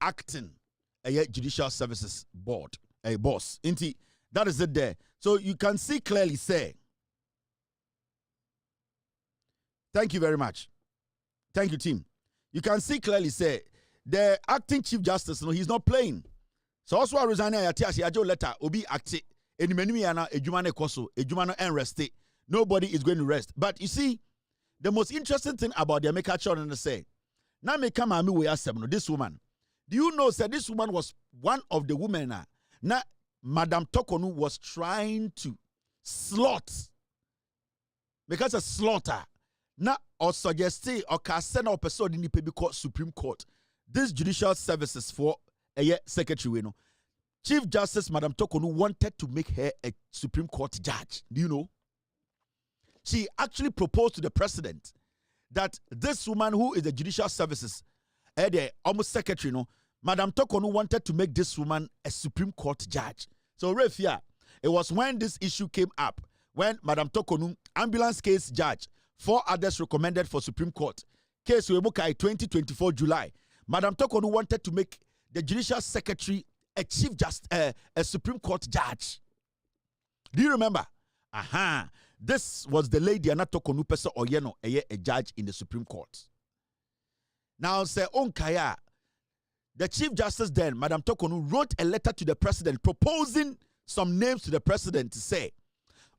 acting Judicial Services board, a boss. Inti, that is it there. So you can see clearly, say. Thank you very much. Thank you, team. You can see clearly, say, the acting Chief Justice, no, he's not playing. So also resigning a letter, obi acti, enimeniana, ejumane koso, ejumano and rest. Nobody is going to rest. But you see, the most interesting thing about the American children say, now me come ami we asem this woman. Do you know that this woman was one of the women now Madam Tokonu was trying to slot because a slaughter now or suggest or send up person in the Supreme Court. This Judicial Services for a secretary, Chief Justice Madam Tokonu wanted to make her a Supreme Court judge. Do you know? She actually proposed to the president that this woman who is the Judicial Services, the almost secretary, Madam Tokonu wanted to make this woman a Supreme Court judge. So, Refia, it was when this issue came up, when Madam Tokonu, ambulance case judge, 4 others recommended for Supreme Court. Case Webukai 2024 July. Madam Tokonu wanted to make the Judicial Secretary a Chief Justice, a Supreme Court judge. Do you remember? Aha. This was the lady Anna Tokonu Pesa Oyeno, a judge in the Supreme Court. Now, say Onkaya, the Chief Justice then, Madam Tokonu, wrote a letter to the president proposing some names to the president to say,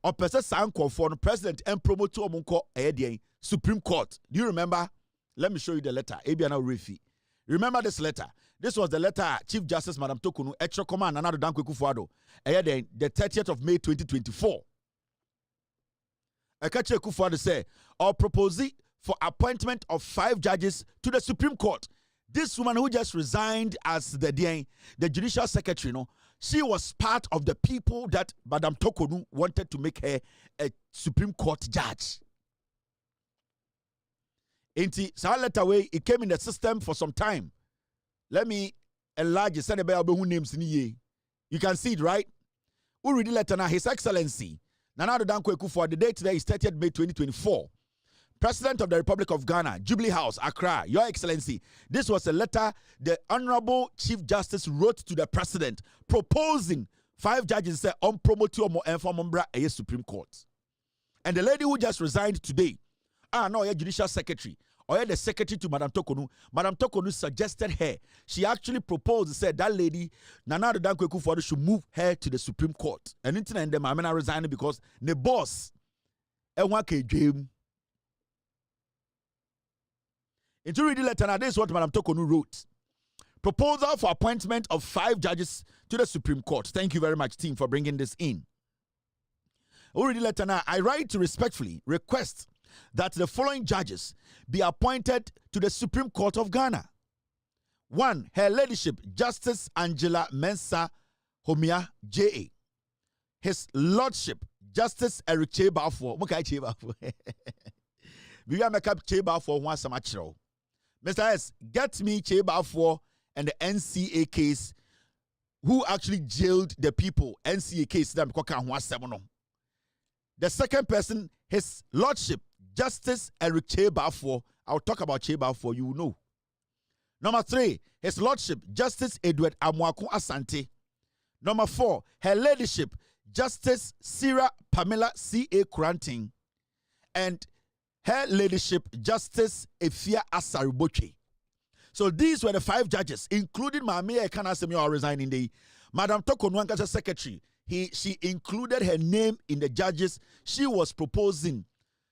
or Pesa Sanko for the president and promote to Omunko Supreme Court. Do you remember? Let me show you the letter. Ebiana Refi. Remember this letter? This was the letter Chief Justice Madam Tokonu, Extra Command, Anado Danko Kufuado, the 30th of May 2024. Ekache Kufuado say, or proposing for appointment of 5 judges to the Supreme Court. This woman who just resigned as the Judicial Secretary, she was part of the people that Madam Tokonu wanted to make her a Supreme Court judge. It came in the system for some time. Let me enlarge it. Names. You can see it, right? Who read the letter now? His Excellency Nana Danko Ekufuor. The date today is 30th May 2024. President of the Republic of Ghana, Jubilee House, Accra. Your Excellency, this was a letter the Honorable Chief Justice wrote to the President proposing 5 judges say on promote more informal a Supreme Court. And the lady who just resigned today, no, Judicial Secretary, or the Secretary to Madam Tokonu suggested her. She actually proposed, said that lady, Nana Danko Ekufuor, should move her to the Supreme Court. And internet them, I'm resigning because the boss, James. Into reading letter, now this is what Madam Tokonu wrote. Proposal for appointment of 5 judges to the Supreme Court. Thank you very much, team, for bringing this in. Reading letter now, I write to respectfully request that the following judges be appointed to the Supreme Court of Ghana. 1. Her Ladyship, Justice Angela Mensah Homia, J.A. His Lordship, Justice Eric Chebalfour. Mukai Chebalfour. We are make up Chebalfour once a match. Mr. S, get me Chebalfour and the NCA case. Who actually jailed the people? NCA case that the second person, His Lordship, Justice Eric Chebalfour. I'll talk about Chebalfour, you know. Number 3, His Lordship, Justice Edward Amwaku Asante. Number 4, Her Ladyship, Justice Sarah Pamela C.A. Kuranting. And Her Ladyship, Justice Efia Asariboche. So these were the 5 judges, including Mami Ekanasemi or resigning day. Madam Toko Nwanka's secretary. She included her name in the judges. She was proposing.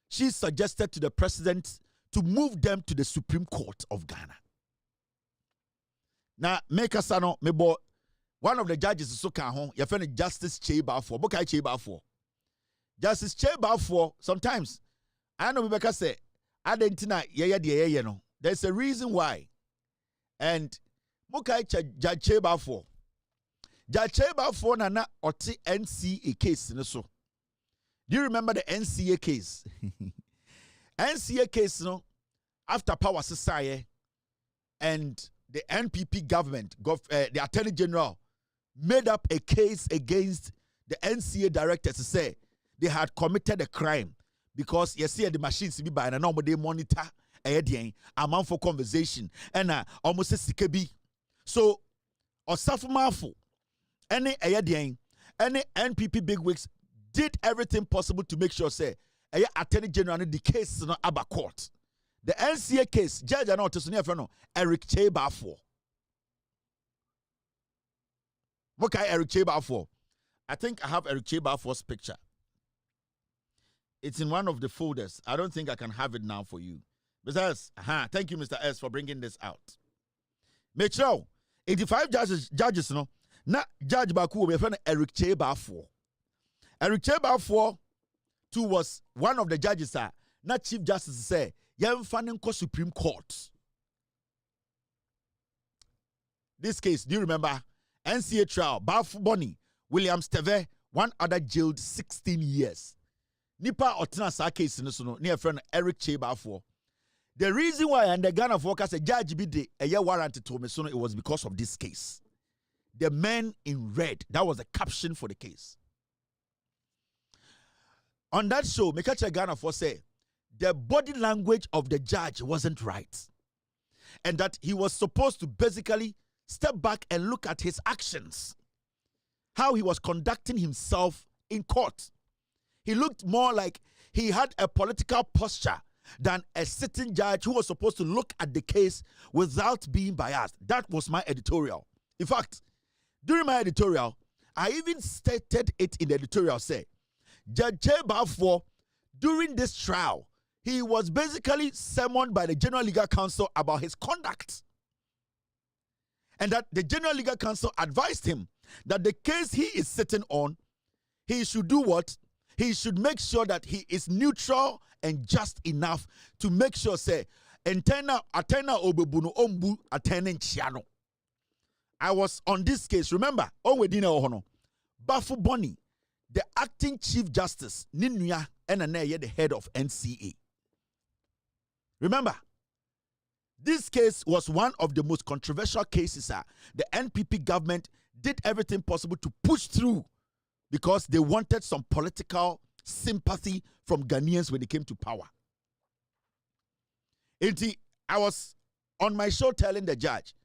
She suggested to the president to move them to the Supreme Court of Ghana. Now, make us know, one of the judges is so home. Your friend Justice Chebalfour. Bokai Chebalfour. Justice Chebalfour. Sometimes I know Rebecca say, I didn't know. There's a reason why. And Bokai Judge Chebalfour. Judge Chebalfour nana oti NCA case so. Do you remember the NCA case? NCA case no after power society and the NPP government, the Attorney General, made up a case against the NCA director to say they had committed a crime because you see the machines be by and now they monitor a amount for conversation and almost a sikebi. So Osafumafo, any NPP bigwigs did everything possible to make sure say Attorney General the case is not about court. The NCA case, Judge and Otto Eric Chebalfour. What kind Eric Chebalfour? I think I have Eric Chebalfour's picture. It's in one of the folders. I don't think I can have it now for you. Mr. S, thank you, Mr. S, for bringing this out. Make sure 85 judges, no. Not Judge Baku will be friend Eric Chebalfour. Eric Chebalfour too was one of the judges. Not Chief Justice say, "Yem fanning ko Supreme Court." This case, do you remember? NCA trial, Bafu Bonnie, William Steve, one other jailed 16 years. Nipa Otna sa case in the near friend Eric Chebalfour. The reason why and the Ghana focus a judge be the a year warranted to me it was because of this case. The men in red, that was the caption for the case. On that show, Mekacha Ghana for say the body language of the judge wasn't right. And that he was supposed to basically step back and look at his actions. How he was conducting himself in court. He looked more like he had a political posture than a sitting judge who was supposed to look at the case without being biased. That was my editorial. In fact, during my editorial, I even stated it in the editorial, say, Judge Chebalfour, during this trial, he was basically summoned by the General Legal Counsel about his conduct. And that the General Legal Counsel advised him that the case he is sitting on, he should do what? He should make sure that he is neutral and just enough to make sure, say, atena obebuno ombu atenen chiano. I was on this case, remember, Onwedina Ohono, Bafu Bonnie, the acting Chief Justice, Ninuya Enaneye, the head of NCA. Remember, this case was one of the most controversial cases. The NPP government did everything possible to push through because they wanted some political sympathy from Ghanaians when it came to power. I was on my show telling the judge,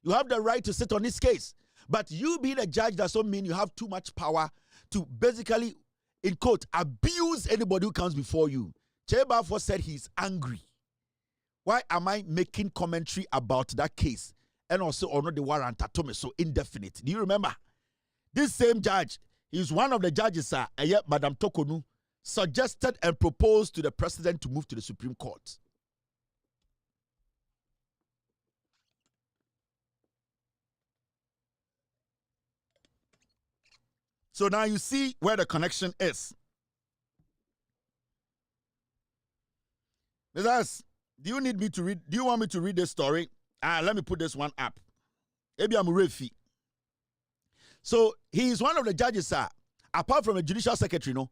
you have the right to sit on this case, but you being a judge doesn't mean you have too much power to basically, in quote, abuse anybody who comes before you. Chebalfour said he's angry. Why am I making commentary about that case and also honor the warrant at so indefinite? Do you remember? This same judge, he's one of the judges, Madam Tokonu, suggested and proposed to the president to move to the Supreme Court. So now you see where the connection is. Mr. Do you need me to read? Do you want me to read this story? Let me put this one up. Maybe I'm Refi. So he is one of the judges, apart from a judicial secretary, no,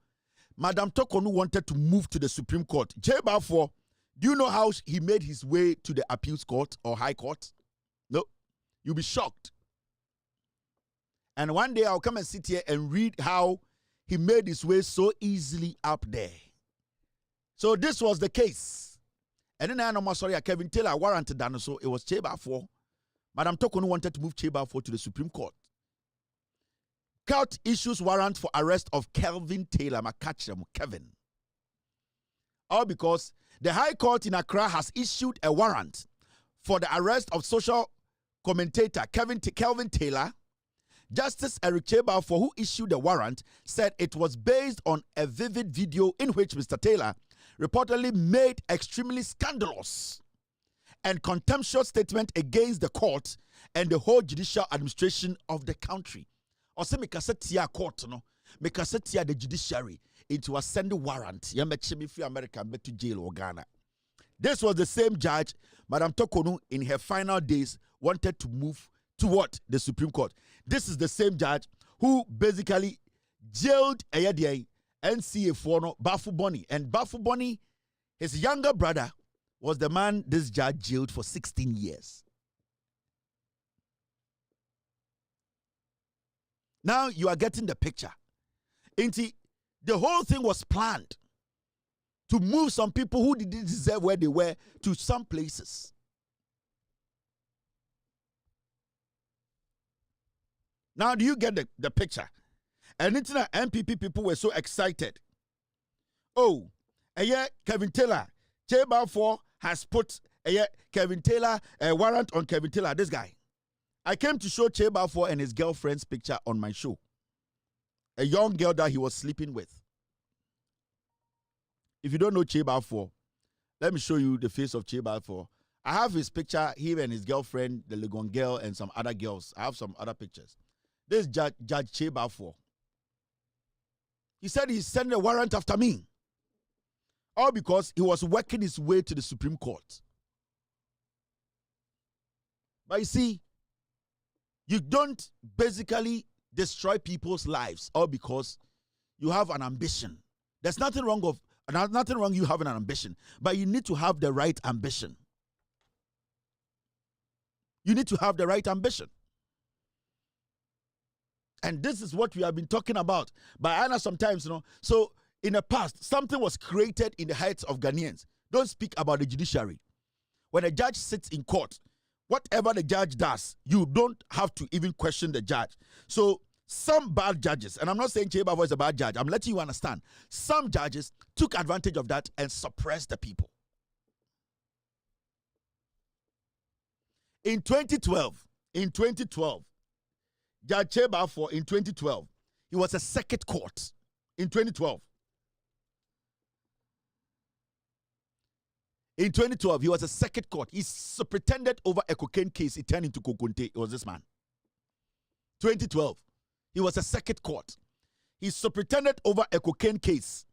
Madam Tokonu wanted to move to the Supreme Court. Chebafor, do you know how he made his way to the appeals court or high court? No, you'll be shocked. And one day I'll come and sit here and read how he made his way so easily up there. So this was the case. And then I know, sorry, Kevin Taylor warranted that, so it was Chebafor. Madam Tokonu wanted to move Chebafor to the Supreme Court. Court issues warrant for arrest of Kelvin Taylor, Kevin. All because the High Court in Accra has issued a warrant for the arrest of social commentator Kelvin Taylor. Justice Eric Chebafor, who issued the warrant, said it was based on a vivid video in which Mr. Taylor reportedly made extremely scandalous and contemptuous statement against the court and the whole judicial administration of the country. Or say mekasetia court no, mekasetia the judiciary into a send warrant. Yamechimi free America back to jail or Ghana. This was the same judge, Madam Tokonu, in her final days wanted to move to what? The Supreme Court. This is the same judge who basically jailed NCA for Bafu Boni. And Bafu Boni, his younger brother, was the man this judge jailed for 16 years. Now you are getting the picture. The whole thing was planned to move some people who didn't deserve where they were to some places. Now, do you get the picture? And MPP people were so excited. Oh, Kevin Taylor, Chebafor has put Kevin Taylor, a warrant on Kevin Taylor, this guy. I came to show Chebafor and his girlfriend's picture on my show. A young girl that he was sleeping with. If you don't know Chebafor, let me show you the face of Chebafor. I have his picture, him and his girlfriend, the Legon girl, and some other girls. I have some other pictures. This Judge Chebafor. He said he sent a warrant after me. All because he was working his way to the Supreme Court. But you see, you don't basically destroy people's lives all because you have an ambition. There's nothing wrong you having an ambition, but you need to have the right ambition. You need to have the right ambition. And this is what we have been talking about. But I know sometimes, so in the past, something was created in the hearts of Ghanaians. Don't speak about the judiciary. When a judge sits in court, whatever the judge does, you don't have to even question the judge. So some bad judges, and I'm not saying Chebafor is a bad judge, I'm letting you understand. Some judges took advantage of that and suppressed the people. In 2012, Judge Chebafor in 2012, he was a circuit court in 2012. In 2012, he was a circuit court. He superintended over a cocaine case. It turned into Kokunte. It was this man. 2012, he was a circuit court. He superintended over a cocaine case.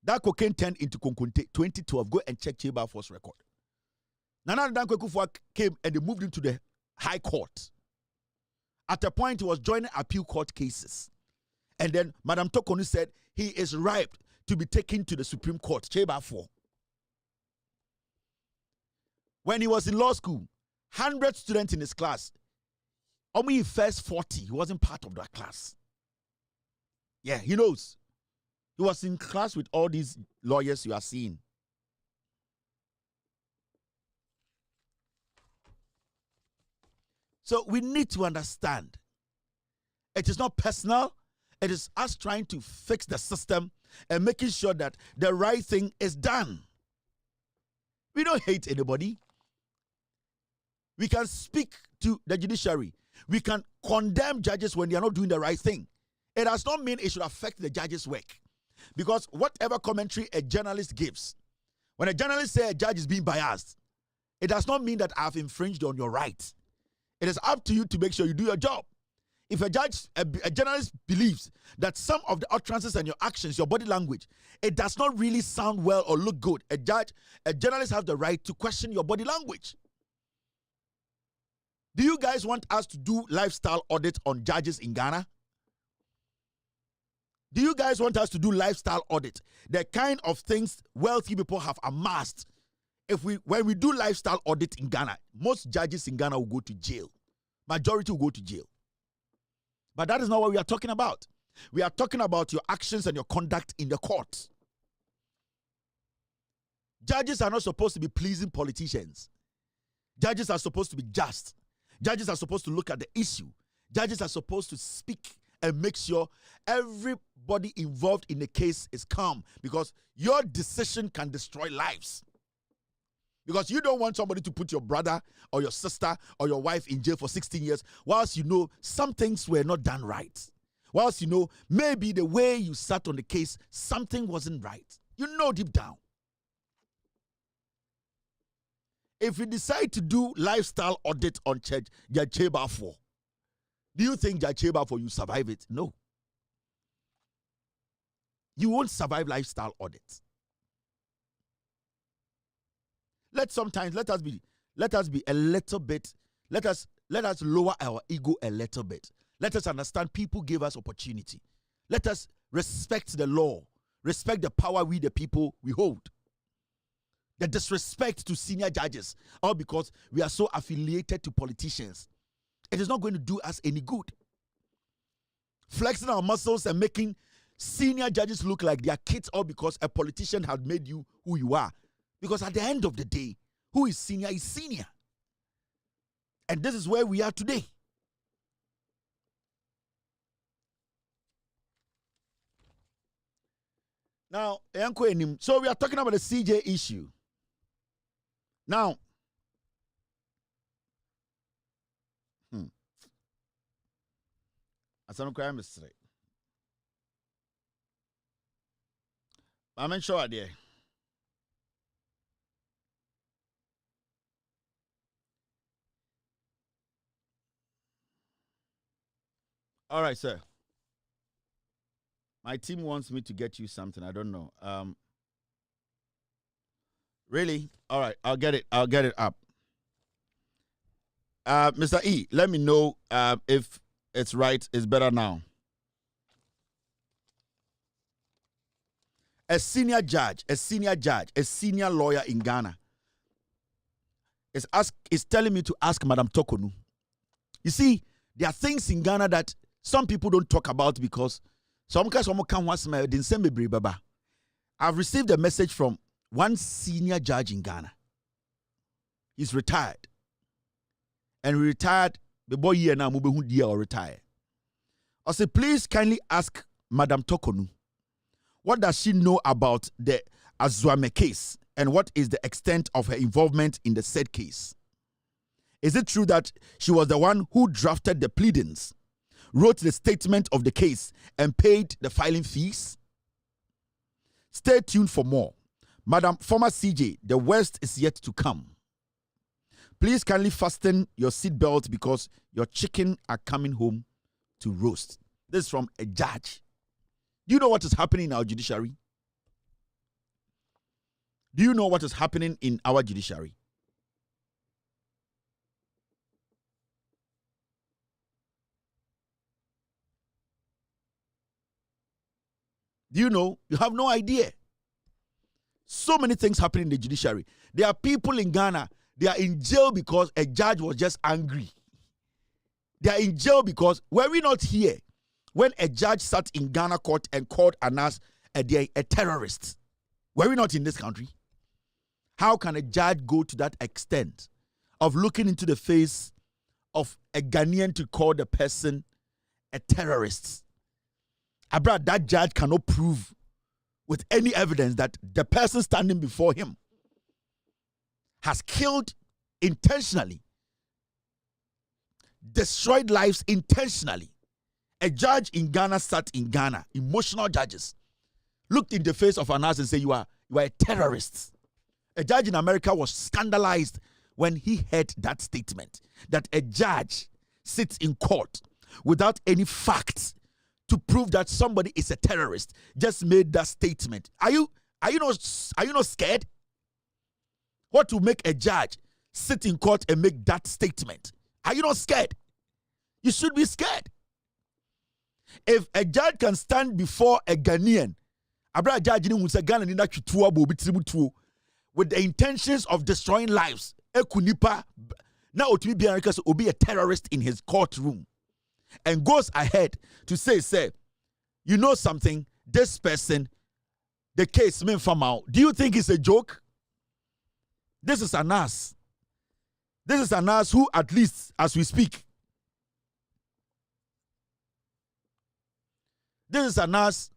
That cocaine turned into Kokunte. 2012, go and check Chebafor's record. Nana Dankwa Akufo came and they moved him to the High Court. At a point, he was joining appeal court cases. And then Madam Tokonu said he is ripe to be taken to the Supreme Court. Chebafor. When he was in law school, 100 students in his class, only first 40, he wasn't part of that class. Yeah, he knows. He was in class with all these lawyers you are seeing. So we need to understand. It is not personal. It is us trying to fix the system and making sure that the right thing is done. We don't hate anybody. We can speak to the judiciary. We can condemn judges when they are not doing the right thing. It does not mean it should affect the judge's work. Because whatever commentary a journalist gives, when a journalist says a judge is being biased, it does not mean that I have infringed on your right. It is up to you to make sure you do your job. If a journalist believes that some of the utterances and your actions, your body language, it does not really sound well or look good, a journalist has the right to question your body language. Do you guys want us to do lifestyle audits on judges in Ghana? Do you guys want us to do lifestyle audit? The kind of things wealthy people have amassed. When we do lifestyle audit in Ghana, most judges in Ghana will go to jail. Majority will go to jail. But that is not what we are talking about. We are talking about your actions and your conduct in the court. Judges are not supposed to be pleasing politicians. Judges are supposed to be just. Judges are supposed to look at the issue. Judges are supposed to speak and make sure everybody involved in the case is calm, because your decision can destroy lives. Because you don't want somebody to put your brother or your sister or your wife in jail for 16 years whilst you know some things were not done right. Whilst you know maybe the way you sat on the case, something wasn't right. You know deep down. If you decide to do lifestyle audit on Judge Chebafo, do you think Judge Chebafo you survive it? No. You won't survive lifestyle audits. Let us be a little bit, let us lower our ego a little bit. Let us understand people gave us opportunity. Let us respect the law, respect the power we the people we hold. The disrespect to senior judges, all because we are so affiliated to politicians. It is not going to do us any good. Flexing our muscles and making senior judges look like they are kids, all because a politician had made you who you are. Because at the end of the day, who is senior is senior. And this is where we are today. Now, so we are talking about the CJ issue. Now, I'm sure there. All right, sir. My team wants me to get you something. I don't know. Really? All right, I'll get it up. Mr. E, let me know if it's right. It's better now. A senior lawyer in Ghana is telling me to ask Madam Tokonu. You see, there are things in Ghana that some people don't talk about because I've received a message from one senior judge in Ghana. He's retired. And he retired, the boy here now, or retire. I say, please kindly ask Madam Tokonu, what does she know about the Azuame case and what is the extent of her involvement in the said case? Is it true that she was the one who drafted the pleadings, wrote the statement of the case, and paid the filing fees? Stay tuned for more. Madam former CJ, the worst is yet to come. Please kindly fasten your seatbelt because your chicken are coming home to roast. This is from a judge. Do you know what is happening in our judiciary? Do you know what is happening in our judiciary? Do you know? You have no idea. So many things happen in the judiciary. There are people in Ghana, they are in jail because a judge was just angry. They are in jail because, were we not here when a judge sat in Ghana court and called Anas a terrorist? Were we not in this country? How can a judge go to that extent of looking into the face of a Ghanaian to call the person a terrorist? Abra, that judge cannot prove with any evidence that the person standing before him has killed intentionally, destroyed lives intentionally. A judge in Ghana sat in Ghana, emotional judges, looked in the face of Anas and said, you are a terrorist. A judge in America was scandalized when he heard that statement, that a judge sits in court without any facts to prove that somebody is a terrorist, just made that statement. Are you not scared? What will make a judge sit in court and make that statement? Are you not scared? You should be scared. If a judge can stand before a Ghanaian, abra judge ni unsa Ghana ni na twituo abo bitirimutuo with the intentions of destroying lives, ekunipa na otumi bi America so obi a terrorist in his courtroom, and goes ahead to say, you know something, this person, the case mean from out. Do you think it's a joke? This is an ass. This is an ass who, at least as we speak, this is an ass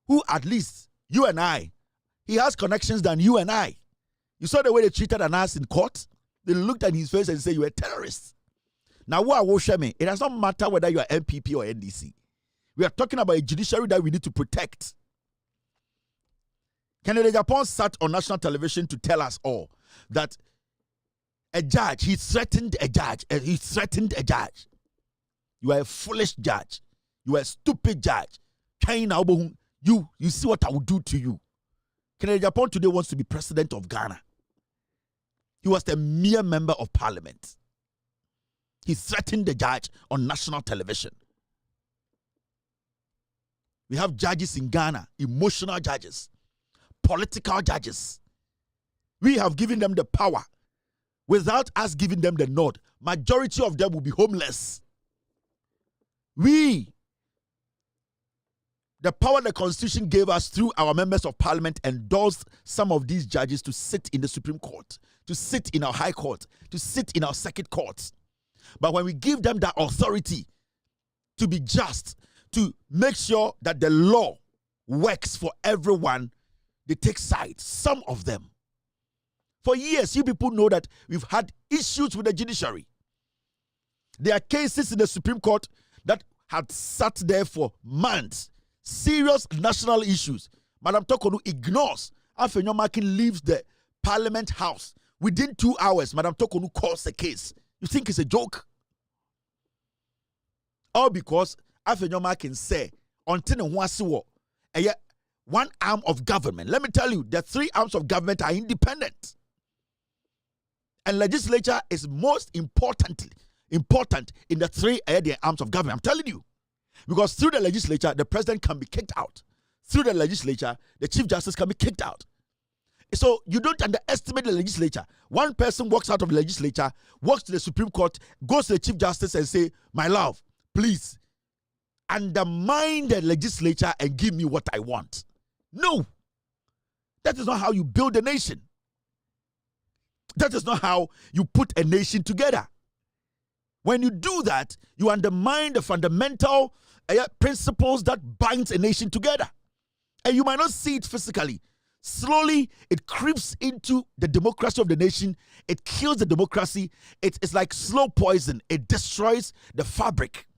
who, at least you and I, he has connections than you and I. You saw the way they treated an ass in court. They looked at his face and said, "You are a terrorist." Now, what will show me? It does not matter whether you are MPP or NDC. We are talking about a judiciary that we need to protect. Kennedy Japan sat on national television to tell us all that a judge, he threatened a judge. He threatened a judge. You are a foolish judge. You are a stupid judge. You see what I will do to you. Kennedy Japan today wants to be president of Ghana. He was a mere member of parliament. He threatened the judge on national television. We have judges in Ghana, emotional judges, political judges. We have given them the power. Without us giving them the nod, majority of them will be homeless. The power the Constitution gave us through our members of parliament endorsed some of these judges to sit in the Supreme Court, to sit in our High Court, to sit in our Circuit Courts. But when we give them that authority to be just, to make sure that the law works for everyone, they take sides, some of them. For years, you people know that we've had issues with the judiciary. There are cases in the Supreme Court that had sat there for months. Serious national issues. Madam Tokonu ignores. Afenyomakin leaves the Parliament House. Within 2 hours, Madam Tokonu calls the case. You think it's a joke? All because Afenyomakin say, until one arm of government. Let me tell you, the 3 arms of government are independent. And legislature is most important in the 3 arms of government. I'm telling you. Because through the legislature, the president can be kicked out. Through the legislature, the chief justice can be kicked out. So you don't underestimate the legislature. One person walks out of the legislature, walks to the Supreme Court, goes to the chief justice and say, "My love, please undermine the legislature and give me what I want." No. That is not how you build a nation. That is not how you put a nation together. When you do that, you undermine the fundamental principles that binds a nation together. And you might not see it physically. Slowly, it creeps into the democracy of the nation. It kills the democracy. It's like slow poison. It destroys the fabric.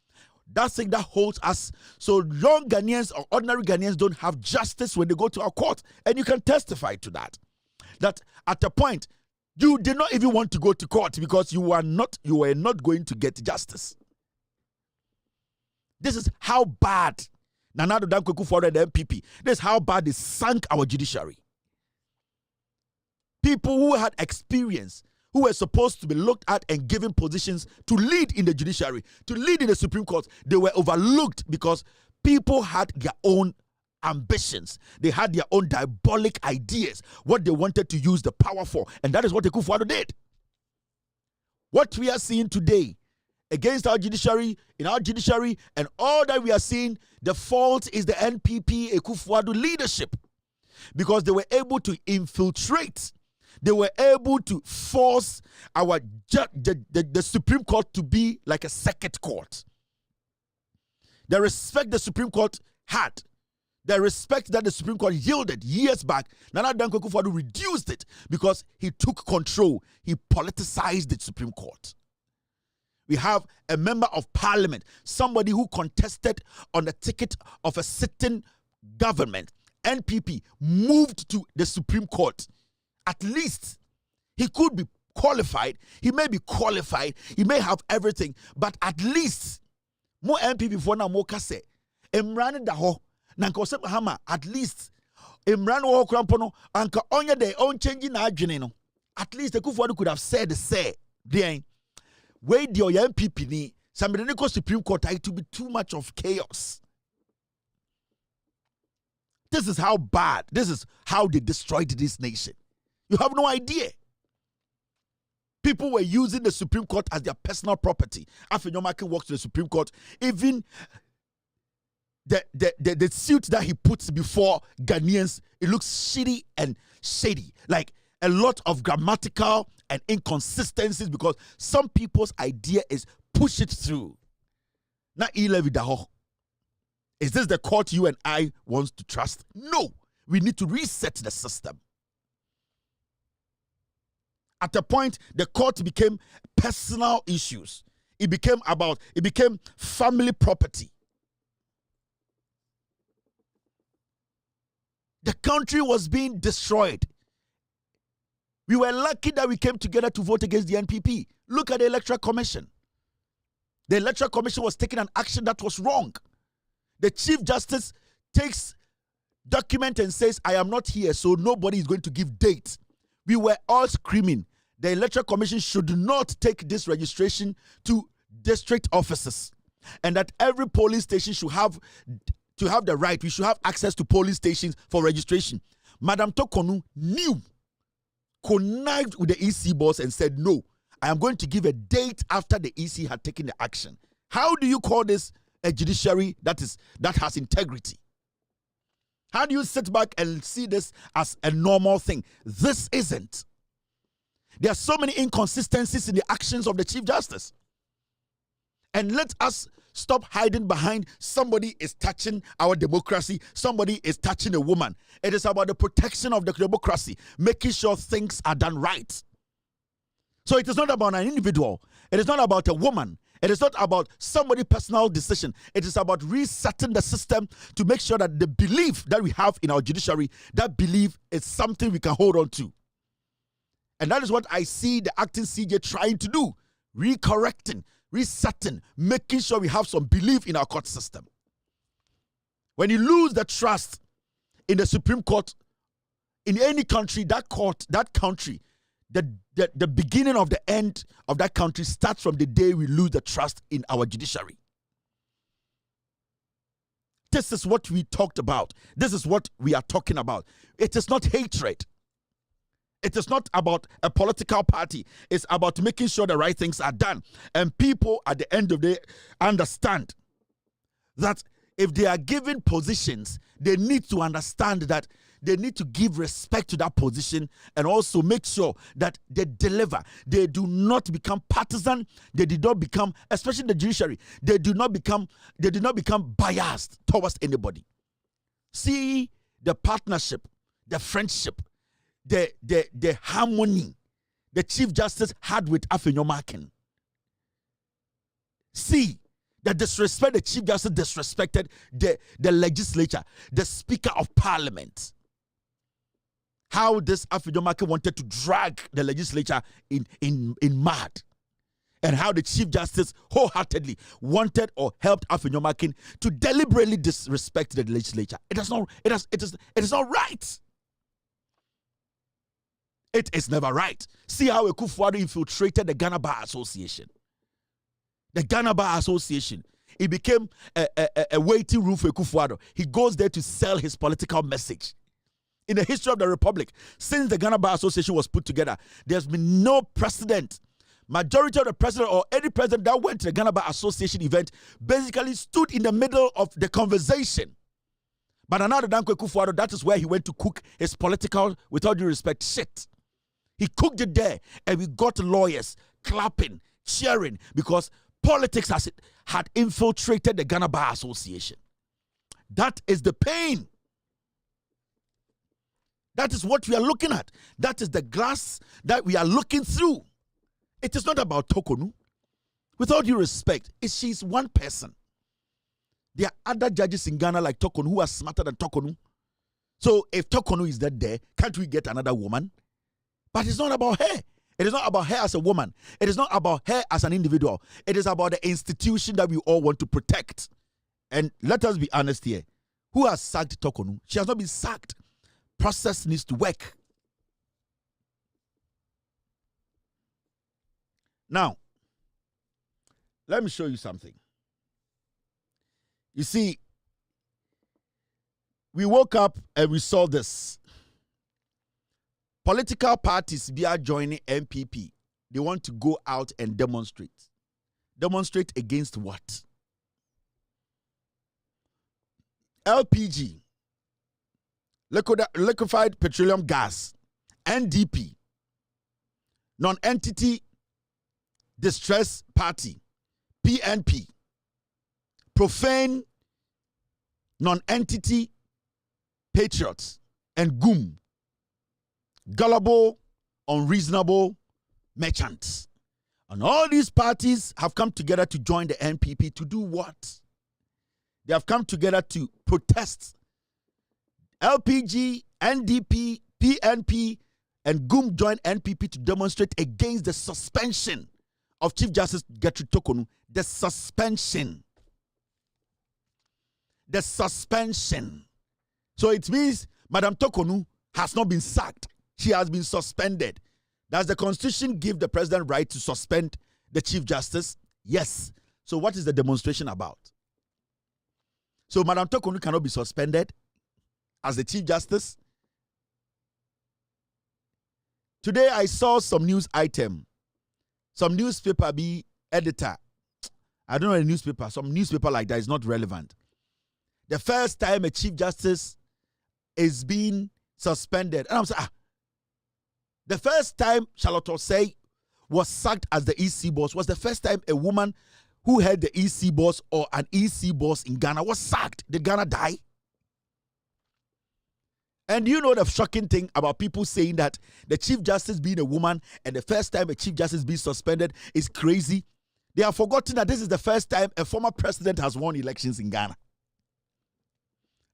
That thing that holds us. So young Ghanaians or ordinary Ghanaians don't have justice when they go to our court. And you can testify to that. That at a point, you did not even want to go to court because you were not going to get justice. This is how bad Nana Addo Dankwa Akufo-Addo and the MPP. This is how bad they sank our judiciary. People who had experience, who were supposed to be looked at and given positions to lead in the judiciary, to lead in the Supreme Court, they were overlooked because people had their own ambitions. They had their own diabolic ideas, what they wanted to use the power for. And that is what Akufo-Addo did. What we are seeing today against our judiciary, in our judiciary, and all that we are seeing, the fault is the NPP Akufo-Addo leadership. Because they were able to infiltrate, they were able to force our the Supreme Court to be like a circuit court. The respect the Supreme Court had, the respect that the Supreme Court yielded years back, Nana Addo Dankwa Akufo-Addo reduced it because he took control. He politicized the Supreme Court. We have a member of parliament, somebody who contested on the ticket of a sitting government, NPP, moved to the Supreme Court. At least he could be qualified. He may be qualified. He may have everything. But at least, more NPP for now, more kase. Emrani daho. Nanka Osep Mahama, at least Imran wo krampono anka onye de on changing na adwene no. At least Akufo-Addo could have said then wait the MPP ni somebody go Supreme Court, it will be too much of chaos. This is how bad, this is how they destroyed this nation. You have no idea. People were using the Supreme Court as their personal property. After Nyomake walks to the Supreme Court, even the suit that he puts before Ghanaians, it looks shitty and shady. Like a lot of grammatical and inconsistencies, because some people's idea is push it through. Not daho. Is this the court you and I want to trust? No. We need to reset the system. At a point, the court became personal issues. It became family property. The country was being destroyed. We were lucky that we came together to vote against the NPP. Look at the Electoral Commission. The Electoral Commission was taking an action that was wrong. The Chief Justice takes document and says, I am not here, so nobody is going to give date. We were all screaming, the Electoral Commission should not take this registration to district offices, and that every polling station should have the right. We should have access to polling stations for registration. Madam Tokonu connived with the EC boss and said, no, I am going to give a date after the EC had taken the action. How do you call this a judiciary that has integrity? How do you sit back and see this as a normal thing? This isn't. There are so many inconsistencies in the actions of the Chief Justice. And let us stop hiding behind somebody is touching our democracy, somebody is touching a woman. It is about the protection of the democracy, making sure things are done right. So it is not about an individual. It is not about a woman. It is not about somebody's personal decision. It is about resetting the system to make sure that the belief that we have in our judiciary, that belief is something we can hold on to. And that is what I see the acting CJ trying to do. Recorrecting, resetting, making sure we have some belief in our court system. When you lose the trust in the Supreme Court, in any country, that country, the beginning of the end of that country starts from the day we lose the trust in our judiciary. This is what we talked about. This is what we are talking about. It is not hatred. It is not about a political party. It's about making sure the right things are done. And people at the end of the day understand that if they are given positions, they need to understand that they need to give respect to that position and also make sure that they deliver. They do not become partisan. They did not become, especially the judiciary, they do not become biased towards anybody. See the partnership, the friendship, the harmony the Chief Justice had with Afenyomakin. See the disrespect the Chief Justice disrespected the legislature, the Speaker of Parliament. How this Afenyomakin wanted to drag the legislature in mud. And how the Chief Justice wholeheartedly wanted or helped Afenyomakin to deliberately disrespect the legislature. It is not right. It is never right. See how Ekufuado infiltrated the Ghana Bar Association. The Ghana Bar Association. It became a waiting room for Ekufuado. He goes there to sell his political message. In the history of the Republic, since the Ghana Bar Association was put together, there's been no precedent. Majority of the president or any president that went to the Ghana Bar Association event basically stood in the middle of the conversation. But another Danko Ekufuado, that is where he went to cook his political, with all due respect, shit. He cooked it there, and we got lawyers clapping, cheering, because politics had infiltrated the Ghana Bar Association. That is the pain. That is what we are looking at. That is the glass that we are looking through. It is not about Tokonu. With all due respect, she's one person. There are other judges in Ghana like Tokonu who are smarter than Tokonu. So if Tokonu is not there, can't we get another woman? But it's not about her. It is not about her as a woman. It is not about her as an individual. It is about the institution that we all want to protect. And let us be honest here. Who has sacked Tokonu? She has not been sacked. Process needs to work. Now, let me show you something. You see, we woke up and we saw this. Political parties are joining MPP. They want to go out and demonstrate. Demonstrate against what? LPG, liquefied petroleum gas, NDP, non-entity distress party, PNP, profane non-entity patriots, and GUM, gullible, unreasonable merchants. And all these parties have come together to join the NPP to do what? They have come together to protest. LPG, NDP, PNP, and GUM join NPP to demonstrate against the suspension of Chief Justice Gertrude Tokonu. The suspension. The suspension. So it means Madam Tokonu has not been sacked. She has been suspended. Does the Constitution give the president right to suspend the Chief Justice? Yes. So what is the demonstration about? So Madam Tokonu cannot be suspended as the Chief Justice. Today I saw some news item. Some newspaper be editor. I don't know a newspaper. Some newspaper like that is not relevant. The first time a Chief Justice is being suspended. And I'm saying, the first time Charlotte Osei was sacked as the EC boss was the first time a woman who had the EC boss or an EC boss in Ghana was sacked. Did Ghana die? And you know the shocking thing about people saying that the Chief Justice being a woman and the first time a Chief Justice being suspended is crazy. They have forgotten that this is the first time a former president has won elections in Ghana.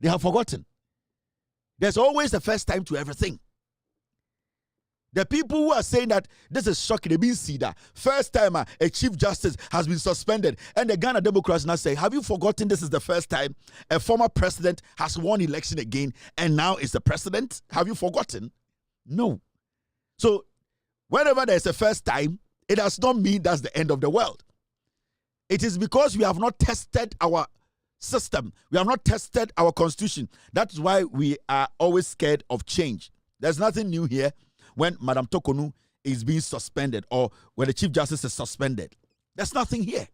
They have forgotten. There's always a first time to everything. The people who are saying that this is shocking, they been see that first time a Chief Justice has been suspended, and the Ghana Democrats now say, have you forgotten this is the first time a former president has won election again and now is the president? Have you forgotten? No. So whenever there's a first time, it does not mean that's the end of the world. It is because we have not tested our system. We have not tested our constitution. That's why we are always scared of change. There's nothing new here when Madam Tokonu is being suspended or when the Chief Justice is suspended. There's nothing here.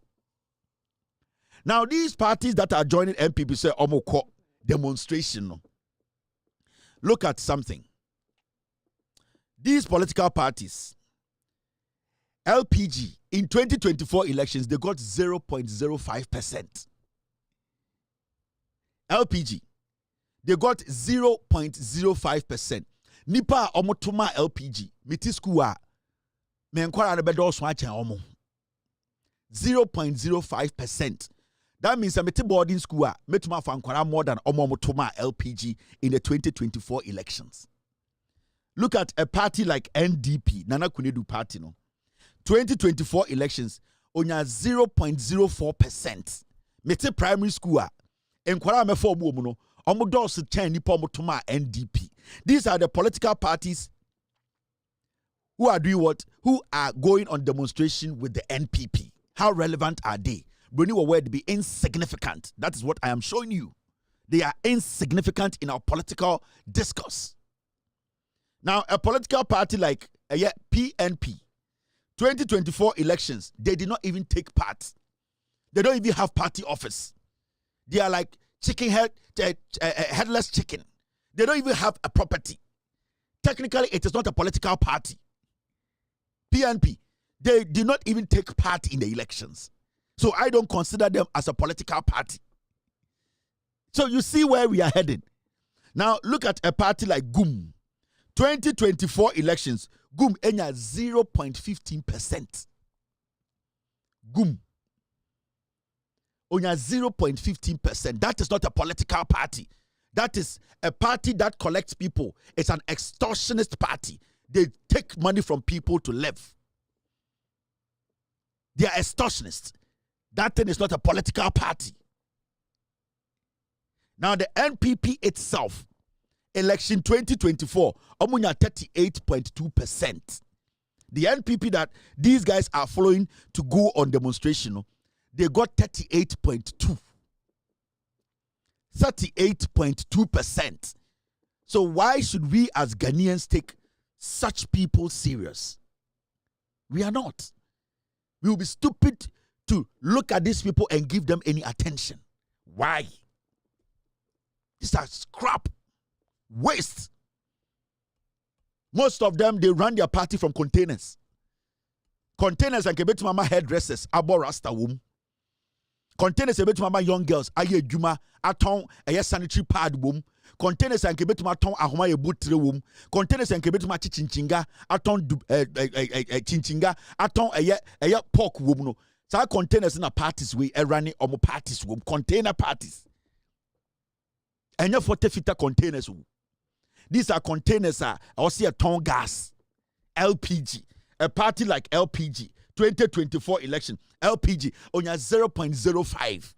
Now, these parties that are joining MPP say, Omoko demonstration. Look at something. These political parties, LPG, in 2024 elections, they got 0.05%. LPG, they got 0.05%. Nipa omotuma LPG, miti school me enkwara na bedo so achen omo. 0.05%. That means a meti boarding school metuma fa enkwara more than omotuma LPG in the 2024 elections. Look at a party like NDP, Nana Kunedu party no. 2024 elections, onya 0.04%. Meti primary school enkwara me for omo no. NDP. These are the political parties who are doing what? Who are going on demonstration with the NPP. How relevant are they? Bruni were to be insignificant. That is what I am showing you. They are insignificant in our political discourse. Now, a political party like PNP, 2024 elections, they did not even take part. They don't even have party office. They are like headless chicken. They don't even have a property. Technically, it is not a political party. PNP, they did not even take part in the elections. So I don't consider them as a political party. So you see where we are heading. Now look at a party like GUM. 2024 elections, GUM enya 0.15%. GUM. Onya 0.15%. That is not a political party. That is a party that collects people. It's an extortionist party. They take money from people to live. They are extortionists. That thing is not a political party. Now the NPP itself, election 2024, omunya 38.2%. The NPP that these guys are following to go on demonstration, they got 38.2. 38.2%. So why should we as Ghanaians take such people serious? We are not. We will be stupid to look at these people and give them any attention. Why? These are scrap, waste. Most of them, they run their party from containers. Containers and kebet mama hairdressers, abo rasta wom. Containers kebet mama young girls, aye juma, aton, aye sanitary pad wom. Containers and kebet mama ton ahoma ye butre wom. Containers and kebet mama chinchinga, aton chinchinga, aton aye pork wom no. So containers na parties we running omo parties wom, container parties. And your 40 fita containers. These are containers I see a ton gas, LPG. A party like LPG, 2024 election, LPG, on your 0.05.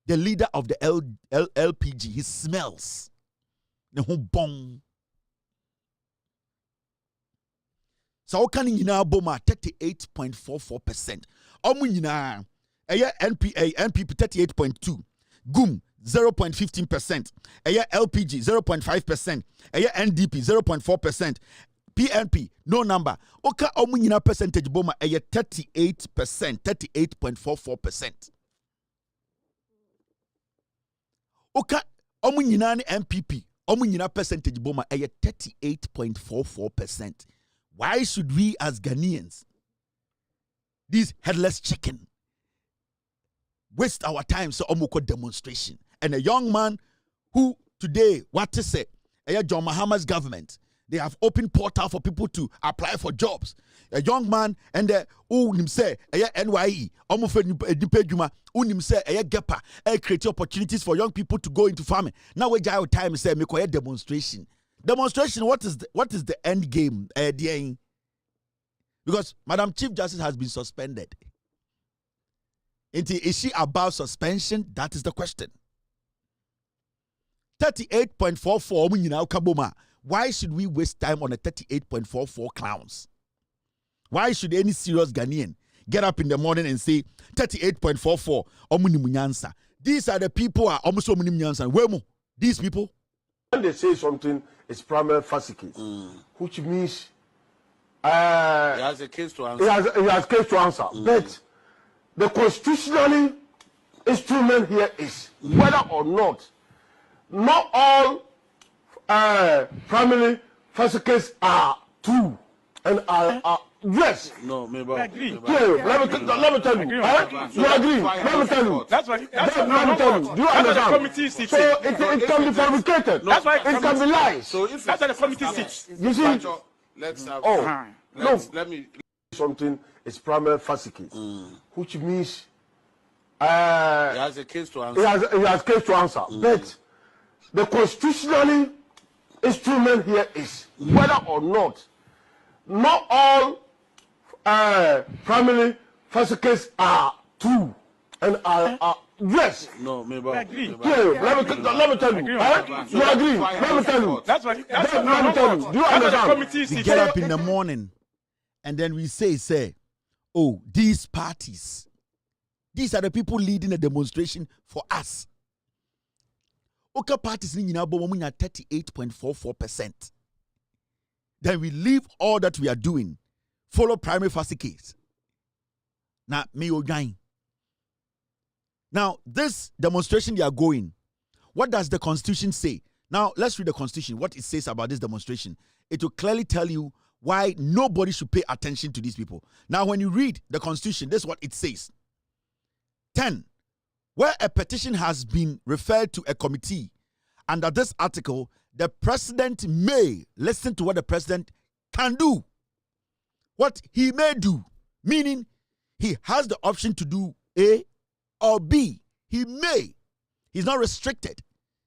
The leader of the LPG, he smells. The whole bong. So can you now boma 38.44%. Omunina, NPP 38.2. GUM 0.15%. LPG 0.5%. NDP 0.4%. PNP, no number. Oka omunyina percentage boma 38%, 38.44%. Oka omunyina ni MPP, omunyina percentage boma 38.44%. Why should we as Ghanaians, these headless chicken, waste our time so omoko demonstration? And a young man who today, what to say, John Mahama's government, they have opened portal for people to apply for jobs. A young man and who say NYE, Omofedjuma, who say Gepa, create opportunities for young people to go into farming. Now we have time say make a demonstration. Demonstration. What is the end game? Because Madam Chief Justice has been suspended. Is she above suspension? That is the question. 38.44. Why should we waste time on a 38.44 clowns? Why should any serious Ghanaian get up in the morning and say 38.44 omunimunyansa? These are the people are almost omunimunyansa. Wemo, these people. When they say something, it's primary fascicles, which means he has a case to answer. He has case to answer. But the constitutionally instrument here is whether or not all primary fascicles are true and are yes. No, maybe. Let me tell you. You agree? Let me tell you. That's why. Let me tell you. Do you understand? So it can be fabricated. That's why it can be lies. So if that's why the committee sits. You see? Let's have. Let me something is primary fascicles, which means he has a case to answer. He has case to answer. But the constitutionally instrument here is whether or not all primary fascicles are true and are yes. No, maybe. Let me tell you. You agree? Let me tell you. That's why. Let me tell you. Do you understand? We get up in the morning and then we say, oh, these parties, these are the people leading a demonstration for us. Okay, parties in 38.44%. Then we leave all that we are doing, follow primary fascicles. Now, Now, this demonstration they are going, what does the Constitution say? Now, let's read the Constitution, what it says about this demonstration. It will clearly tell you why nobody should pay attention to these people. Now, when you read the Constitution, this is what it says. 10. Where a petition has been referred to a committee, under this article, the president may listen to what the president can do. What he may do, meaning he has the option to do A or B. He may. He's not restricted.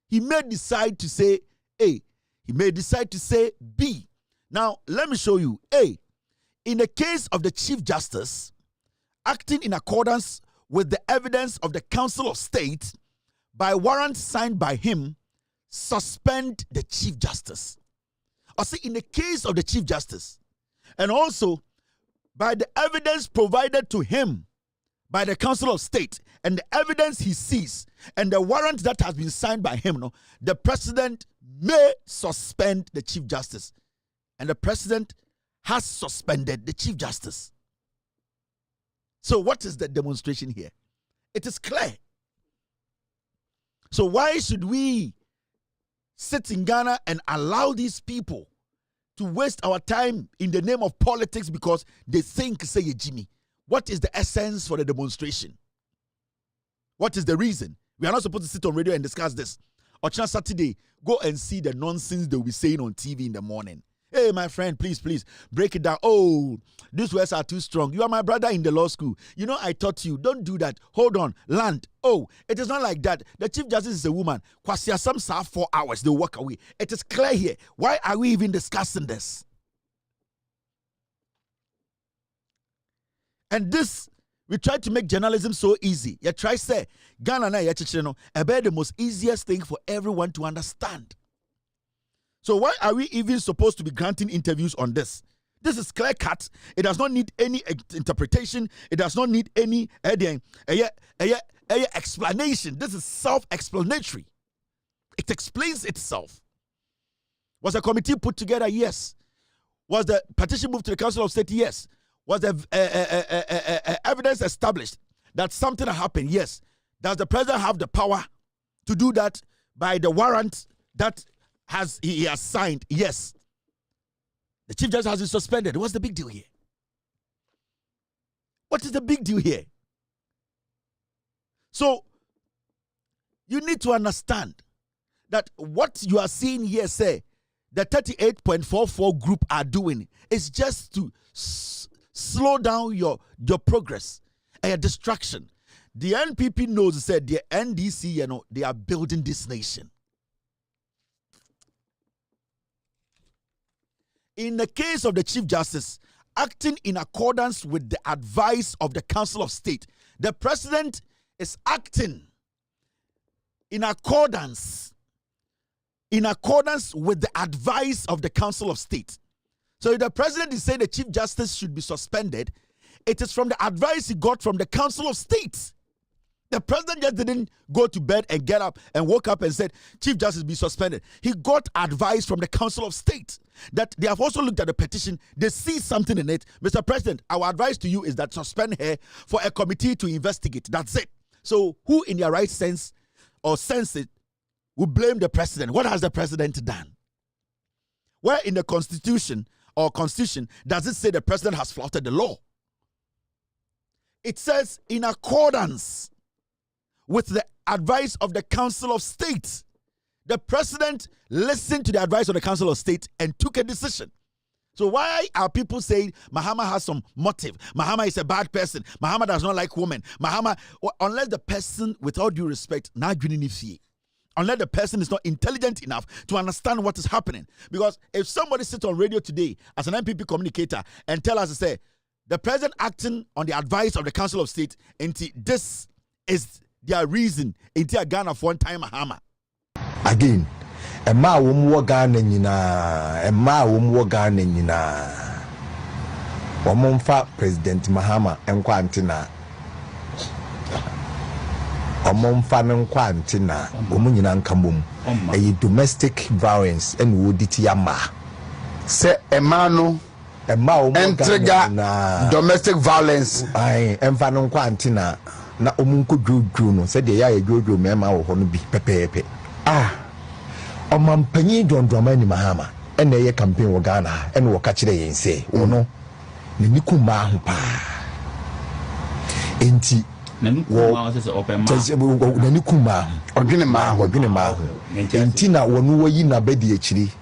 He may decide to say A. He may decide to say B. Now, let me show you. A. In the case of the Chief Justice, acting in accordance with the evidence of the Council of State, by warrant signed by him, suspend the Chief Justice. Or see, in the case of the Chief Justice, and also by the evidence provided to him by the Council of State, and the evidence he sees and the warrant that has been signed by him, no, the president may suspend the Chief Justice. And the president has suspended the Chief Justice. So what is the demonstration here? It is clear. So why should we sit in Ghana and allow these people to waste our time in the name of politics because they think, say, Jimmy? What is the essence for the demonstration? What is the reason? We are not supposed to sit on radio and discuss this. Ochina Saturday, go and see the nonsense they will be saying on TV in the morning. Hey, my friend, please, break it down. Oh, these words are too strong. You are my brother in the law school. You know, I taught you. Don't do that. Hold on. Land. Oh, it is not like that. The Chief Justice is a woman. Kwasia, some serve 4 hours. They walk away. It is clear here. Why are we even discussing this? And this, we try to make journalism so easy. You try to say, Ghana na yachichreno, about the most easiest thing for everyone to understand. So why are we even supposed to be granting interviews on this? This is clear cut. It does not need any interpretation. It does not need any explanation. This is self-explanatory. It explains itself. Was the committee put together? Yes. Was the petition moved to the Council of State? Yes. Was the evidence established that something happened? Yes. Does the president have the power to do that by the warrant that he has signed? Yes. The Chief Justice has been suspended. What's the big deal here? What is the big deal here? So, you need to understand that what you are seeing here, say, the 38.44 group are doing is just to slow down your progress and your distraction. The NPP knows, said the NDC, you know, they are building this nation. In the case of the Chief Justice, acting in accordance with the advice of the Council of State, the president is acting in accordance with the advice of the Council of State. So if the president is saying the Chief Justice should be suspended, it is from the advice he got from the Council of State. The president just didn't go to bed and get up and woke up and said, Chief Justice be suspended. He got advice from the Council of State that they have also looked at the petition. They see something in it. Mr. President, our advice to you is that suspend her for a committee to investigate. That's it. So who in their right sense or sense it will blame the president? What has the president done? Where in the Constitution does it say the president has flouted the law? It says in accordance with the advice of the Council of State. The president listened to the advice of the Council of State and took a decision. So why are people saying Mahama has some motive? Mahama is a bad person. Mahama does not like women. Mahama, unless the person, with all due respect, unless the person is not intelligent enough to understand what is happening. Because if somebody sits on radio today as an MPP communicator and tell us to say, the president acting on the advice of the Council of State, and this is their reason, into Ghana for one time Mahama. Again, Emma wumwo Ghana nyina. Omomfa President Mahama enkwantina. Omomfa nenkwantina. Omunyina nkamum. A domestic violence and woditi yama. Se Emano entrega domestic violence. Ai emfa nenkwantina. Na omunko dwodwo no se de ya dwodwo mema wo ho no bi pepepe omampanyi dondroma ni Mahama ene ye campaign wo Ghana ene wo ka kire yen se wono ne nikuma ho pa enti na nikuma wo se open ma na nikuma odwene ma enti na wono wo yi na bedi akiri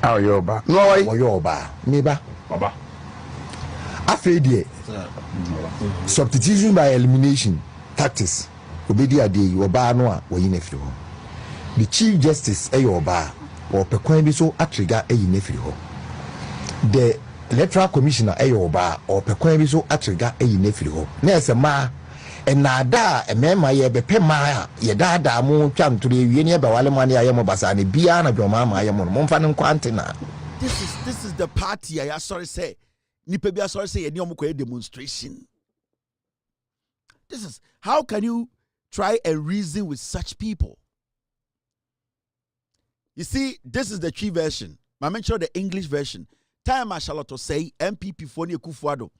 ayoba no woyoba meba baba afedie substitution by elimination tactics obedi ade oba no a wo yi na firi ho. The Chief Justice Ayoba or Pekwan so atriga a nefri ho. The Electoral Commissioner Ayoba or Pekwan so atriga a nefri ho. Nurse ma and nada a mema ye bepe ma ye dada mo cham to the union by wale money I am basani biana mama I am on Monfan Quantina. This is the party I sorry say. Nipebia sorry say any demonstration. This is how can you try and reason with such people? You see, this is the Twi version. I mentioned the English version. Time as Charlotte say MPP for Ekufuado.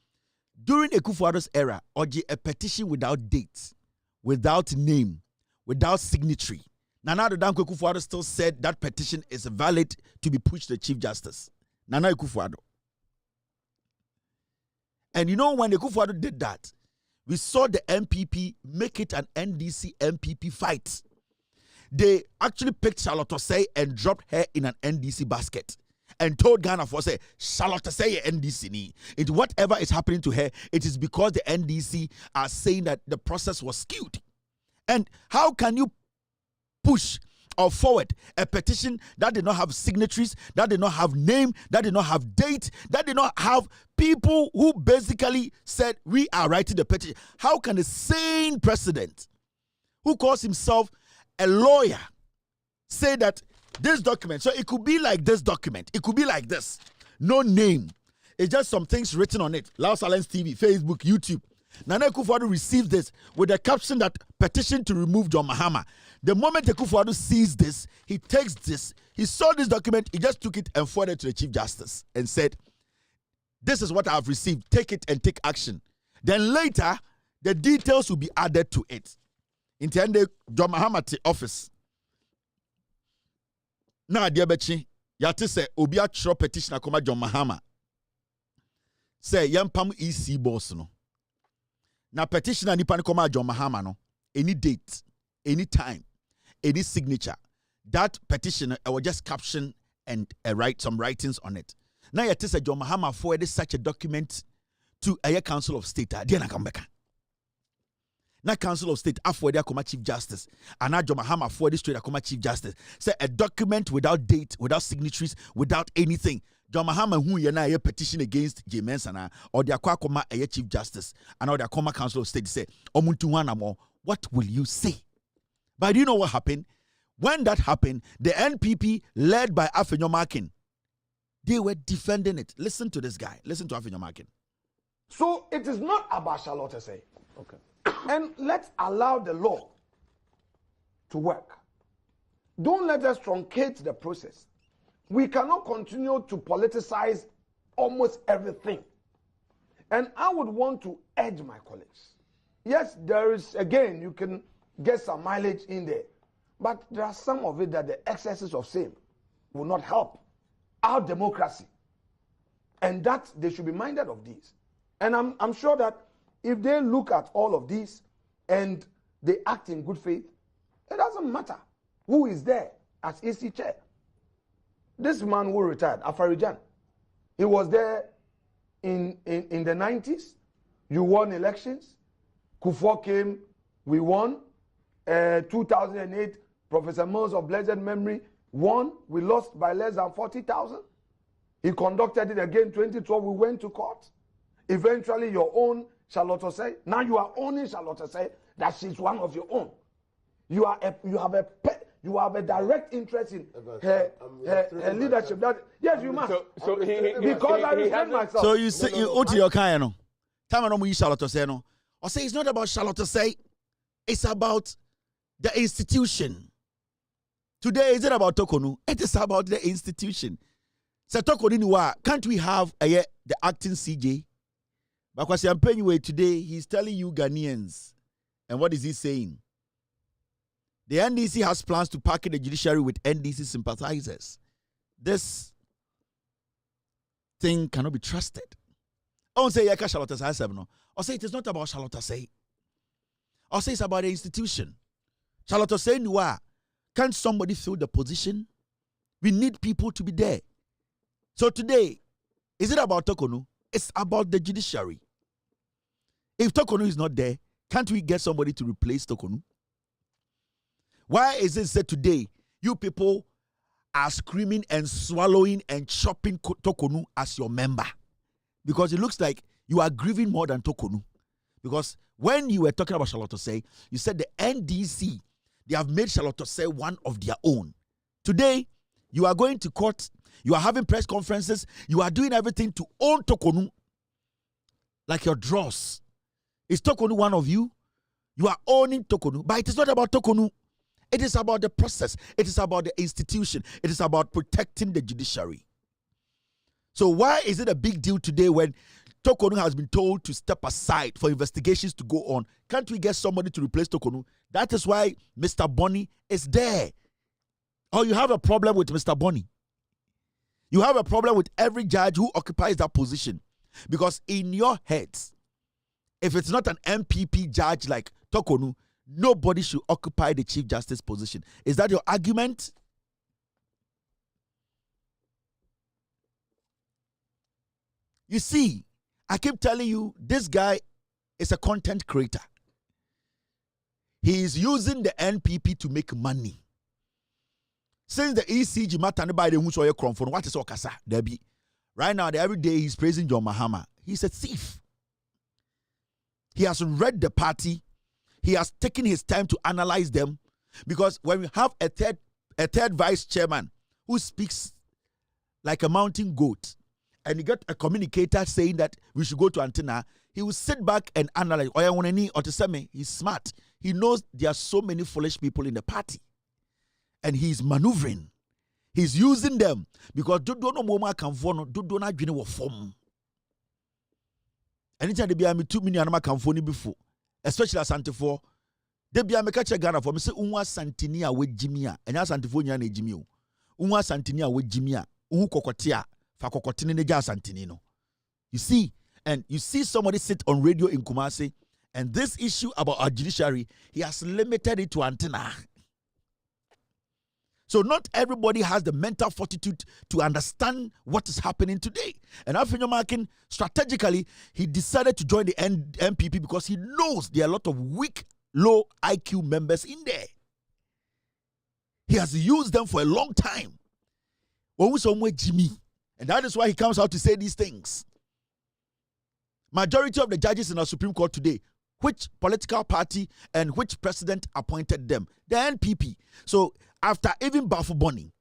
During Ekufuado's era, oji a petition without date, without name, without signatory. Nana Danko Ekufuado still said that petition is valid to be pushed to the Chief Justice. Nana Ekufuado. And you know when Ekufuado did that, we saw the MPP make it an NDC MPP fight. They actually picked Charlotte Osei and dropped her in an NDC basket and told Ghana for say Charlotte Osei NDC ni. It whatever is happening to her, it is because the NDC are saying that the process was skewed. And how can you push or forward a petition that did not have signatories, that did not have name, that did not have date, that did not have people who basically said we are writing the petition? How can a sane president who calls himself a lawyer say that this document, so it could be like this document, it could be like this, no name, it's just some things written on it, Loud Silence TV, Facebook, YouTube. Nana Akufo-Addo received this with a caption that petition to remove John Mahama. The moment Akufo-Addo sees this, he takes this, he saw this document, he just took it and forwarded it to the Chief Justice and said, this is what I have received, take it and take action. Then later, the details will be added to it. In the end, John Mahama to office. Now, dear Bechi, yate say obi atro petition akoma John Mahama. Say yampam EC boss no. Na petition ani pan koma John Mahama no. Any date, any time, any signature. That petition I will just caption and write some writings on it. Now yate say John Mahama forwarded such a document to a Council of State. Dear na come back. Na Council of State afford akoma Chief Justice and na John Mahama afford this straight akoma Chief Justice. Say a document without date, without signatories, without anything. John Mahama who ye na a petition against J Mensana or the akoma a Chief Justice and or the akoma Council of State say omuntu wana mo. What will you say? But do you know what happened? When that happened, the NPP led by Afenyo Markin, they were defending it. Listen to this guy. Listen to Afenyo Markin. So it is not about Charlotte say. Okay. And let's allow the law to work. Don't let us truncate the process. We cannot continue to politicize almost everything. And I would want to urge my colleagues. Yes, there is, again, you can get some mileage in there. But there are some of it that the excesses of same will not help our democracy. And that they should be minded of these. And I'm sure that if they look at all of these and they act in good faith, it doesn't matter who is there as EC chair. This man who retired, Afarijan, he was there in the 90s. You won elections. Kufuor came, we won. 2008, Professor Mills of blessed memory won. We lost by less than 40,000. He conducted it again 2012. We went to court. Eventually, your own Charlotte Osei. Now you are owning Charlotte Osei that she's one of your own. You have a direct interest in her leadership. That yes, you must. So because I respect myself. So you say you owe to your kind, no. Time no you Charlotte Osei no. Or say it's not about Charlotte Osei. It's about the institution. Today is it about Tokonu? It is about the institution. So Tokonu can't we have the acting CJ? Because I'm paying you today, he's telling you Ghanaians. And what is he saying? The NDC has plans to package the judiciary with NDC sympathizers. This thing cannot be trusted. I won't say Yaka Charlotte Say no. Or say it is not about Charlotte Say. Or say it's about the institution. Charlotte Say Noah. Can somebody fill the position? We need people to be there. So today, is it about Tokonu? It's about the judiciary. If Tokonu is not there, can't we get somebody to replace Tokonu? Why is it said today you people are screaming and swallowing and chopping Tokonu as your member? Because it looks like you are grieving more than Tokonu. Because when you were talking about Charlotte Osei, you said the NDC, they have made Charlotte Osei one of their own. Today, you are going to court, you are having press conferences, you are doing everything to own Tokonu like your dross. Is Tokonu one of you? You are owning Tokonu, but it is not about Tokonu. It is about the process. It is about the institution. It is about protecting the judiciary. So why is it a big deal today when Tokonu has been told to step aside for investigations to go on? Can't we get somebody to replace Tokonu? That is why Mr. Bonny is there. Or you have a problem with Mr. Bonny. You have a problem with every judge who occupies that position. Because in your heads, if it's not an MPP judge like Tokonu, nobody should occupy the Chief Justice position. Is that your argument? You see, I keep telling you, this guy is a content creator. He is using the NPP to make money. Since the ECG matter by the who's for what is Okasa, Debbie. Right now, every day he's praising John Mahama. He's a thief. He has read the party. He has taken his time to analyze them. Because when we have a third vice chairman who speaks like a mountain goat, and you get a communicator saying that we should go to antenna, he will sit back and analyze. He's smart. He knows there are so many foolish people in the party. And he's maneuvering. He's using them because anytime they be me 2 million before, especially as Santifo, they be me catch a Ghana for me say unwa santinia we jimia, and as Santifo nya na jimio. Unwa santinia we jimia, unhu kokotia, fa kokotine ne ja santinino. You see, and you see somebody sit on radio in Kumasi, and this issue about our judiciary, he has limited it to antenna. So not everybody has the mental fortitude to understand what is happening today. And Afenyomakin, strategically, he decided to join the MPP because he knows there are a lot of weak, low IQ members in there. He has used them for a long time. And that is why he comes out to say these things. Majority of the judges in our Supreme Court today, which political party and which president appointed them? The NPP. So after even Bafu Bonny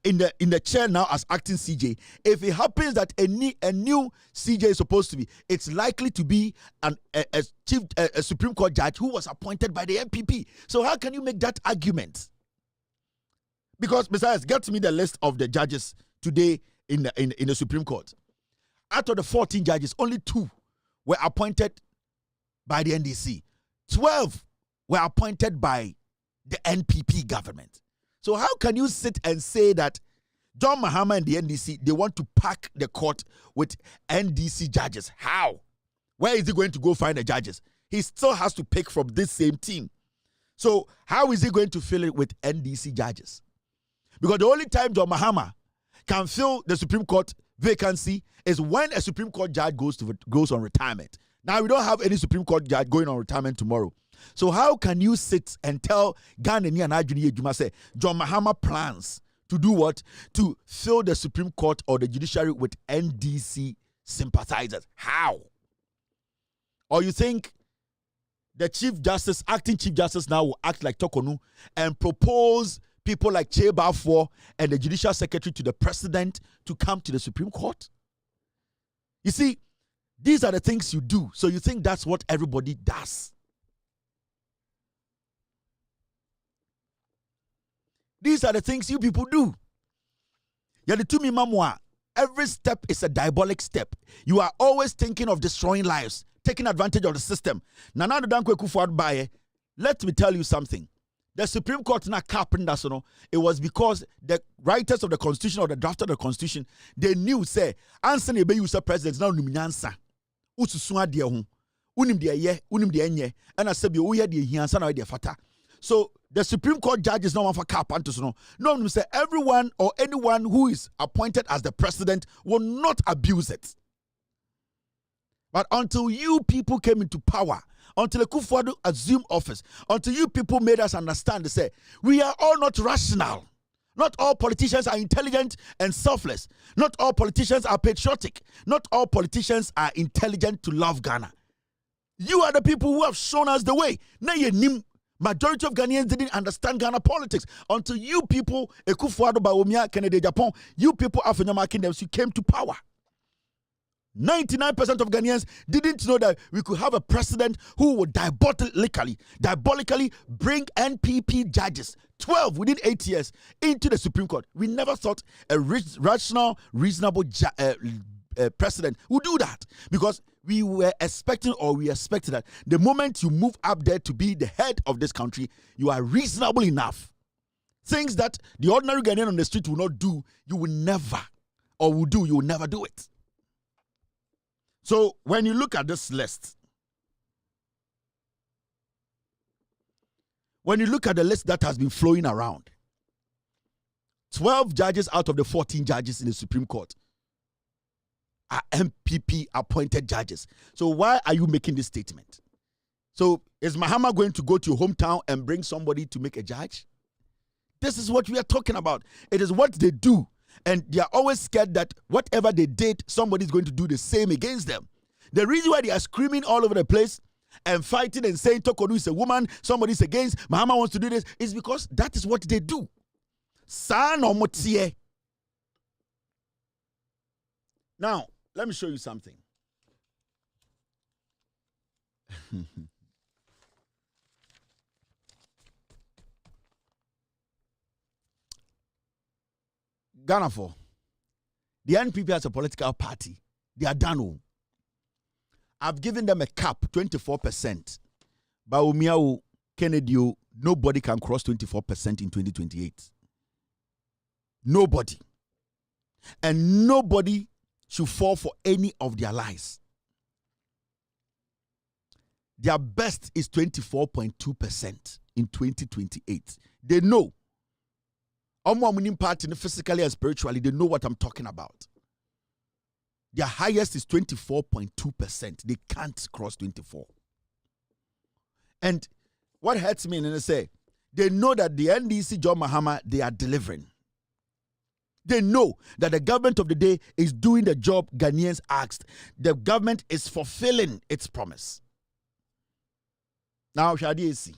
in the chair now as acting CJ, if it happens that a new CJ is supposed to be, it's likely to be a Supreme Court judge who was appointed by the NPP. So how can you make that argument? Because besides, get me the list of the judges today in the Supreme Court. Out of the 14 judges, only 2 were appointed by the NDC. 12 were appointed by the NPP government. So how can you sit and say that John Mahama and the NDC, they want to pack the court with NDC judges? How? Where is he going to go find the judges? He still has to pick from this same team. So how is he going to fill it with NDC judges? Because the only time John Mahama can fill the Supreme Court vacancy is when a Supreme Court judge goes on retirement. Now we don't have any Supreme Court judge going on retirement tomorrow. So how can you sit and tell Ghanaian and Ajuni Ejuma say John Mahama plans to do what? To fill the Supreme Court or the judiciary with NDC sympathizers? How? Or you think the Chief Justice, acting Chief Justice now will act like Tokonu and propose people like Che Bafo and the Judicial Secretary to the President to come to the Supreme Court? You see, these are the things you do. So you think that's what everybody does. These are the things you people do. Yaditumi Mamwa, every step is a diabolic step. You are always thinking of destroying lives, taking advantage of the system. Nana Dankwe Kufuor Baye, let me tell you something. The Supreme Court na captain that it was because the writers of the Constitution or the draft of the Constitution, they knew say answer be use president now numinyansa ususua de ho unim de ye unim de enye and asabi wo ye de hiansa na de fata. So the Supreme Court judge is not one for carpenters. No, say everyone or anyone who is appointed as the president will not abuse it. But until you people came into power, until Kufuor assumed office, until you people made us understand, they say, we are all not rational. Not all politicians are intelligent and selfless. Not all politicians are patriotic. Not all politicians are intelligent to love Ghana. You are the people who have shown us the way. Majority of Ghanaians didn't understand Ghana politics until you people, Kufuor, Bawumia, Kennedy, Japan, you people, Afenyomakin, you came to power. 99% of Ghanaians didn't know that we could have a president who would diabolically bring NPP judges, 12 within 8 years, into the Supreme Court. We never thought a rational, reasonable president would do that, because we expected that the moment you move up there to be the head of this country, you are reasonable enough. Things that the ordinary Ghanaian on the street will not do, you will never, or will do, you will never do it. So when you look at this list, when you look at the list that has been flowing around, 12 judges out of the 14 judges in the Supreme Court are MPP appointed judges. So why are you making this statement? So is Mahama going to go to your hometown and bring somebody to make a judge? This is what we are talking about. It is what they do. And they are always scared that whatever they did, somebody is going to do the same against them. The reason why they are screaming all over the place and fighting and saying Tokodu is a woman, somebody is against, Mahama wants to do this, is because that is what they do. Now, let me show you something. Ghana for the NPP as a political party, they are done. I've given them a cap, 24%. But Umiao, Kennedy, nobody can cross 24% in 2028. Nobody. And nobody should fall for any of their lies. Their best is 24.2% in 2028. They know. Party physically and spiritually, they know what I'm talking about. Their highest is 24.2%. They can't cross 24. And what hurts me, and I say, they know that the NDC, John Mahama, they are delivering. They know that the government of the day is doing the job Ghanaians asked. The government is fulfilling its promise. Now, Shadi see.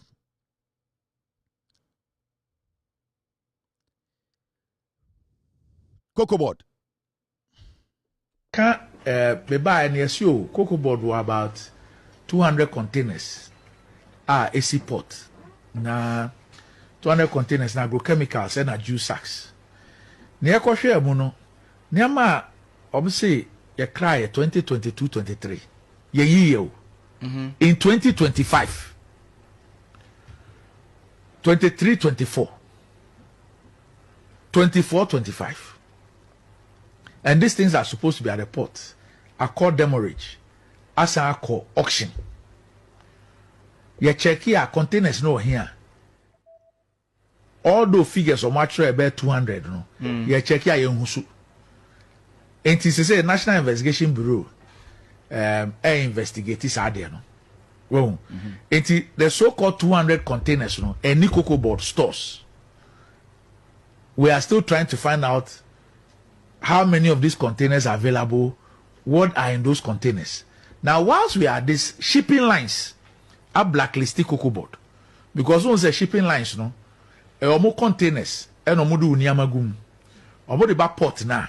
Cocoa board. Be buy and yes, you cocoa board were about 200 containers. AC port. Na 200 containers na agrochemicals and na juice sacks. Near Koshia Muno, near ma obviously ye cry 2022-23. Ye in 2025. 23-24. 24-25. And these things are supposed to be at the port. I call demurrage. As I call auction. You check here, containers no here. All those figures are much about 200. No? You check here, you husu. And it is a National Investigation Bureau investigate this idea. No? Well, the so-called 200 containers, no, and cocoa board stores. We are still trying to find out how many of these containers are available, what are in those containers. Now, whilst we are this, shipping lines are blacklisted cocoa board. Because once the shipping lines, no, more containers, and no do unyama gum. Or the back port na,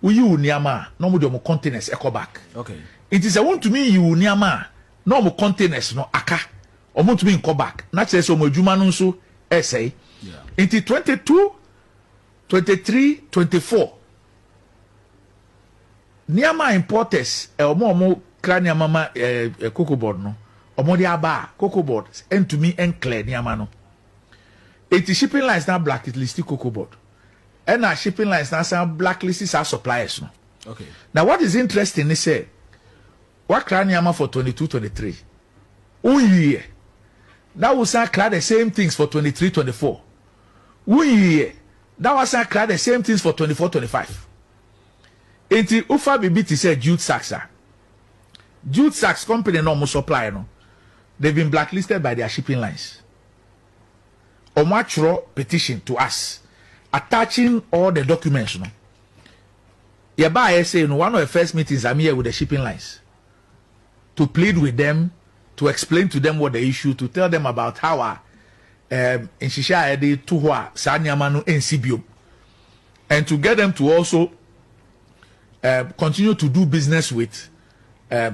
we you unyama, no more containers echo back. Okay. It is a one to me you unyama, no more containers, no aka, or more to me in back. Not say so more jumanunsu essay. Into 22, 23, 24. Niama importers, more crania mama cocoa board no, or more aba cocoa board, and to me and clear niama no. It is shipping lines now blacklisted cocoa board, and our shipping lines now some blacklisted our suppliers no. Okay. Now what is interesting is say, what craniama for 22-23? Oh yeah, that was the same things for 23-24. Oh yeah, that was the same things for 24-25. Enti ufa bibiti say jute sacks. Jute sacks company no supply no. They've been blacklisted by their shipping lines. Omachro petition to us attaching all the documents no. Yeba say no one of the first meetings I'm here with the shipping lines to plead with them, to explain to them what the issue, to tell them about how in Shisha Edi Tuhwa Sanyamanu NCBO, and to get them to also continue to do business with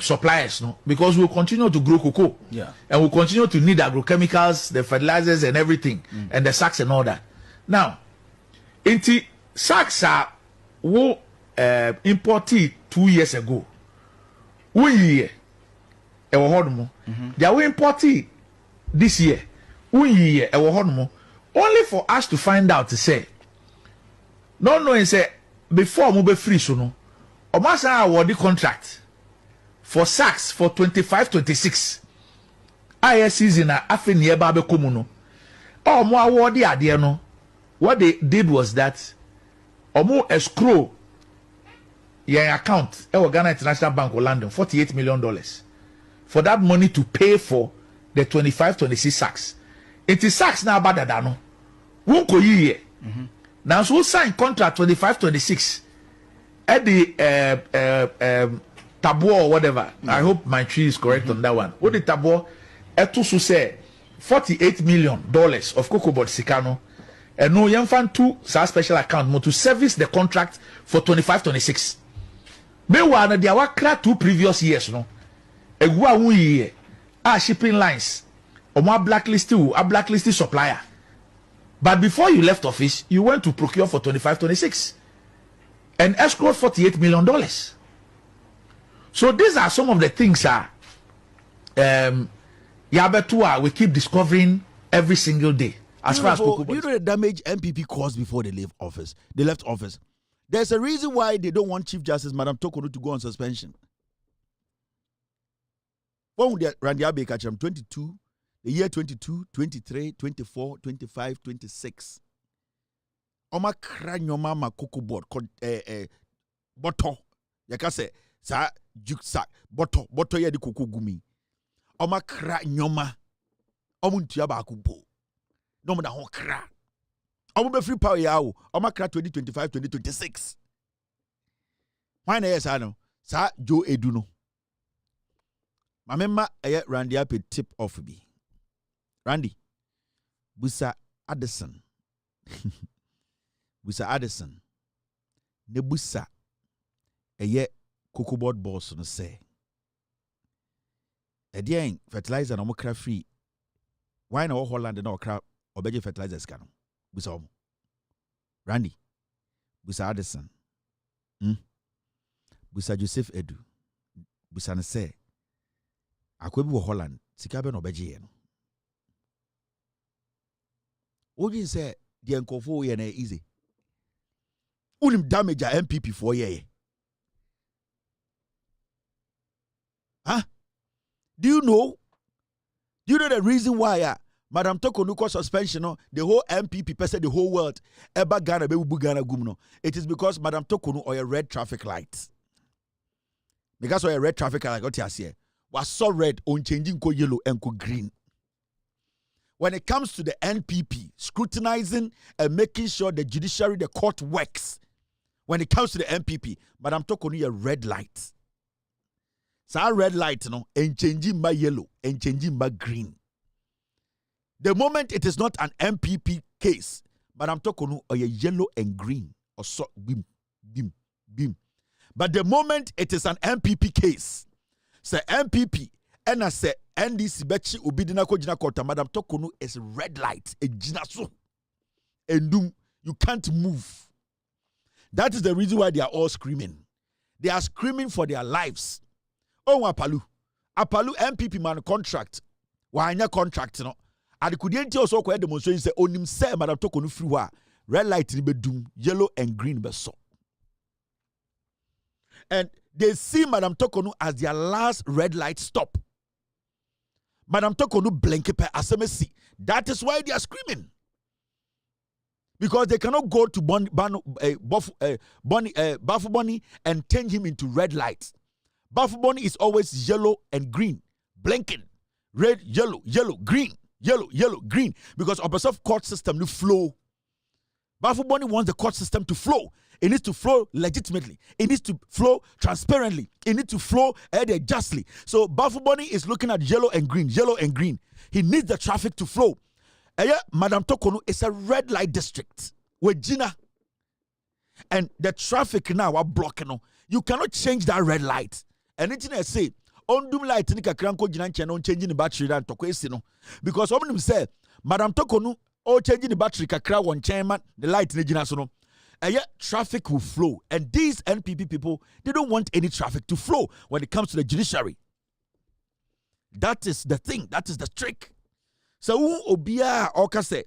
suppliers, no, because we'll continue to grow cocoa, and we'll continue to need agrochemicals, the fertilizers, and everything, and the sacks and all that. Now, into sacks are imported 2 years ago. We they are imported this year. Only for us to find out to say, no knowing say before we be free so no, Omasa award the contract for sacks for 25-26. IS season na afi nearby be komuno. Oh, mo award the idea no. What they did was that omo escrow your account Ghana International Bank of London $48 million for that money to pay for the 25-26 sacks. It is sacks now bad than no. Won't go ye. Now so sign contract 25-26 at the tabo or whatever. I hope my tree is correct on that one. What the tabo eto so say $48 million of cocoa board sikano. And no young fan to special account mo to service the contract for 25-26. Meanwhile, there were 2 previous years, no. Shipping lines, a blacklisted supplier. But before you left office, you went to procure for 25-26 and escrow $48 million. So these are some of the things we keep discovering every single day. As far as you know the damage MPP caused before they left office. There's a reason why they don't want Chief Justice Madam Tokono to go on suspension. When would Randy Abe catch him? 22, the year 22, 23, 24, 25, 26. Oma kra nyoma ma cocoa board boto. Yaka se sa juk sak boto ya di cocoa gumi. Oma kra nyoma. Omuntu ya ba akubo. No mo da ho kra. Omo be free power yawo. Omo kra 2025 2026. Why na yes ano? Sa Joe Edu no. Mamema Randy Ape tip off bi. Randy. Busa Addison. Busa Addison. Ne busa cocoa board boss no say. Edien fertilizer no mo kra free. Why na Holland na okra obeje fertilizers kanu. Busa omo. Randy. Busa Addison. Busa Joseph Edu. Busa ne say. Akwebi wo Holland sika be no obeje ye no. Oji say the enkofo ye na easy. Unim damage a MPP for ye. Huh? Do you know the reason why Madam Tokonuko suspension, no, the whole MPP person, the whole world, eba Ghana, be Ghana gumno. It is because Madam Tokonu or a red traffic light. Because or a red traffic light, got here, was so red on changing ko yellow and ko green. When it comes to the NPP, scrutinizing and making sure the judiciary, the court works. When it comes to the NPP, Madam Tokonu a red light. So red light, no, and changing by yellow and changing by green. The moment it is not an MPP case, Madam Tokonu or a yellow and green or so beam. But the moment it is an MPP case, say MPP and I say NDC Bechi Ubidina Kojina Kota, Madam Tokonu is red light, a jinaso, and doom, you can't move. That is the reason why they are all screaming. They are screaming for their lives. Oh, Apalu MPP man contract. Why contract no? And the Kudienti also quite demonstration say onim say Madam Tokonu free wa red light ni be doom, yellow and green be so. And they see Madam Tokonu as their last red light stop. Madam Tokonu blanket per asemesi. That is why they are screaming. Because they cannot go to Bafu Bunny and turn him into red lights. Bafu Bunny is always yellow and green, blinking. Red, yellow, green, yellow, green. Because of court system, the flow. Bafu Bunny wants the court system to flow. It needs to flow legitimately. It needs to flow transparently. It needs to flow justly. So Bafu Bunny is looking at yellow and green. He needs the traffic to flow. Madam Tokonu is a red light district. With Gina. and the traffic now are blocking. You cannot change that red light. Anything I say, on doom light ni kakra nko gina nche no changing the battery dan tokwe si no, because omnim say Madam Tokonu o changing the battery kakra won chen man the light ni gina so no. And yet traffic will flow, and these NPP people, they don't want any traffic to flow when it comes to the judiciary. That is the thing. That is the trick. So obia okase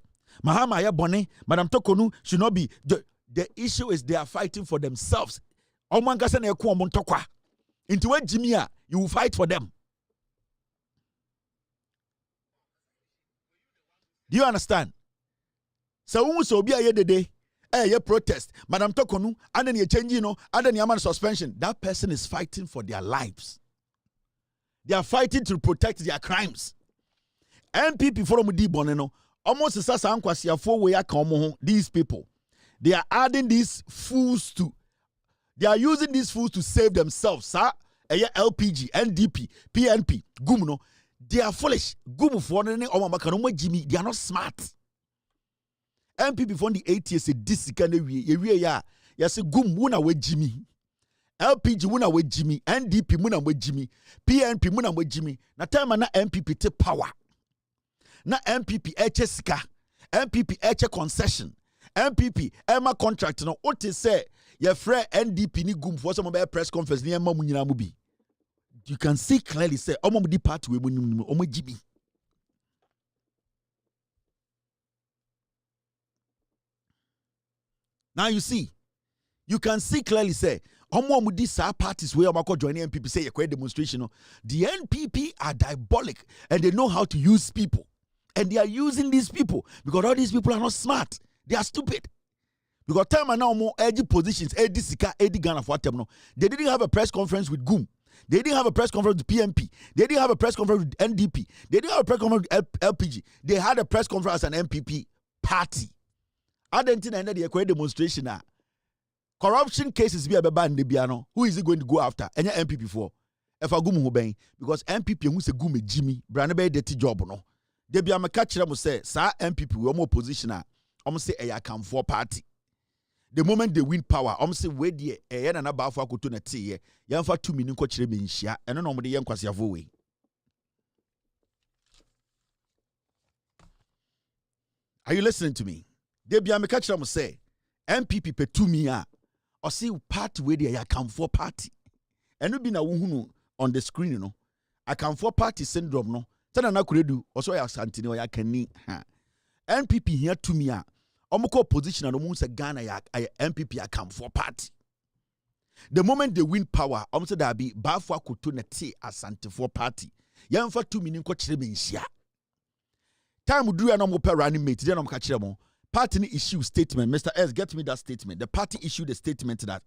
Mahama ya bone Madam Tokonu should not be. The issue is they are fighting for themselves. Omangase na eku omontokwa. Into when Jimmy, you will fight for them. Do you understand? So obia ye dede. Ye protest. Madam Tokonu, and then you change, and then you suspension. That person is fighting for their lives. They are fighting to protect their crimes. MPP forum di boneno. Almost the sasa ankwasi afo we ya these people. They are adding these fools to. They are using these fools to save themselves. Sir, LPG, NDP, PNP, Gumno. They are foolish. Gumu for Jimmy. They are not smart. MPP for the 8 years this kind of ya say Gum wuna we Jimmy. LPG wuna we Jimmy. NDP wuna we Jimmy. PNP wuna we Jimmy. Na time na MPP take power. Na MPP eche sika. MPP eche concession. MPP Emma contract no what is say your friend NDP ni gum for some press conference ni Emma munyina mubi. You can see clearly say omo di part we omo Jimmy. Now you can see clearly say omo di sa parties where omo join the NPP say a demonstration. The NPP are diabolic and they know how to use people, and they are using these people because all these people are not smart. They are stupid. Because time and now more edgy positions, edgy Sika, edgy Ghana for them. They didn't have a press conference with GUM. They didn't have a press conference with PMP. They didn't have a press conference with NDP. They didn't have a press conference with LPG. They had a press conference as an MPP party. I didn't think that they demonstration. Corruption cases be a band biano. Who is it going to go after? Any MPP for? If I go mubeng because MPP who say GUM Jimmy, Branabe dirty job no. They be a catch them say, sir MPP we more positioner. Say a come for party. The moment they win power, say wait there a na ba for akoto na tie ye for 2 minutes kwachire me nhia eno no mo de ye nkwasiafo we. Are you listening to me? They be am catch them say MPP pe 2 minutes or say party where there come for party. Eno bi na wo hunu on the screen no. I come for party syndrome no. Tana na kuredu also ya santini o ya kani ha. NPP here to me omoko position and omo say Ghana ya MPP ya come for party. The moment they win power, say that be bafo akoto na te asante for party. Yamfa 2 minutes ko kire me nhia. Time do ya no mo pe running mate, then no ka kire mo. Party issue statement. Mr. S, get me that statement. The party issued a statement that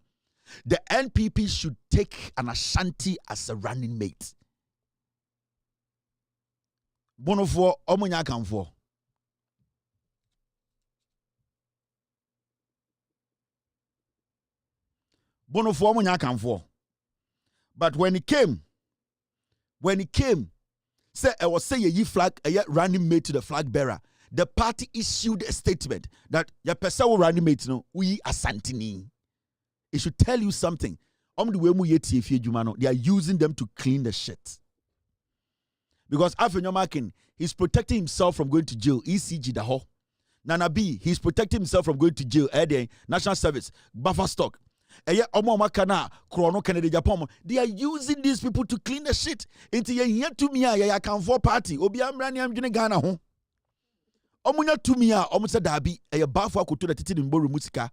the NPP should take an Ashanti as a running mate. Bono for omonya come for. Bono for omonya come for. But when it came, say I was say ye flag a running mate to the flag bearer. The party issued a statement that your person will running mate no we asantini. It should tell you something. They are using them to clean the shit. Because Afenyomakin, he's protecting himself from going to jail. ECG Daho. Nana B, he's protecting himself from going to jail. National Service, buffer stock. They are using these people to clean the shit. Into here to me, I can for party. Obiamrani, I'm gonna Ghana home. Omunya to me, almost a dabi, a buffer could to the titin in Boru Musika,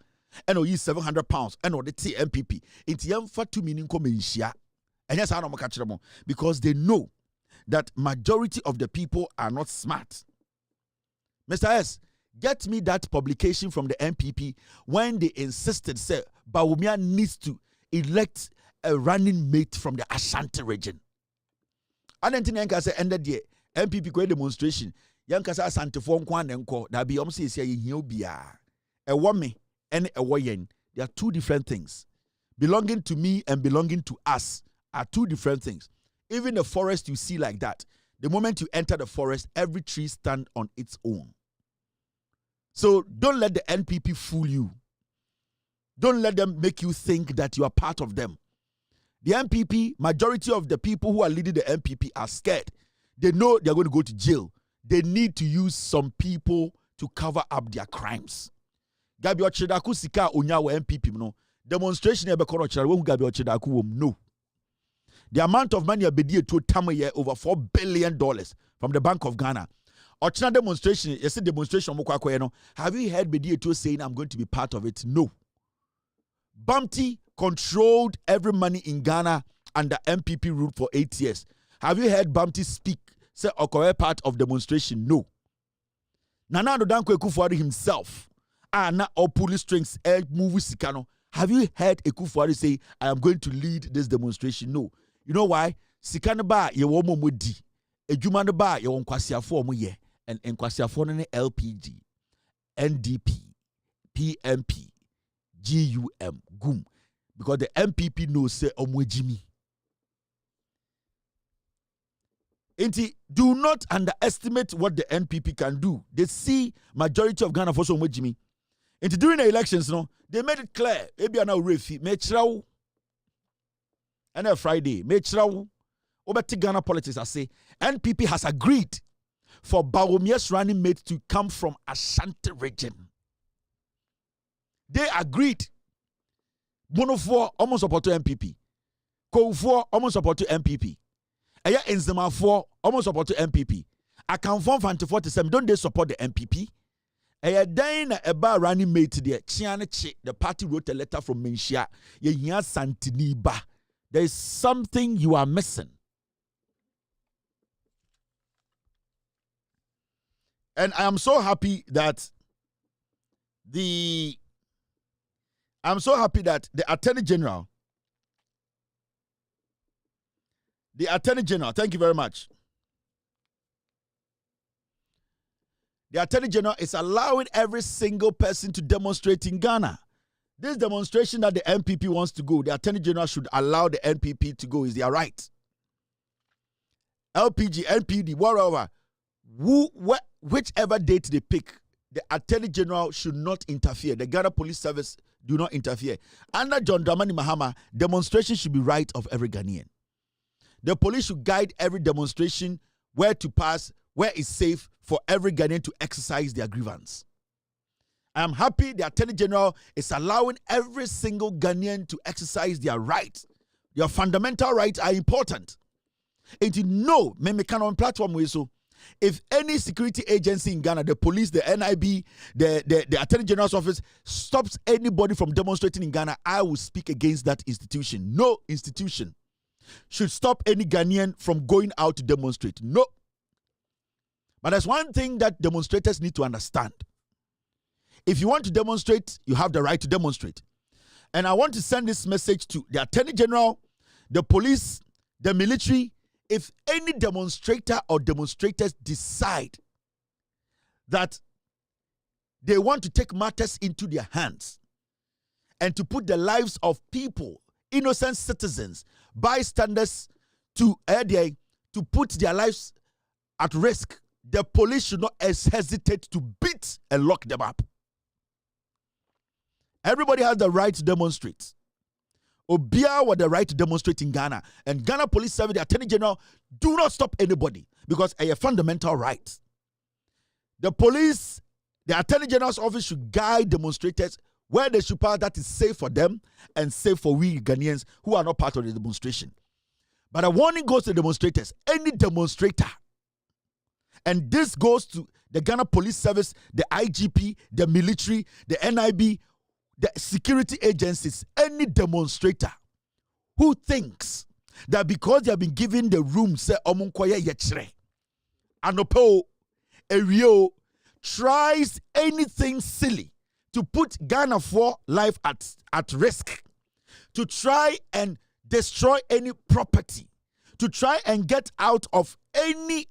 and or use £700, and or the TMPP. Into yam for 2 million commercia. And yes, I don't catch them because they know that majority of the people are not smart. Mr. S, get me that publication from the MPP when they insisted, say, Bawumia needs to elect a running mate from the Ashanti region. I don't think I say ended the MPP go demonstration. Young Kasa Asante for Kwan and Co. That be almost say you be a woman and a woyen. They are two different things. Belonging to me and belonging to us are two different things. Even the forest you see like that, the moment you enter the forest, every tree stands on its own. So don't let the NPP fool you. Don't let them make you think that you are part of them. The MPP, majority of the people who are leading the MPP are scared. They know they are going to go to jail. They need to use some people to cover up their crimes. Gabi Ochedaku sika onya wa MPP no. Demonstration ebe kono chira wo Gabi Ochedaku wom no. The amount of money abedi to tamaye over $4 billion from the Bank of Ghana. Ochina demonstration, you see demonstration mo kwakwa no. Have you heard Bedi Eto saying I'm going to be part of it? No. Bumpty controlled every money in Ghana under MPP rule for 8 years. Have you heard Bumpty speak, say Okoye part of demonstration? No. Nana Adodankwa Ekufuori himself, na all police strings move sikano. Have you heard Ekufuori say, I am going to lead this demonstration? No. You know why? Sikano ba ye wo mo di. Ejuma no ba ye won kwasiafo mo ye. And kwasiafo no LPG, NDP, PMP, GUM, GUM. Because the MPP knows say omwejimi. Do not underestimate what the NPP can do. They see majority of Ghana for so omwejimi. During the elections, no, they made it clear. Ebi ana refi mechrawo. And a Friday, mechrawo. Obeti Ghana politics, I say NPP has agreed for Bawomia's running mate to come from Ashanti region. They agreed. Bonofo almost support to MPP. Koufo almost support to MPP. Aya Enzema almost support to MPP. I can form 47. Don't they support the MPP? Aya Dana Eba running mate there. Chiane, the party wrote a letter from Menshia. Ye Santiniba. There is something you are missing. And I am so happy that the Attorney General, thank you very much. The Attorney General is allowing every single person to demonstrate in Ghana. This demonstration that the MPP wants to go, the Attorney General should allow the MPP to go. Is their right. LPG, NPD, whatever. Whichever date they pick, the Attorney General should not interfere. The Ghana Police Service do not interfere. Under John Dramani Mahama, demonstration should be right of every Ghanaian. The police should guide every demonstration, where to pass, where is safe for every Ghanaian to exercise their grievance. I am happy the Attorney General is allowing every single Ghanaian to exercise their rights. Your fundamental rights are important. And you know, me can on platform we so. If any security agency in Ghana, the police, the NIB, the Attorney General's office stops anybody from demonstrating in Ghana, I will speak against that institution. No institution should stop any Ghanaian from going out to demonstrate. No. But there's one thing that demonstrators need to understand. If you want to demonstrate, you have the right to demonstrate. And I want to send this message to the Attorney General, the police, the military. If any demonstrator or demonstrators decide that they want to take matters into their hands and to put the lives of people, innocent citizens, bystanders to put their lives at risk, the police should not hesitate to beat and lock them up. Everybody has the right to demonstrate. Obia with the right to demonstrate in Ghana. And Ghana Police Service, the Attorney General, do not stop anybody because it's a fundamental right. The police, the Attorney General's office should guide demonstrators where they should pass that is safe for them and safe for we Ghanaians who are not part of the demonstration. But a warning goes to demonstrators, any demonstrator. And this goes to the Ghana Police Service, the IGP, the military, the NIB, the security agencies, any demonstrator who thinks that because they have been given the room, say omunkoye yechre, anopo, erio, tries anything silly to put Ghana for life at risk, to try and destroy any property, to try and get out of any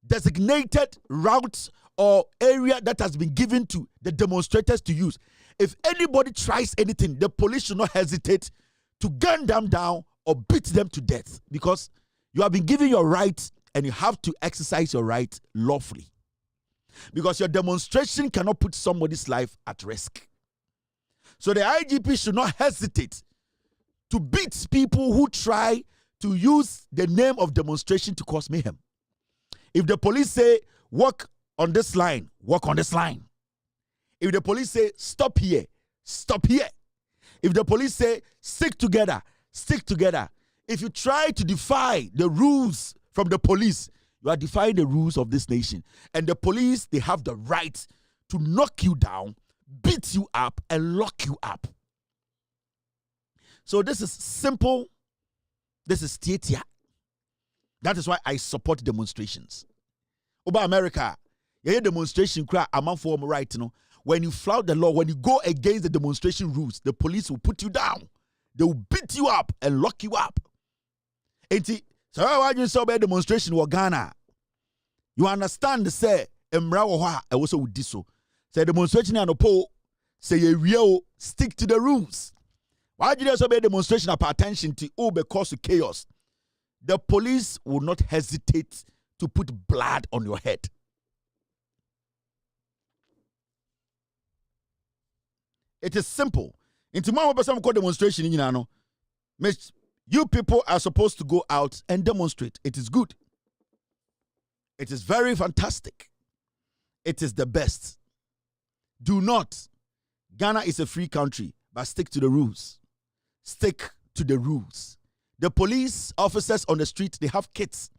designated routes or area that has been given to the demonstrators to use. If anybody tries anything, the police should not hesitate to gun them down or beat them to death, because you have been given your right and you have to exercise your right lawfully. Because your demonstration cannot put somebody's life at risk. So the IGP should not hesitate to beat people who try to use the name of demonstration to cause mayhem. If the police say, walk on this line, walk on this line. If the police say, stop here, stop here. If the police say, stick together, stick together. If you try to defy the rules from the police, you are defying the rules of this nation. And the police, they have the right to knock you down, beat you up, and lock you up. So this is simple. This is theater. That is why I support demonstrations. Over America, you hear demonstration cry among for right, you know. When you flout the law, when you go against the demonstration rules, the police will put you down. They will beat you up and lock you up. So why you saw a demonstration in Ghana? You understand the say Emra Waha I also would diso. Say demonstration and po say you real stick to the rules. Why did you saw a demonstration of attention to all because of chaos? The police will not hesitate to put blood on your head. It is simple. In tomorrow, person call demonstration, you know, you people are supposed to go out and demonstrate. It is good. It is very fantastic. It is the best. Do not. Ghana is a free country, but stick to the rules. Stick to the rules. The police officers on the street, they have kids.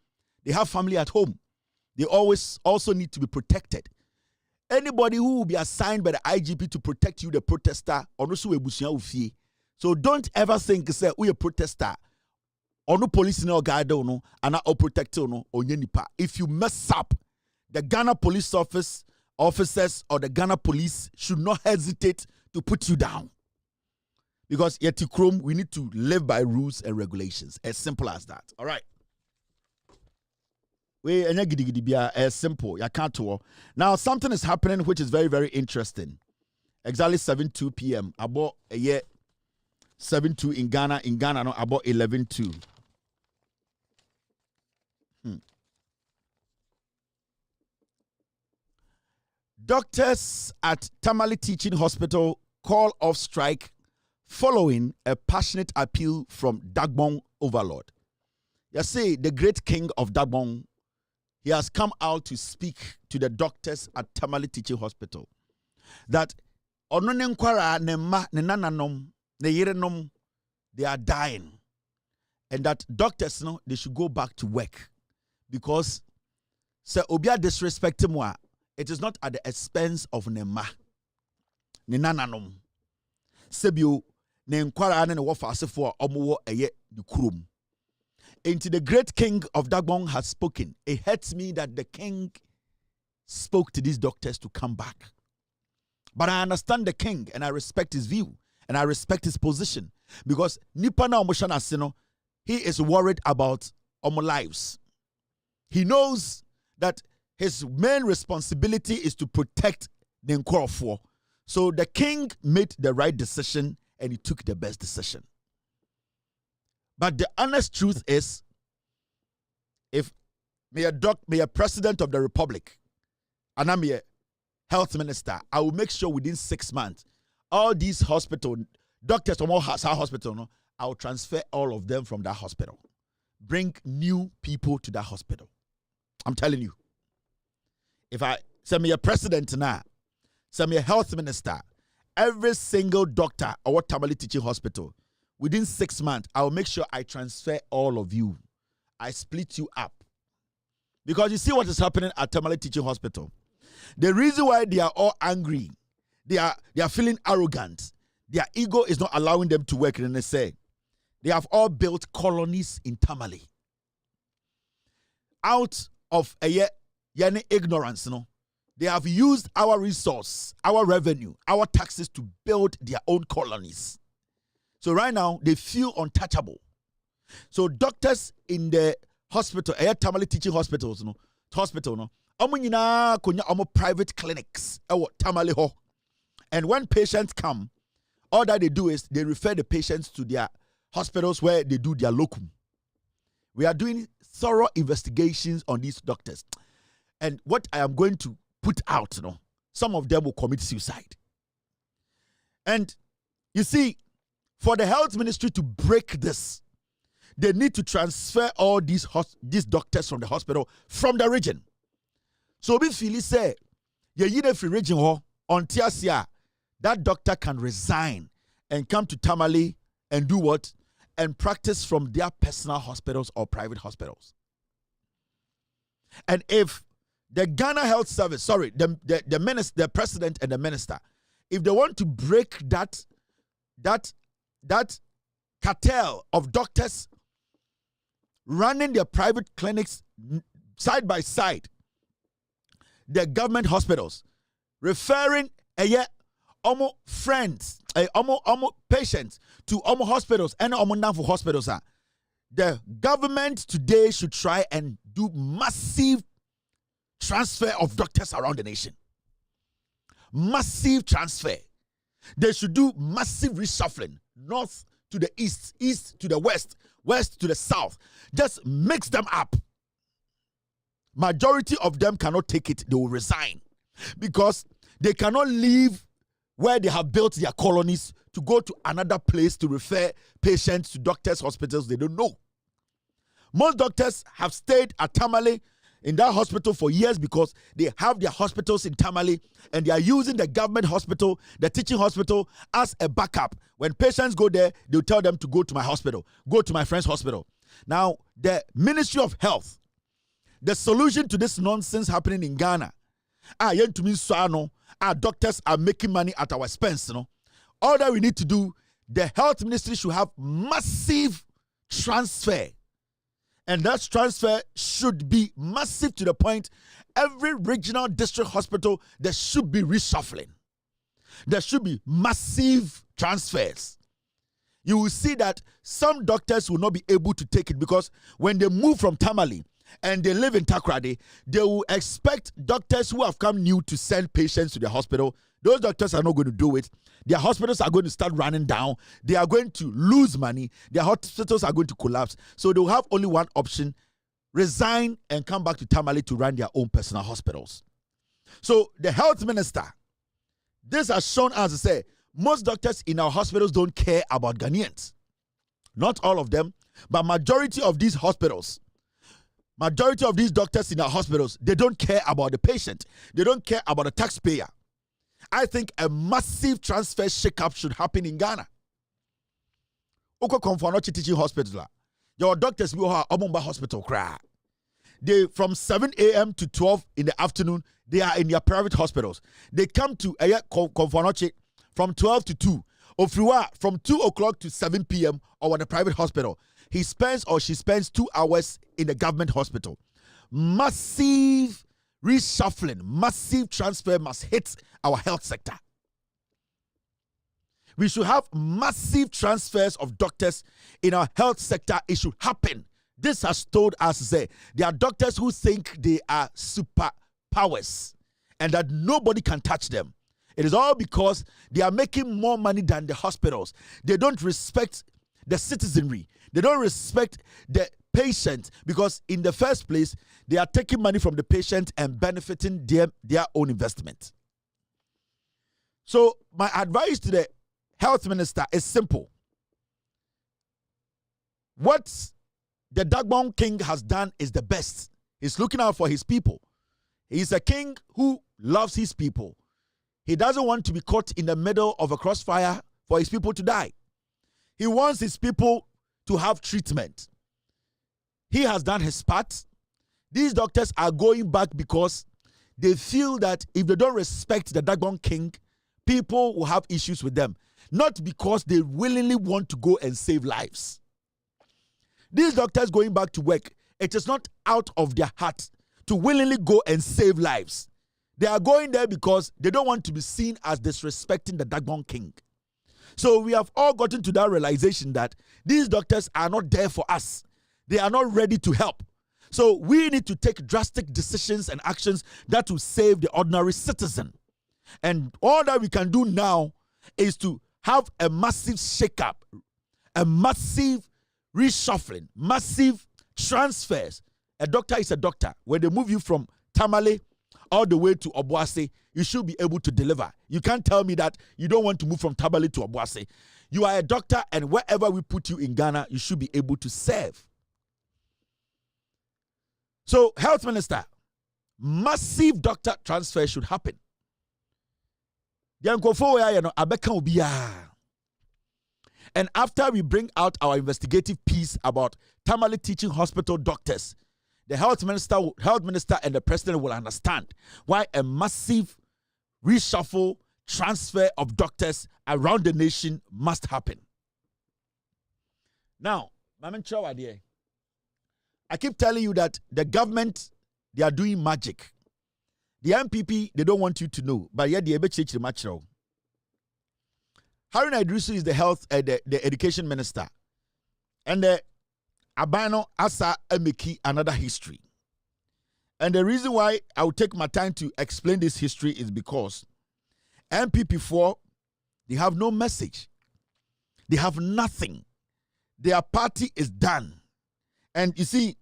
They have family at home. They always also need to be protected. Anybody who will be assigned by the IGP to protect you, the protester, so don't ever think say we a protester or no police no guard no and or protector no nipa. If you mess up, the Ghana police officers or the Ghana police should not hesitate to put you down. Because yet Chrome, we need to live by rules and regulations. As simple as that. All right. We as simple. You can't talk. Now something is happening which is very, very interesting. Exactly 7:02 p.m. About a year 7:02 in Ghana. In Ghana, no, about 11:02. Doctors at Tamale Teaching Hospital call off strike following a passionate appeal from Dagbon Overlord. You see, the great king of Dagbon, he has come out to speak to the doctors at Tamale Teaching Hospital that they are dying, and that doctors, no, they should go back to work because obia disrespect moi. It is not at the expense of Nema. Nenananom. Sebio ne nkwara ne wo fase for omo eye the krum. Into the great king of Dagbon has spoken. It hurts me that the king spoke to these doctors to come back. But I understand the king and I respect his view and I respect his position because nipa na omoshana sino, he is worried about omo lives. He knows that his main responsibility is to protect the Nkorofo. So the king made the right decision and he took the best decision. But the honest truth is, if me a president of the republic and I'm a health minister, I will make sure within 6 months, all these hospital doctors from all hospital, no, I will transfer all of them from that hospital. Bring new people to that hospital. I'm telling you. If I send me a president now, send me a health minister, every single doctor or Tamale Teaching Hospital, within 6 months, I will make sure I transfer all of you. I split you up. Because you see what is happening at Tamale Teaching Hospital. The reason why they are all angry, they are feeling arrogant, their ego is not allowing them to work. And they say, they have all built colonies in Tamale. Out of a year, ignorance, no? They have used our resource, our revenue, our taxes to build their own colonies. So right now, they feel untouchable. So doctors in the hospital, Tamale Teaching Hospitals, no, private clinics, Tamale ho. And when patients come, all that they do is they refer the patients to their hospitals where they do their locum. We are doing thorough investigations on these doctors. And what I am going to put out, some of them will commit suicide. And You see, for the health ministry to break this, they need to transfer all these doctors from the hospital from the region. So if Philly say, you free region on Tiasia, that doctor can resign and come to Tamale and do what? And practice from their personal hospitals or private hospitals. And if the Ghana Health Service, the president and the minister, if they want to break that cartel of doctors running their private clinics side by side, the government hospitals, referring friends, patients to hospitals and non-for hospitals. The government today should try and do massive transfer of doctors around the nation. Massive transfer. They should do massive reshuffling. North to the east, east to the west, west to the south. Just mix them up. Majority of them cannot take it. They will resign because they cannot leave where they have built their colonies to go to another place to refer patients to doctors, hospitals they don't know. Most doctors have stayed at Tamale in that hospital for years because they have their hospitals in Tamale and they are using the government hospital, the teaching hospital as a backup. When patients go there, they'll tell them to go to my hospital, go to my friend's hospital. Now, the Ministry of Health, the solution to this nonsense happening in Ghana, doctors are making money at our expense. All that we need to do, the health ministry should have massive transfer. And that transfer should be massive to the point every regional district hospital, there should be reshuffling. There should be massive transfers. You will see that some doctors will not be able to take it because when they move from Tamale and they live in Takoradi, they will expect doctors who have come new to send patients to the hospital. Those doctors are not going to do it. Their hospitals are going to start running down. They are going to lose money. Their hospitals are going to collapse. So they will have only one option: resign and come back to Tamale to run their own personal hospitals. So the health minister, this has shown us to say, most doctors in our hospitals don't care about Ghanaians. Not all of them, but majority of these hospitals, majority of these doctors in our hospitals, they don't care about the patient. They don't care about the taxpayer. I think a massive transfer shake-up should happen in Ghana. Oko Komfanochi Teaching Hospital. Your doctors will have Omumba Hospital cry. They from 7 a.m. to 12 in the afternoon, they are in their private hospitals. They come to Komfanochi from 12 to 2. Ofriwa from 2 o'clock to 7 p.m. or at a private hospital. He spends or she spends 2 hours in the government hospital. Massive reshuffling, massive transfer must hit our health sector. We should have massive transfers of doctors in our health sector. It should happen. This has told us that there are doctors who think they are superpowers and that nobody can touch them. It is all because they are making more money than the hospitals. They don't respect the citizenry. They don't respect the patient because in the first place, they are taking money from the patient and benefiting their own investment. So my advice to the health minister is simple. What the Dagbon king has done is the best. He's looking out for his people. He's a king who loves his people. He doesn't want to be caught in the middle of a crossfire for his people to die. He wants his people to have treatment. He has done his part. These doctors are going back because they feel that if they don't respect the Dagbon king, people will have issues with them. Not because they willingly want to go and save lives. These doctors going back to work, it is not out of their heart to willingly go and save lives. They are going there because they don't want to be seen as disrespecting the Dagbon king. So we have all gotten to that realization that these doctors are not there for us. They are not ready to help. So we need to take drastic decisions and actions that will save the ordinary citizen. And all that we can do now is to have a massive shake-up, a massive reshuffling, massive transfers. A doctor is a doctor. When they move you from Tamale all the way to Obuasi, you should be able to deliver. You can't tell me that you don't want to move from Tamale to Obuasi. You are a doctor, and wherever we put you in Ghana, you should be able to serve. So, health minister, massive doctor transfer should happen. And after we bring out our investigative piece about Tamale Teaching Hospital doctors, the health minister and the president will understand why a massive reshuffle, transfer of doctors around the nation must happen. Now, I keep telling you that the government, they are doing magic. The MPP, they don't want you to know, but yet they change the match. Haruna Idrisu is the health, the education minister, and the Abano Asa Emeki another history. And the reason why I will take my time to explain this history is because MPP4, they have no message. They have nothing. Their party is done. And you see,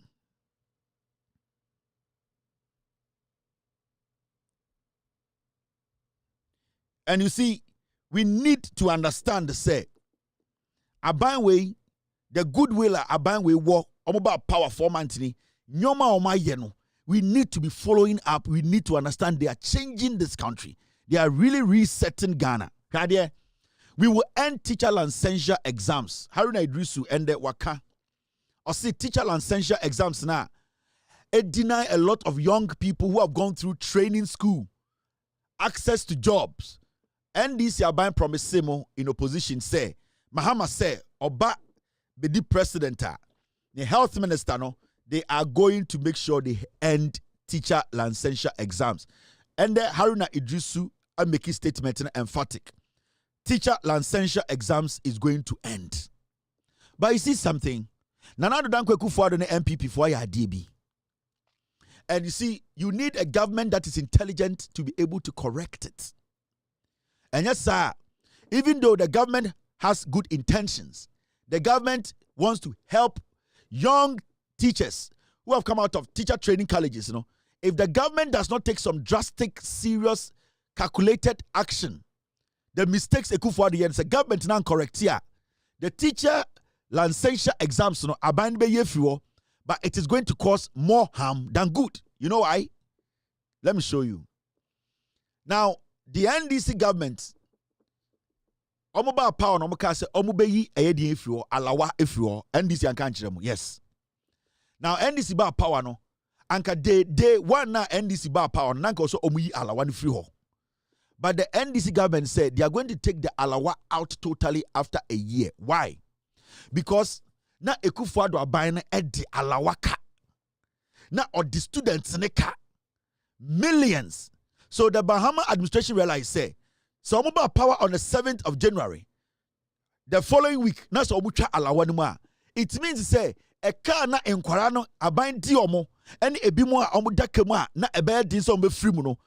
we need to understand the say, Abanwe, the goodwill Abanwe war, about power for Mantini, Nyoma Oma Yeno. We need to be following up. We need to understand they are changing this country. They are really resetting Ghana. We will end teacher licensure exams. Haruna Idrisu and the Waka. Or see teacher licensure exams now. It deny a lot of young people who have gone through training school access to jobs. And this Yaban promise Semo in opposition say, Mahama say, Oba be the president, the health minister, no, they are going to make sure they end teacher licensure exams. And the Haruna Idrisu are making statement emphatic. Teacher licensure exams is going to end. But you see something, Nana Dankwe Kufuor the MPP for your DB. And you see, you need a government that is intelligent to be able to correct it. And yes, sir, even though the government has good intentions, the government wants to help young teachers who have come out of teacher training colleges, you know. If the government does not take some drastic, serious, calculated action, the mistakes the government now correct here. The teacher licensure exams, you know, are bound by but it is going to cause more harm than good. You know why? Let me show you. Now, the NDC government, Omoba power no maka say omobeyi eyedi efiwo alawa efiwo NDC anka nchiremu. Yes. Now NDC ba power no anka day one na NDC ba power no nanka also omuyi alawa ni free ho. But the NDC government said they are going to take the alawa out totally after a year. Why? Because na Ekufuado aban na edi alawa ka. Na or the students ne ka millions. So the Bahama administration realized say, so about power on the 7th of January. The following week, na so omucha alawanuma. It means say a car na enkwara aban di omo and ebimo a omudakemu na ebe din so free mu no.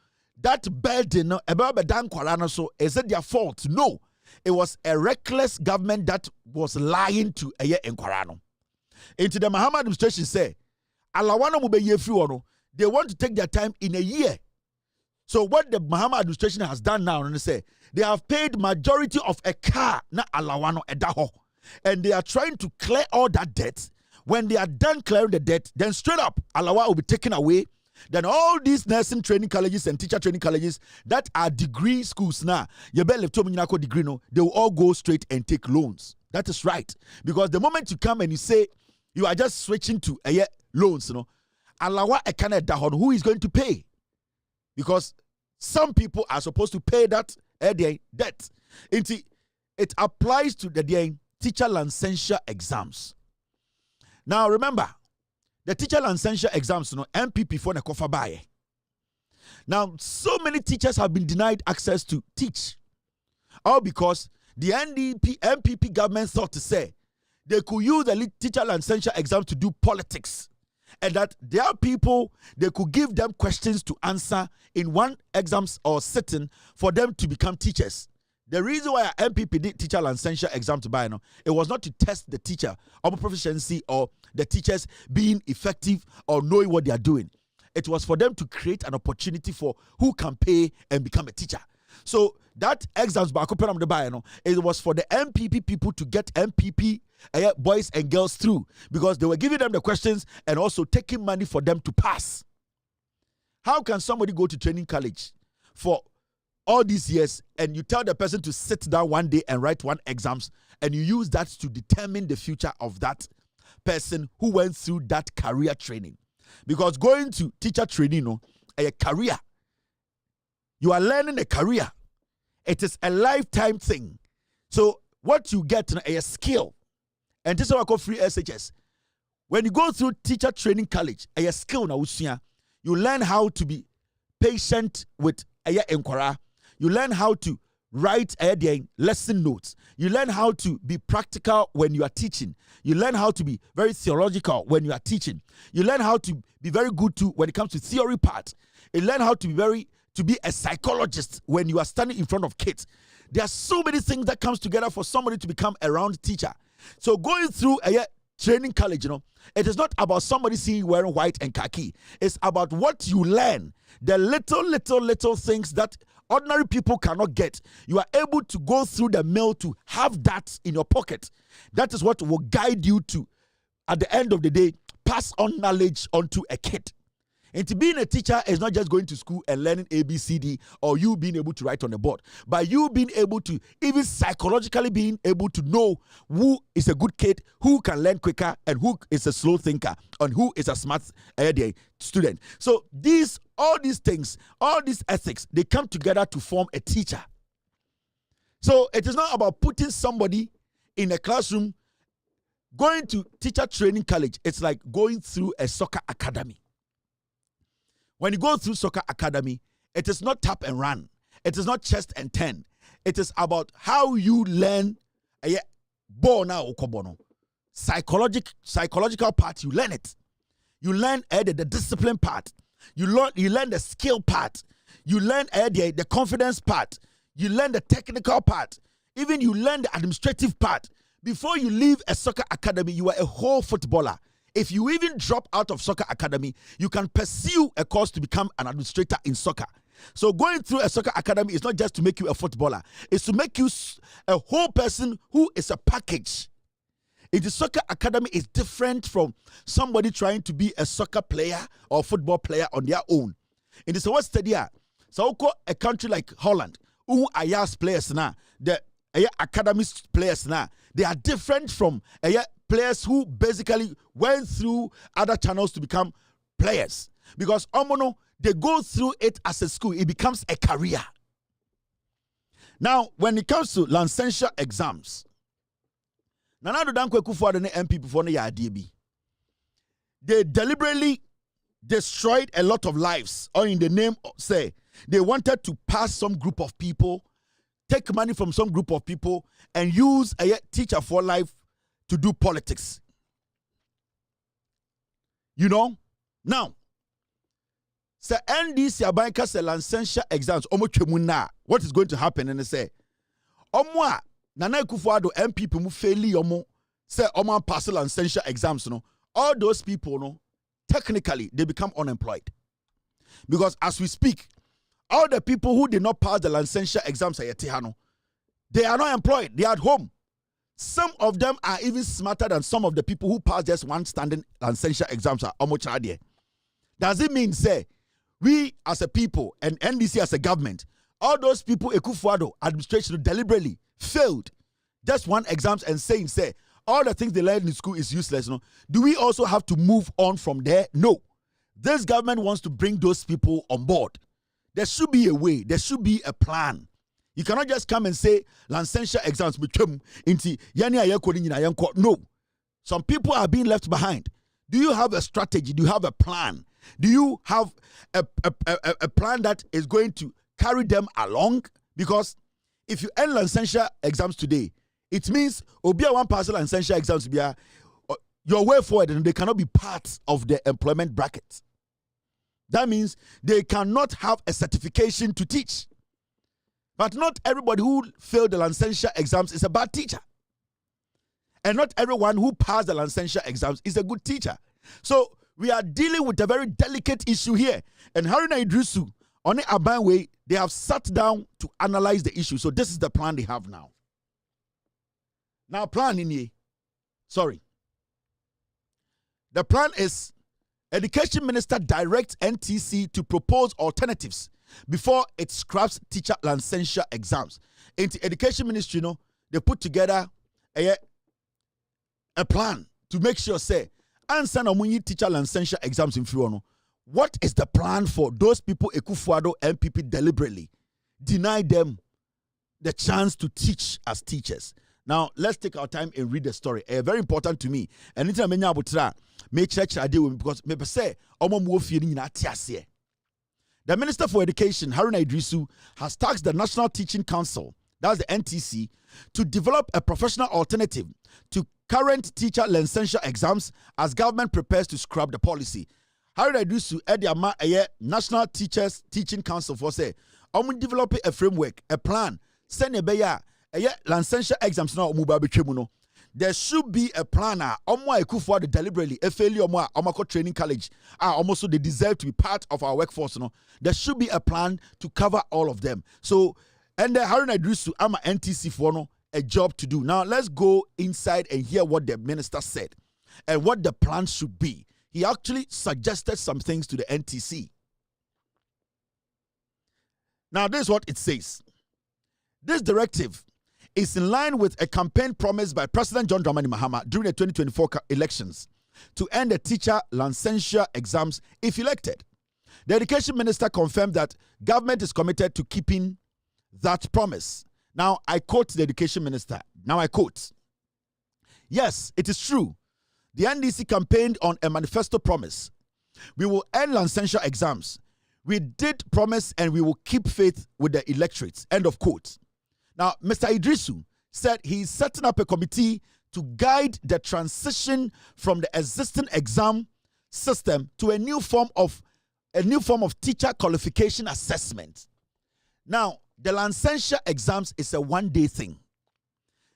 That burden no ebe dan kwara no so is it their fault? No. It was a reckless government that was lying to a year enkwara no. Into the Bahama administration say alawano mu be ye free no. They want to take their time in a year. So what the Mahama administration has done now, and say they have paid majority of a car na alawano edaho, and they are trying to clear all that debt. When they are done clearing the debt, then straight up alawa will be taken away. Then all these nursing training colleges and teacher training colleges that are degree schools now, degree no, they will all go straight and take loans. That is right, because the moment you come and you say you are just switching to a year loans, you know, alawa ekana edaho, who is going to pay? Because some people are supposed to pay that debt. It applies to the teacher licensure exams. Now remember, the teacher licensure exams, you know, MPP for the kofa baye. Now, so many teachers have been denied access to teach. All because the MPP government thought to say they could use the teacher licensure exams to do politics. And that there are people, they could give them questions to answer in one exams or sitting for them to become teachers. The reason why MPP did teacher licensure exam to buy, it was not to test the teacher or proficiency or the teachers being effective or knowing what they are doing. It was for them to create an opportunity for who can pay and become a teacher. So that exams it was for the MPP people to get MPP boys and girls through, because they were giving them the questions and also taking money for them to pass. How can somebody go to training college for all these years and you tell the person to sit down one day and write one exams, and you use that to determine the future of that person who went through that career training? Because going to teacher training, a career, you are learning a career. It is a lifetime thing. So what you get is a skill. And this is what I call free SHS. When you go through teacher training college, a skill now, you learn how to be patient with a inquiry. You learn how to write lesson notes. You learn how to be practical when you are teaching. You learn how to be very theological when you are teaching. You learn how to be very good too when it comes to theory part. You learn how to be a psychologist when you are standing in front of kids. There are so many things that comes together for somebody to become a round teacher. So going through a training college, it is not about somebody seeing you wearing white and khaki. It's about what you learn, the little things that ordinary people cannot get. You are able to go through the mill to have that in your pocket. That is what will guide you to, at the end of the day, pass on knowledge onto a kid. And to being a teacher is not just going to school and learning ABCD or you being able to write on the board, but you being able to, even psychologically being able to know who is a good kid, who can learn quicker, and who is a slow thinker, and who is a smart student. So all these things, all these ethics, they come together to form a teacher. So it is not about putting somebody in a classroom. Going to teacher training college, it's like going through a soccer academy. When you go through soccer academy, it is not tap and run. It is not chest and turn. It is about how you learn a ball now. Psychological part, you learn it. You learn the discipline part. You learn the skill part. You learn the confidence part. You learn the technical part. Even you learn the administrative part. Before you leave a soccer academy, you are a whole footballer. If you even drop out of soccer academy, you can pursue a course to become an administrator in soccer. So going through a soccer academy is not just to make you a footballer. It's to make you a whole person who is a package. If the soccer academy is different from somebody trying to be a soccer player or football player on their own. In the South study, so a country like Holland, who are YAS players now, the academy players now, they are different from players who basically went through other channels to become players. Because they go through it as a school, it becomes a career. Now, when it comes to licensure exams, they deliberately destroyed a lot of lives, or in the name of, say, they wanted to pass some group of people, take money from some group of people, and use a teacher for life to do politics. Now, say NDC abanka se licensure exams what is going to happen? And they say Nana Akufo-Addo MPP mu faili say pass licensure exams all those people technically they become unemployed, because as we speak all the people who did not pass the licensure exams they are not employed, they are at home. Some of them are even smarter than some of the people who pass just one standing licensure exams are almost there. Does it mean say we as a people and NDC as a government, all those people Akufo-Addo administration deliberately failed just one exams and saying say all the things they learned in school is useless? Do we also have to move on from there? No. This government wants to bring those people on board. There should be a way, there should be a plan. You cannot just come and say licensure exams no. Some people are being left behind. Do you have a strategy? Do you have a plan? Do you have a plan that is going to carry them along? Because if you end licensure exams today, it means Obia one pass licensure exams your way forward, and they cannot be part of the employment bracket. That means they cannot have a certification to teach. But not everybody who failed the licensure exams is a bad teacher. And not everyone who passed the licensure exams is a good teacher. So we are dealing with a very delicate issue here. And Haruna Idrisu, on the Aban way, they have sat down to analyze the issue. So this is the plan they have now. Now, plan in here. Sorry. The plan is Education Minister directs NTC to propose alternatives before it scraps teacher licensure exams. In the Education Ministry, they put together a plan to make sure, say, answer no teacher licensure exams in Fiona. What is the plan for those people Ekufuado MPP deliberately deny them the chance to teach as teachers? Now, let's take our time and read the story. Very important to me. And it's because me say the Minister for Education, Haruna Idrisu, has tasked the National Teaching Council, that's the NTC, to develop a professional alternative to current teacher licensure exams as government prepares to scrap the policy. Haruna Idrisu, the National Teachers Teaching Council, for say, develop a framework, a plan, send a licensure exams now. There should be a planner. Ekufuado deliberately, training college. Almost they deserve to be part of our workforce. There should be a plan to cover all of them. So, and the Haruna Idrisu, I'm a NTC for a job to do. Now, let's go inside and hear what the minister said and what the plan should be. He actually suggested some things to the NTC. Now, this is what it says. This directive is in line with a campaign promised by President John Dramani Mahama during the 2024 elections to end the teacher licensure exams if elected. The Education Minister confirmed that government is committed to keeping that promise. Now, I quote the Education Minister. Now, I quote, "Yes, it is true. The NDC campaigned on a manifesto promise. We will end licensure exams. We did promise and we will keep faith with the electorate." End of quote. Now, Mr. Idrisu said he's setting up a committee to guide the transition from the existing exam system to a new form of teacher qualification assessment. Now, the licensure exams is a one-day thing.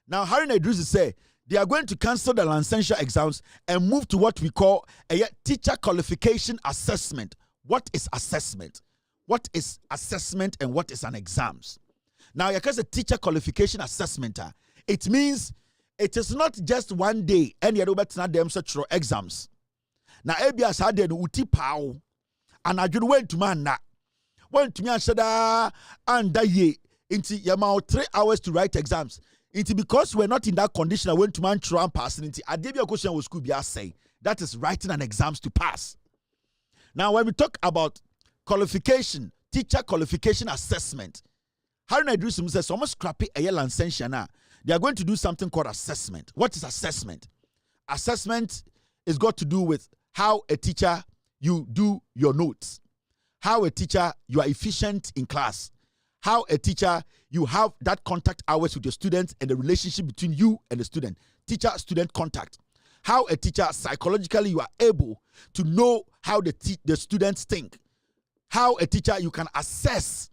Now, Haruna Idrisu said they are going to cancel the licensure exams and move to what we call a teacher qualification assessment. What is assessment? What is assessment and what is an exams? Now, because a teacher qualification assessment, it means it is not just one day and you don't them such exams. Now, ABS had the uti pow and I just went to man na went to me and said, and that ye into your 3 hours to write exams. Into because we're not in that condition, I went to man try and pass into I did your question was could be say that is writing an exams to pass. Now, when we talk about qualification, teacher qualification assessment, Haruna Idrisu says almost scrappy a licensure now. They are going to do something called assessment. What is assessment? Assessment is got to do with how a teacher you do your notes, how a teacher you are efficient in class, how a teacher you have that contact hours with your students and the relationship between you and the student, teacher-student contact, how a teacher psychologically you are able to know how the students think, how a teacher you can assess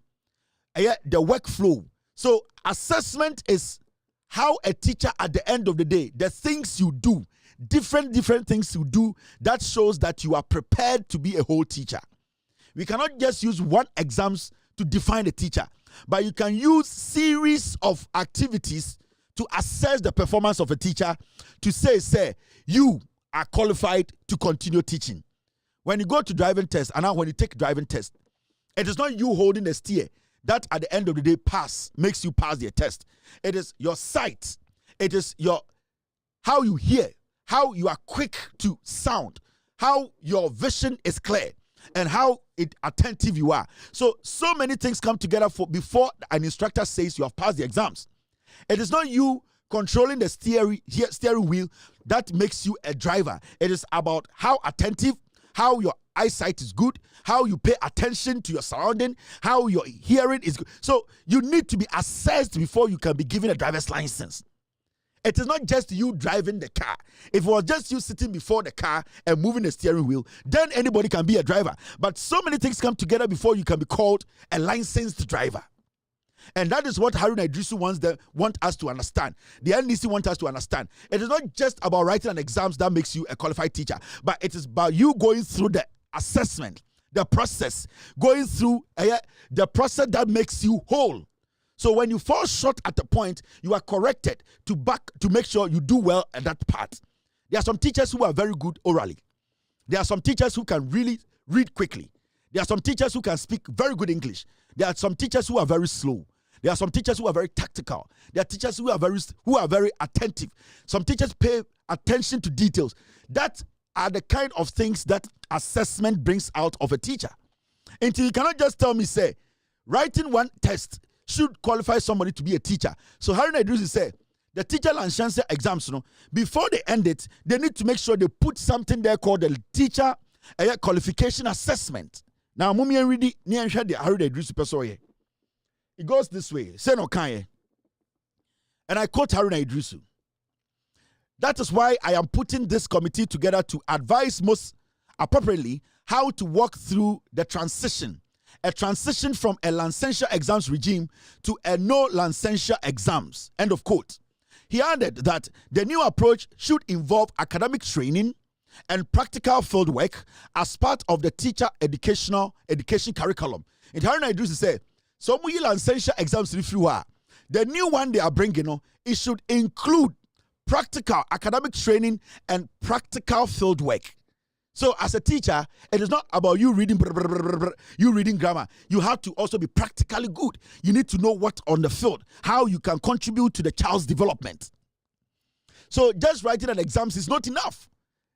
the workflow. So assessment is how a teacher at the end of the day, the things you do, different things you do that shows that you are prepared to be a whole teacher. We cannot just use one exams to define a teacher, but you can use series of activities to assess the performance of a teacher to say you are qualified to continue teaching. When you go to driving test and now when you take driving test, it is not you holding the steer that at the end of the day makes you pass the test. It is your sight. It is how you hear, how you are quick to sound, how your vision is clear, and how attentive you are. So many things come together before an instructor says you have passed the exams. It is not you controlling the steering wheel that makes you a driver. It is about how attentive, how your eyesight is good, how you pay attention to your surrounding, how your hearing is good. So you need to be assessed before you can be given a driver's license. It is not just you driving the car. If it was just you sitting before the car and moving the steering wheel, then anybody can be a driver. But so many things come together before you can be called a licensed driver. And that is what Haruna Idrisu want us to understand. The NDC want us to understand. It is not just about writing an exams that makes you a qualified teacher, but it is about you going through the assessment, the process, going through the process that makes you whole. So when you fall short at a point, you are corrected to make sure you do well at that part. There are some teachers who are very good orally. There are some teachers who can really read quickly. There are some teachers who can speak very good English. There are some teachers who are very slow. There are some teachers who are very tactical. There are teachers who are very attentive. Some teachers pay attention to details. That are the kind of things that assessment brings out of a teacher. And you cannot just tell me, say, writing one test should qualify somebody to be a teacher. So Haruna Idrisu say, the teacher license exams, before they end it, they need to make sure they put something there called the teacher qualification assessment. Now, Mummy and Ridi, near the Haruna Idrisu Pesoye. It goes this way. Say no kanye. And I quote Haruna Idrisu. That is why I am putting this committee together to advise most appropriately how to walk through the transition. A transition from a licensure exams regime to a no licensure exams. End of quote. He added that the new approach should involve academic training and practical field work as part of the teacher education curriculum. And Haruna Idrisu said, so we licensure exams the new one they are bringing, it should include practical academic training and practical field work. So as a teacher, it is not about you reading grammar. You have to also be practically good. You need to know what on the field, how you can contribute to the child's development. So just writing an exams is not enough.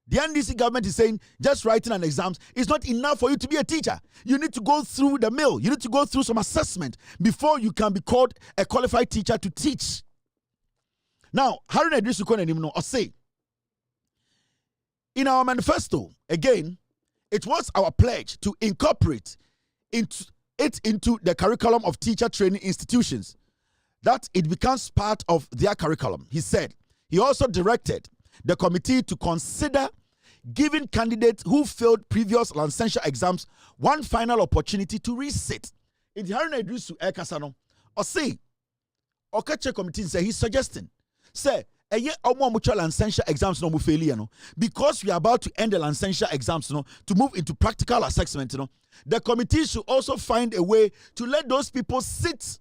The NDC government is saying just writing an exams is not enough for you to be a teacher. You need to go through the mill. You need to go through some assessment before you can be called a qualified teacher to teach. Now, Haruna Idrisu Kone or say, in our manifesto, again, it was our pledge to incorporate into the curriculum of teacher training institutions, that it becomes part of their curriculum. He said, he also directed the committee to consider giving candidates who failed previous licensure exams one final opportunity to resit. In the Haruna Idrisu Ekasano, or say, Okache committee say he's suggesting, say, licensure exams no failure no, because we are about to end the licensure exams to move into practical assessment the committee should also find a way to let those people sit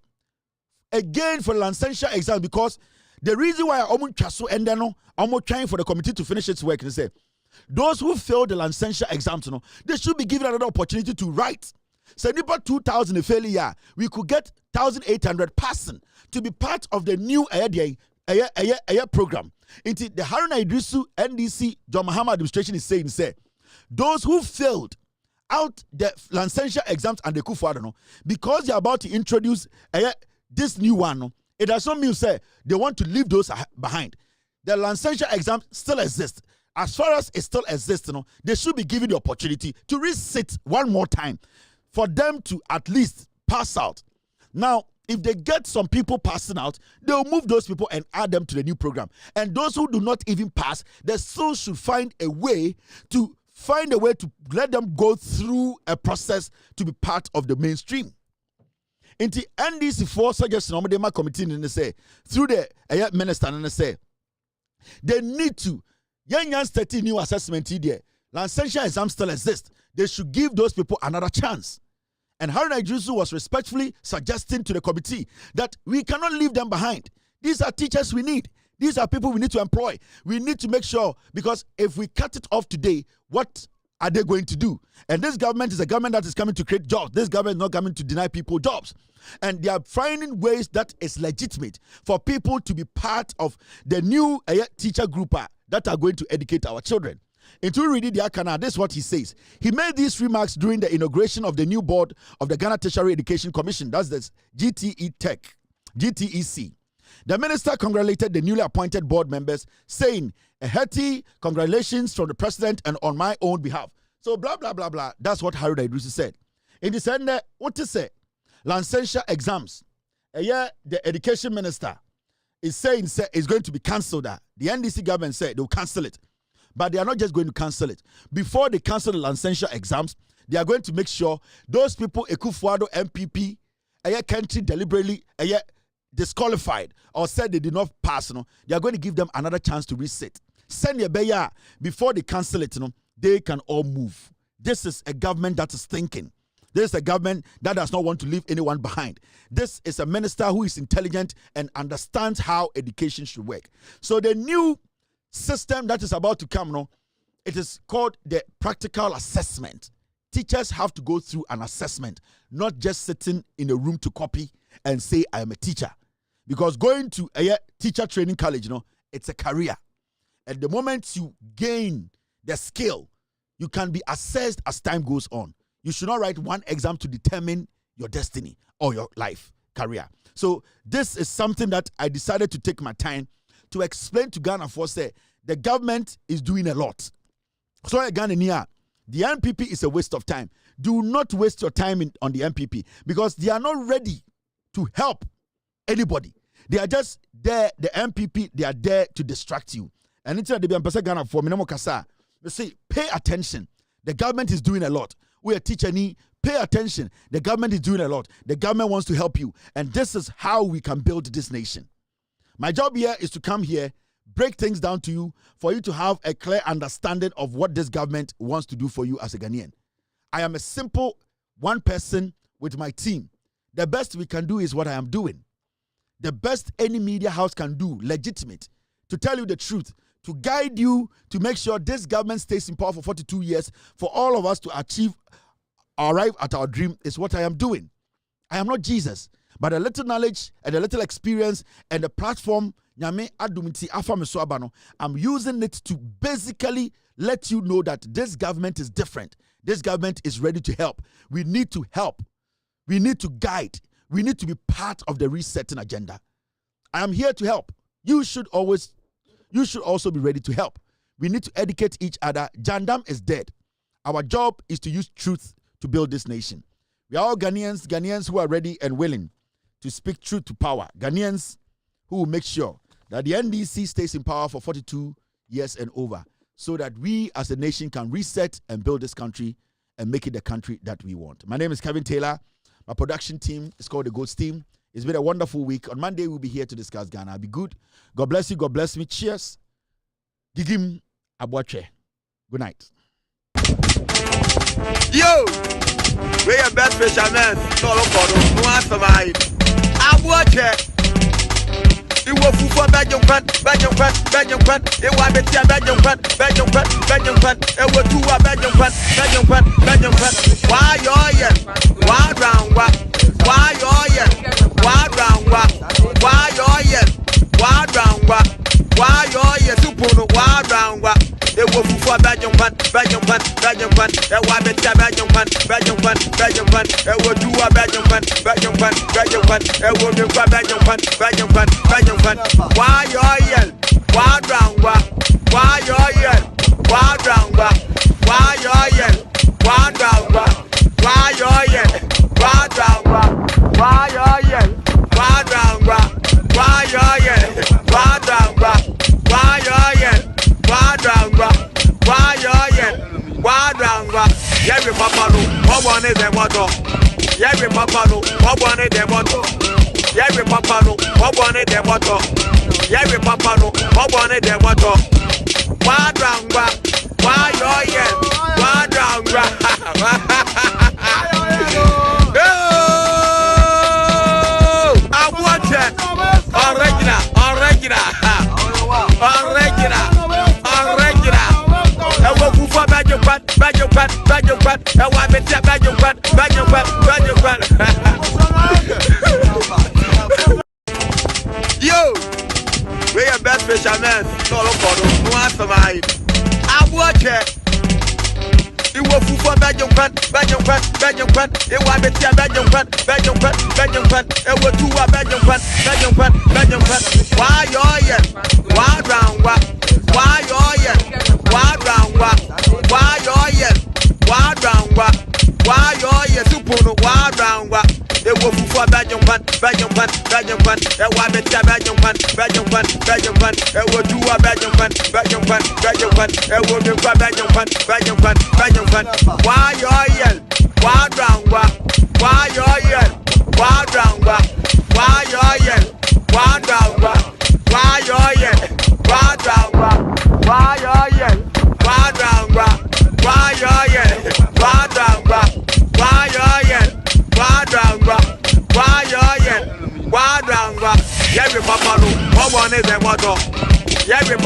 again for licensure exams, because the reason why I'm trying for the committee to finish its work is say those who failed the licensure exams they should be given another opportunity to write. So about 2,000 failure, we could get 1,800 person to be part of the new program. Into the Haruna Idrisu NDC John Mahama administration is saying, say, those who failed out the licensure exams and the Kufuado, because they're about to introduce this new one, it does not mean say they want to leave those behind. The licensure exam still exists. As far as it still exists, they should be given the opportunity to resit one more time for them to at least pass out. Now, if they get some people passing out, they'll move those people and add them to the new program. And those who do not even pass, they still should find a way to let them go through a process to be part of the mainstream. In the NDC for suggestion, the committee and say through the minister and say they need to young 30 new assessment here. Licensure exams still exist. They should give those people another chance. And Haruna Idrisu was respectfully suggesting to the committee that we cannot leave them behind. These are teachers we need. These are people we need to employ. We need to make sure, because if we cut it off today, what are they going to do? And this government is a government that is coming to create jobs. This government is not coming to deny people jobs. And they are finding ways that is legitimate for people to be part of the new teacher group that are going to educate our children. Into reading the Akana, this is what he says. He made these remarks during the inauguration of the new board of the Ghana Tertiary Education Commission, that's the GTEC. The minister congratulated the newly appointed board members, saying, a hearty congratulations from the president and on my own behalf. So blah, blah, blah, blah. That's what Haruna Idrisu said. In the end, what to say? Licensure exams. The education minister is saying is going to be cancelled. The NDC government said they will cancel it. But they are not just going to cancel it. Before they cancel the licensure exams, they are going to make sure those people, Ekufuado MPP, a country deliberately disqualified or said they did not pass, they are going to give them another chance to resit. Send your beya before they cancel it, they can all move. This is a government that is thinking. This is a government that does not want to leave anyone behind. This is a minister who is intelligent and understands how education should work. So the new system that is about to come, it is called the practical assessment. Teachers have to go through an assessment, not just sitting in a room to copy and say, I am a teacher. Because going to a teacher training college, it's a career. At the moment you gain the skill, you can be assessed as time goes on. You should not write one exam to determine your destiny or your life, career. So this is something that I decided to take my time to explain to Ghana for say the government is doing a lot. So Ghana, the NPP is a waste of time. Do not waste your time on the NPP because they are not ready to help anybody. They are just there, the NPP, they are there to distract you. And it's a Ghana for Minamo Kasa. They say, pay attention. The government is doing a lot. We are teaching, pay attention. The government is doing a lot. The government wants to help you. And this is how we can build this nation. My job here is to come here, break things down to you, for you to have a clear understanding of what this government wants to do for you as a Ghanaian. I am a simple one person with my team. The best we can do is what I am doing. The best any media house can do, legitimate, to tell you the truth, to guide you, to make sure this government stays in power for 42 years, for all of us to arrive at our dream is what I am doing. I am not Jesus, but a little knowledge and a little experience and the platform, I'm using it to basically let you know that this government is different. This government is ready to help. We need to help. We need to guide. We need to be part of the resetting agenda. I am here to help. You should also be ready to help. We need to educate each other. Jandam is dead. Our job is to use truth to build this nation. We are all Ghanaians who are ready and willing to speak truth to power. Ghanaians who will make sure that the NDC stays in power for 42 years and over, so that we as a nation can reset and build this country and make it the country that we want. My name is Kevin Taylor. My production team is called the Goats Team. It's been a wonderful week. On Monday, we'll be here to discuss Ghana. I'll be good. God bless you. God bless me. Cheers. Gigim Abwache. Good night. Yo! We are best fishermen. No, no answer my Abwache. You will for Belgium Pan. It was the Tia Belgium Pan. It was two Belgium Pan. Why you're here? Why round? Why you're here? Why round? Why you're here? Why round? Why you're here? Super why round? It was for Belgium Pan. It was the Tia Belgium Pan. It was two Belgium Pan. It was the Belgium Pan. Why you're here? Why round? Why you're here? Why round? Why you're here? Why round? Why you're here? Why round? Why you're here? Why round? Why you're here? Why round? Why you're here? Why round? Why you're here? Why round? Every papa no, what one is the motto? Every papa no, what one is the motto? Every papa no, what one is the motto? Every papa no, what one is the motto? Why round? Why you're here? Why round? I want it. Original. I will move for Belgium Pan. I want me to Belgium Pan. Yo, we are best fishermen. No answer my Abwache. You will for Belgium Pan. It was the Tia Belgium Pan. It was two Belgium Pan. Why you're here? Why round? Why you're here? Why round? Why you're here? Why round? Why you're here? Super why round? It was for Belgium Pan. It was the Tia Belgium Pan. It was two Belgium Pan. It was the Belgium Pan. Why you're here? Why round? Why you're here? Why round?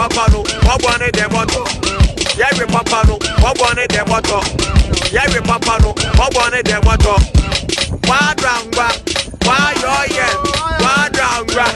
papa no, what one de moto. Yari papa no, what one de moto. Yari papa no, what one de moto. Why dranga? Why yo yeah? Why dranga?